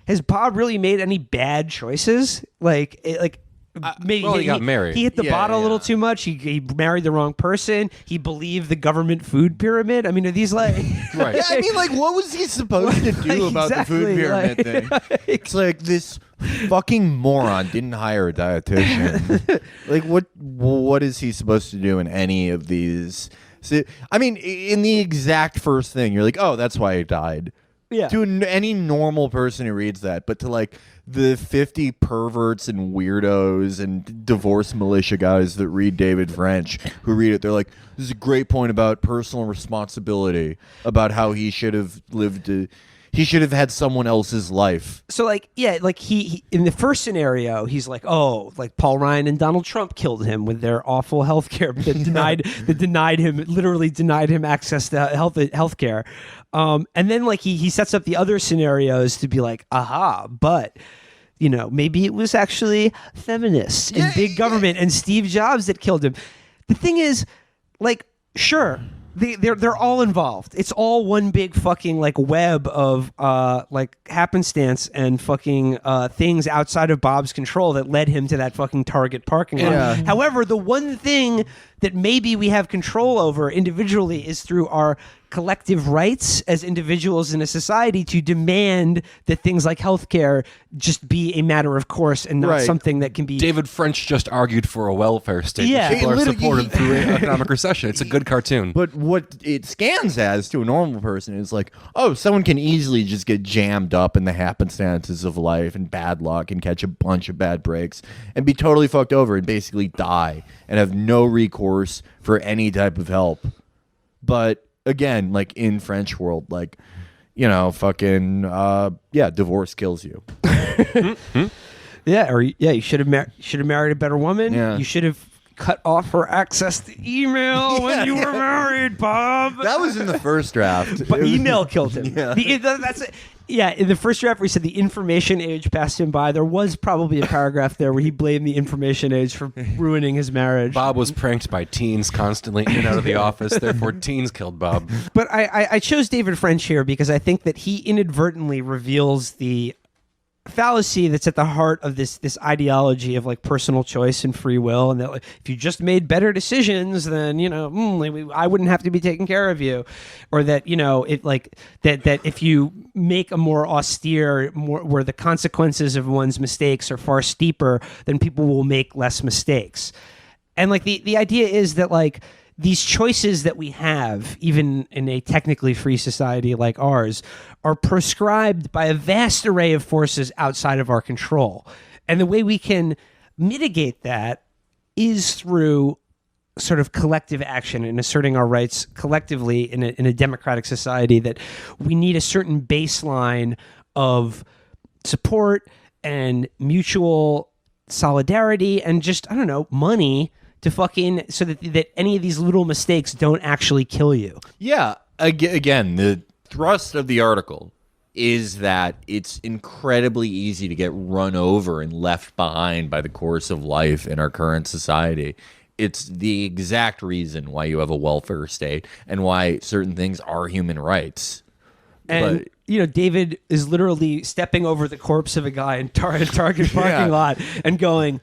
has Bob really made any bad choices? Maybe he got married. He hit the bottle a little too much. He married the wrong person. He believed the government food pyramid. I mean, are these like... Right. Yeah, I mean, like, what was he supposed to do about the food pyramid thing? It's like this fucking moron didn't hire a dietitian. Like, what is he supposed to do in any of these? So, I mean, in the exact first thing, you're like, oh, that's why he died. Yeah. To any normal person who reads that, but to like the 50 perverts and weirdos and divorce militia guys that read David French, who read it, they're like, this is a great point about personal responsibility, about how he should have he should have had someone else's life. So, like, yeah, like he in the first snenario, he's like, oh, like Paul Ryan and Donald Trump killed him with their awful healthcare that literally denied him access to healthcare. And then, like, he sets up the other scenarios to be like, aha, but maybe it was actually feminists and big government and Steve Jobs that killed him. The thing is, like, sure, they're all involved. It's all one big fucking like web of like happenstance and fucking things outside of Bob's control that led him to that fucking Target parking lot. Yeah. However, the one thing that maybe we have control over individually is through our collective rights as individuals in a society to demand that things like healthcare just be a matter of course and not something that can be. David French just argued for a welfare state. Yeah. People are supported through economic recession. It's a good cartoon. But what it scans as to a normal person is like, oh, someone can easily just get jammed up in the happenstances of life and bad luck and catch a bunch of bad breaks and be totally fucked over and basically die and have no recourse for any type of help. But again, like in French world, like, fucking, divorce kills you. Yeah, you should have married a better woman. Yeah. You should have cut off her access to email when you were married, Bob. That was in the first draft. But email killed him. Yeah. That's it. Yeah, in the first draft where he said the information age passed him by, there was probably a paragraph there where he blamed the information age for ruining his marriage. Bob was pranked by teens constantly in and out of the office, therefore teens killed Bob. But I chose David French here because I think that he inadvertently reveals the fallacy that's at the heart of this ideology of like personal choice and free will, and that like, if you just made better decisions, then I wouldn't have to be taking care of you, or that that if you make a more austere, where the consequences of one's mistakes are far steeper, then people will make less mistakes. And like the idea is that like these choices that we have, even in a technically free society like ours, are prescribed by a vast array of forces outside of our control. And the way we can mitigate that is through sort of collective action and asserting our rights collectively in a democratic society, that we need a certain baseline of support and mutual solidarity and just, money to fucking, so that any of these little mistakes don't actually kill you. Yeah. Again, the thrust of the article is that it's incredibly easy to get run over and left behind by the course of life in our current society. It's the exact reason why you have a welfare state and why certain things are human rights. And, David is literally stepping over the corpse of a guy in Target parking lot and going,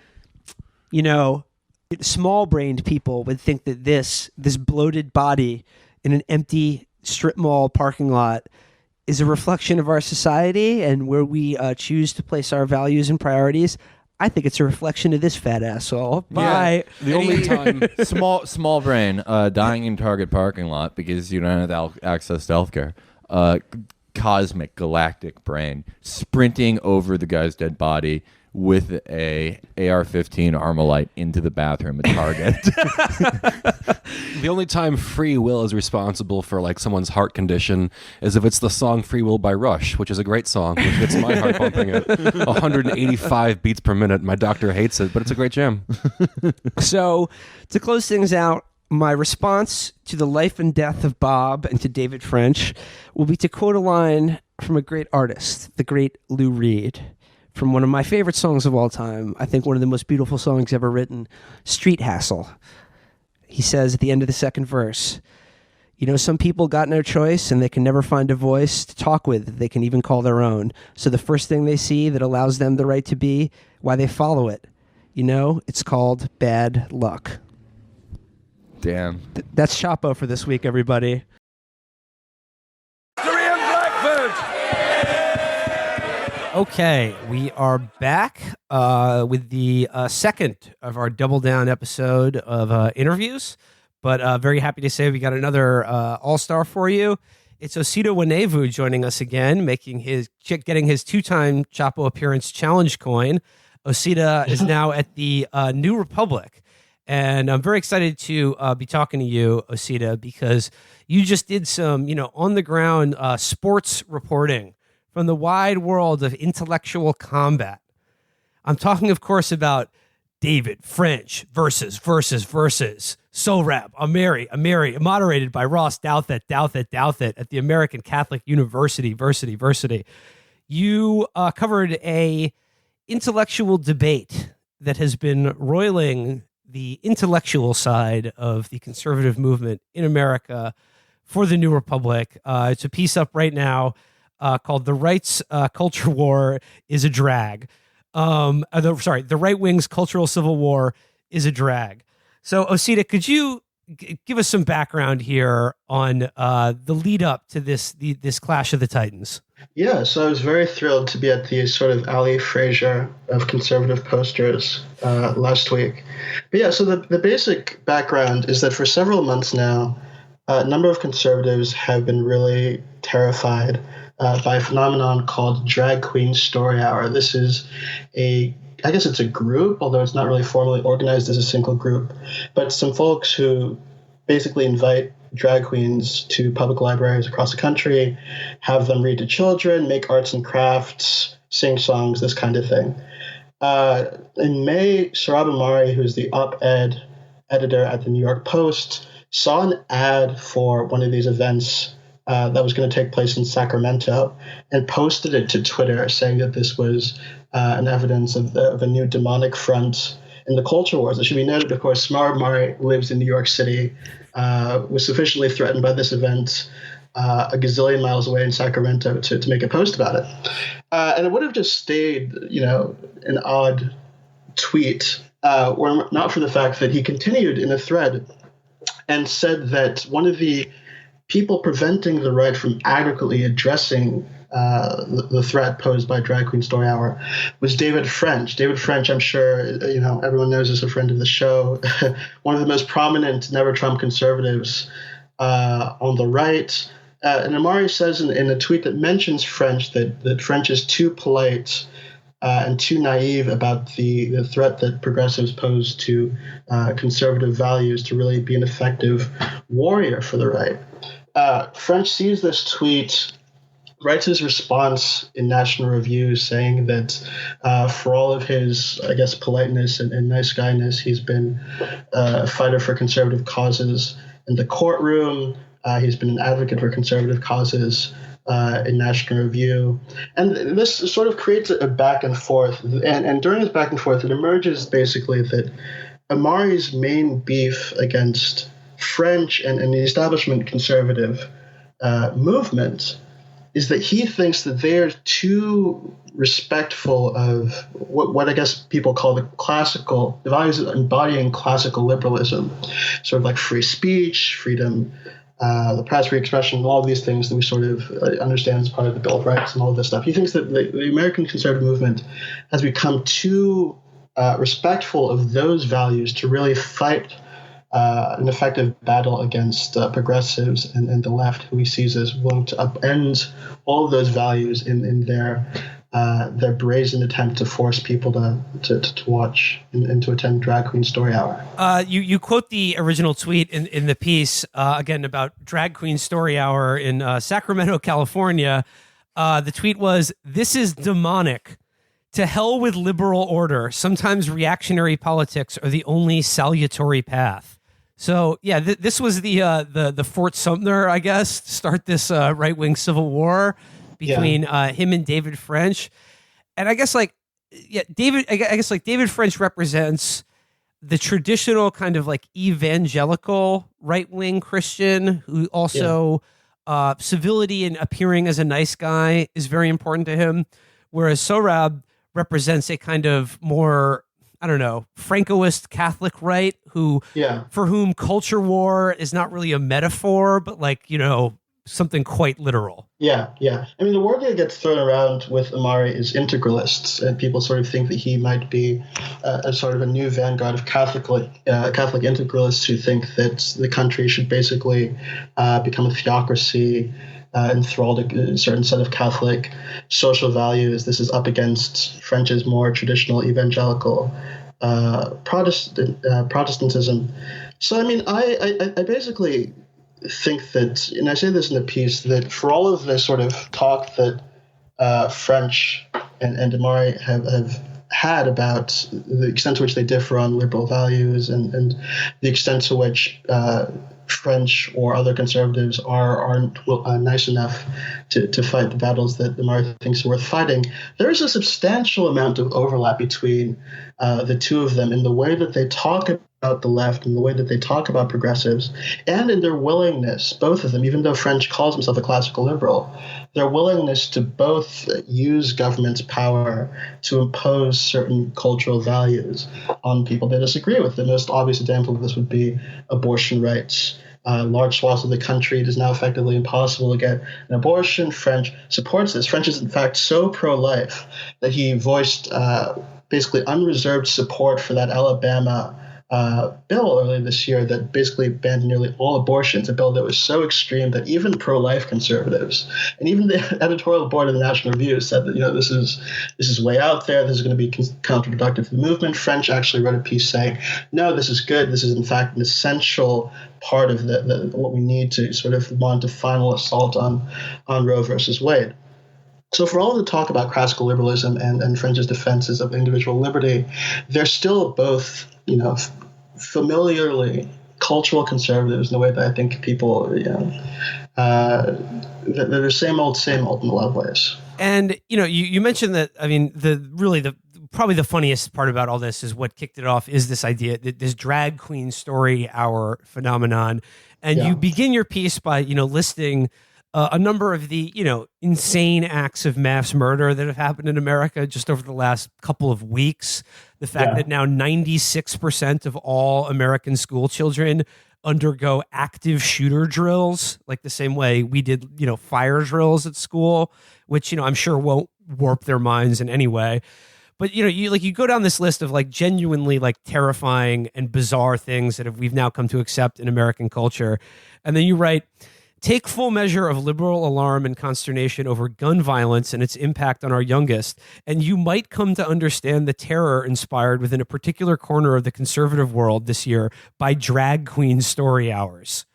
small-brained people would think that this bloated body in an empty strip mall parking lot is a reflection of our society and where we choose to place our values and priorities. I think it's a reflection of this fat asshole. Bye. Yeah, the only time small brain dying in Target parking lot because you don't have access to healthcare. Cosmic galactic brain sprinting over the guy's dead body with a AR-15 Armalite into the bathroom at Target. The only time free will is responsible for like someone's heart condition is if it's the song Free Will by Rush, which is a great song, which gets my heart pumping at 185 beats per minute. My doctor hates it, but it's a great jam. So to close things out, my response to the life and death of Bob and to David French will be to quote a line from a great artist, the great Lou Reed, from one of my favorite songs of all time. I think one of the most beautiful songs ever written, Street Hassle. He says at the end of the second verse, some people got no choice and they can never find a voice to talk with that they can even call their own. So the first thing they see that allows them the right to be, why they follow it. It's called bad luck. Damn. That's Chapo for this week, everybody. Okay, we are back with the second of our Double Down episode of interviews, but very happy to say we got another all-star for you. It's Osita Wanevu joining us again, getting his two-time Chapo appearance challenge coin. Osita is now at the New Republic, and I'm very excited to be talking to you, Osita, because you just did some, on-the-ground sports reporting from the wide world of intellectual combat. I'm talking, of course, about David French versus So Rap, Ameri, moderated by Ross Douthat at the American Catholic University. You covered a intellectual debate that has been roiling the intellectual side of the conservative movement in America for the New Republic. It's a piece up right now called "The Right's Culture War is a Drag." The right wing's cultural civil war is a drag. So, Osita, could you give us some background here on the lead up to this Clash of the Titans. Yeah, so I was very thrilled to be at the sort of Ali Frazier of conservative posters last week. But yeah, so the basic background is that for several months now, a number of conservatives have been really terrified by a phenomenon called Drag Queen Story Hour. This is I guess it's a group, although it's not really formally organized as a single group, but some folks who basically invite drag queens to public libraries across the country, have them read to children, make arts and crafts, sing songs, this kind of thing. In May, Sohrab Ahmari, who's the op-ed editor at the New York Post, saw an ad for one of these events that was going to take place in Sacramento and posted it to Twitter saying that this was an evidence of a new demonic front in the culture wars. It should be noted, of course, Sohrab Ahmari lives in New York City, was sufficiently threatened by this event a gazillion miles away in Sacramento to make a post about it. And it would have just stayed, an odd tweet were not for the fact that he continued in a thread and said that one of the people preventing the right from adequately addressing the threat posed by Drag Queen Story Hour was David French. David French, I'm sure everyone knows, is a friend of the show, one of the most prominent Never Trump conservatives on the right. And Ahmari says in a tweet that mentions French that French is too polite and too naive about the threat that progressives pose to conservative values to really be an effective warrior for the right. French sees this tweet, writes his response in National Review saying that for all of his, I guess, politeness and nice guyness, he's been a fighter for conservative causes in the courtroom. He's been an advocate for conservative causes in National Review. And this sort of creates a back and forth. And during this back and forth, it emerges basically that Ahmari's main beef against French and the establishment conservative movement is that he thinks that they are too respectful of what I guess people call the values embodying classical liberalism, sort of like free speech, freedom, the press, free expression, all of these things that we sort of understand as part of the Bill of Rights and all of this stuff. He thinks that the American conservative movement has become too respectful of those values to really fight an effective battle against progressives and the left, who he sees as willing to upend all of those values in their brazen attempt to force people to watch and to attend Drag Queen Story Hour. You quote the original tweet in the piece, again, about Drag Queen Story Hour in Sacramento, California. The tweet was, "This is demonic. To hell with liberal order. Sometimes reactionary politics are the only salutary path." So yeah, this was the Fort Sumter, I guess, to start this right-wing civil war between him and David French. And I guess David French represents the traditional kind of like evangelical right-wing Christian who also civility and appearing as a nice guy is very important to him, whereas Sohrab represents a kind of more, I don't know, Francoist Catholic right for whom culture war is not really a metaphor, but something quite literal. Yeah. I mean, the word that gets thrown around with Ahmari is integralists, and people sort of think that he might be a sort of a new vanguard of Catholic integralists who think that the country should basically become a theocracy, enthralled a certain set of Catholic social values. This is up against French's more traditional evangelical Protestantism. So, I mean, I basically think that, and I say this in the piece, that for all of this sort of talk that French and Ahmari have had about the extent to which they differ on liberal values and the extent to which French or other conservatives aren't nice enough to fight the battles that Ahmari thinks are worth fighting, there is a substantial amount of overlap between the two of them in the way that they talk the left and the way that they talk about progressives, and in their willingness, both of them, even though French calls himself a classical liberal, their willingness to both use government's power to impose certain cultural values on people they disagree with. The most obvious example of this would be abortion rights. Large swaths of the country, it is now effectively impossible to get an abortion. French supports this. French is, in fact, so pro-life that he voiced basically unreserved support for that Alabama bill earlier this year that basically banned nearly all abortions, a bill that was so extreme that even pro-life conservatives and even the editorial board of the National Review said that, this is way out there, this is going to be counterproductive to the movement. French actually wrote a piece saying, no, this is good, this is in fact an essential part of what we need to sort of mount a final assault on Roe versus Wade. So for all the talk about classical liberalism and French's defenses of individual liberty, they're still both, familiarly cultural conservatives in the way that I think people, they're same old in a lot of ways. And, you mentioned that, probably the funniest part about all this is what kicked it off is this idea, this drag queen story hour phenomenon. And you begin your piece by, listing a number of the, insane acts of mass murder that have happened in America just over the last couple of weeks. The fact that now 96% of all American school children undergo active shooter drills, like the same way we did, fire drills at school, which, I'm sure won't warp their minds in any way. But, you go down this list of genuinely terrifying and bizarre things that we've now come to accept in American culture. And then you write, take full measure of liberal alarm and consternation over gun violence and its impact on our youngest, and you might come to understand the terror inspired within a particular corner of the conservative world this year by drag queen story hours.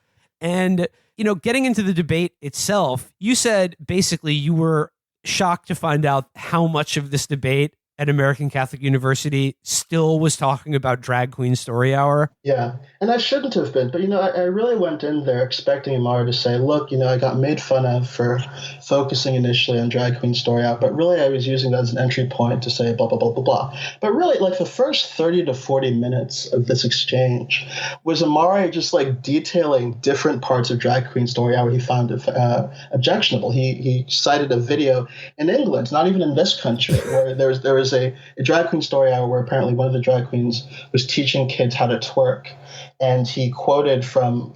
And, getting into the debate itself, you said basically you were shocked to find out how much of this debate at American Catholic University still was talking about drag queen story hour. Yeah, and I shouldn't have been, but I really went in there expecting Amari to say, look, I got made fun of for focusing initially on drag queen story hour, but really I was using that as an entry point to say blah, blah, blah, blah, blah. But really, the first 30 to 40 minutes of this exchange was Amari just detailing different parts of drag queen story hour he found objectionable. He cited a video in England, not even in this country, where there was a drag queen story hour where apparently one of the drag queens was teaching kids how to twerk, and he quoted from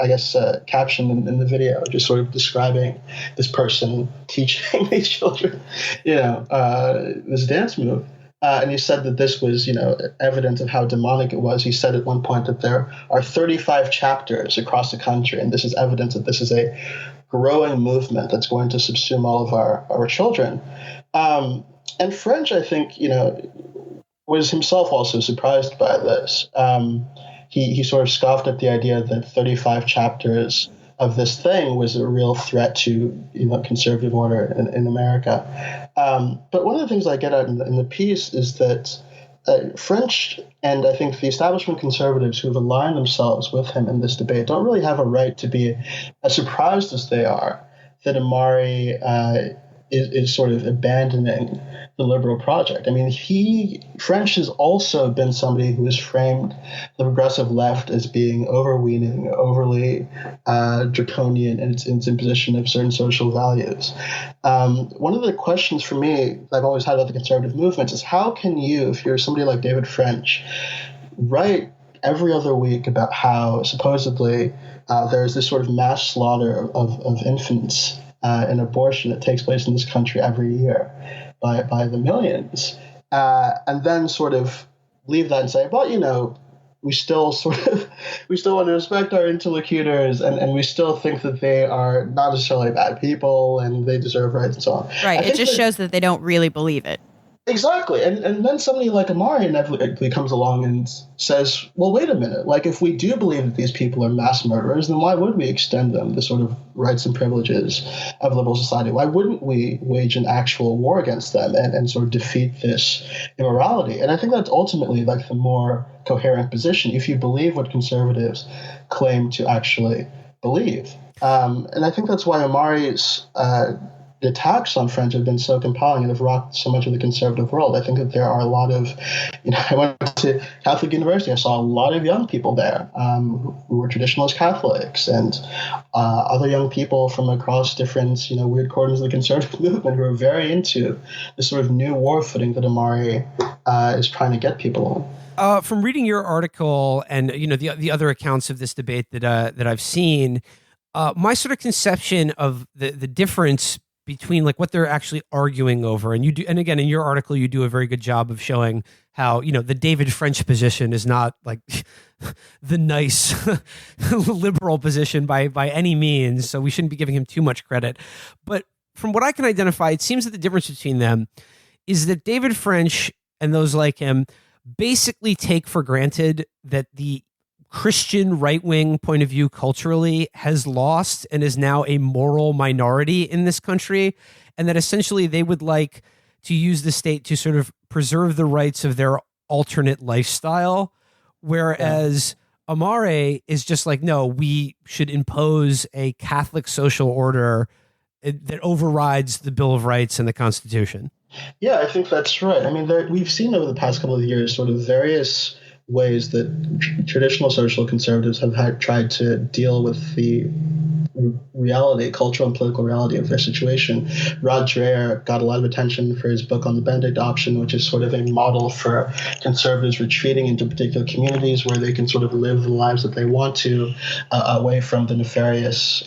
I guess caption in the video, just sort of describing this person teaching these children, this dance move. And he said that this was, evidence of how demonic it was. He said at one point that there are 35 chapters across the country, and this is evidence that this is a growing movement that's going to subsume all of our children. And French, I think, was himself also surprised by this. He sort of scoffed at the idea that 35 chapters of this thing was a real threat to conservative order in America. But one of the things I get at in the piece is that French and I think the establishment conservatives who have aligned themselves with him in this debate don't really have a right to be as surprised as they are that Amari is sort of abandoning the liberal project. I mean, French has also been somebody who has framed the progressive left as being overweening, overly draconian in its imposition of certain social values. One of the questions for me that I've always had about the conservative movement is how can you, if you're somebody like David French, write every other week about how supposedly there's this sort of mass slaughter of infants and abortion that takes place in this country every year by the millions, and then sort of leave that and say, well, we still want to respect our interlocutors, and we still think that they are not necessarily bad people and they deserve rights and so on. Right. It just shows that they don't really believe it. Exactly. And then somebody like Amari inevitably comes along and says, well, wait a minute. If we do believe that these people are mass murderers, then why would we extend them the sort of rights and privileges of liberal society? Why wouldn't we wage an actual war against them and sort of defeat this immorality? And I think that's ultimately the more coherent position if you believe what conservatives claim to actually believe. And I think that's why Amari's the attacks on French have been so compelling and have rocked so much of the conservative world. I think that there are a lot of, I went to Catholic University. I saw a lot of young people there who were traditionalist Catholics and other young people from across different, weird corners of the conservative movement who are very into this sort of new war footing that Amari is trying to get people on. From reading your article and the other accounts of this debate that I've seen, my sort of conception of the difference between like what they're actually arguing over, and again in your article you do a very good job of showing how the David French position is not like the nice liberal position by any means, so we shouldn't be giving him too much credit. But from what I can identify, it seems that the difference between them is that David French and those like him basically take for granted that the Christian right-wing point of view culturally has lost and is now a moral minority in this country, and that essentially they would like to use the state to sort of preserve the rights of their alternate lifestyle, whereas Amare is just like, no, we should impose a Catholic social order that overrides the Bill of Rights and the Constitution. Yeah, I think that's right. I mean, we've seen over the past couple of years sort of various ways that traditional social conservatives have tried to deal with the reality, cultural and political reality of their situation. Rod Dreher got a lot of attention for his book on the Benedict option, which is sort of a model for conservatives retreating into particular communities where they can sort of live the lives that they want to, away from the nefarious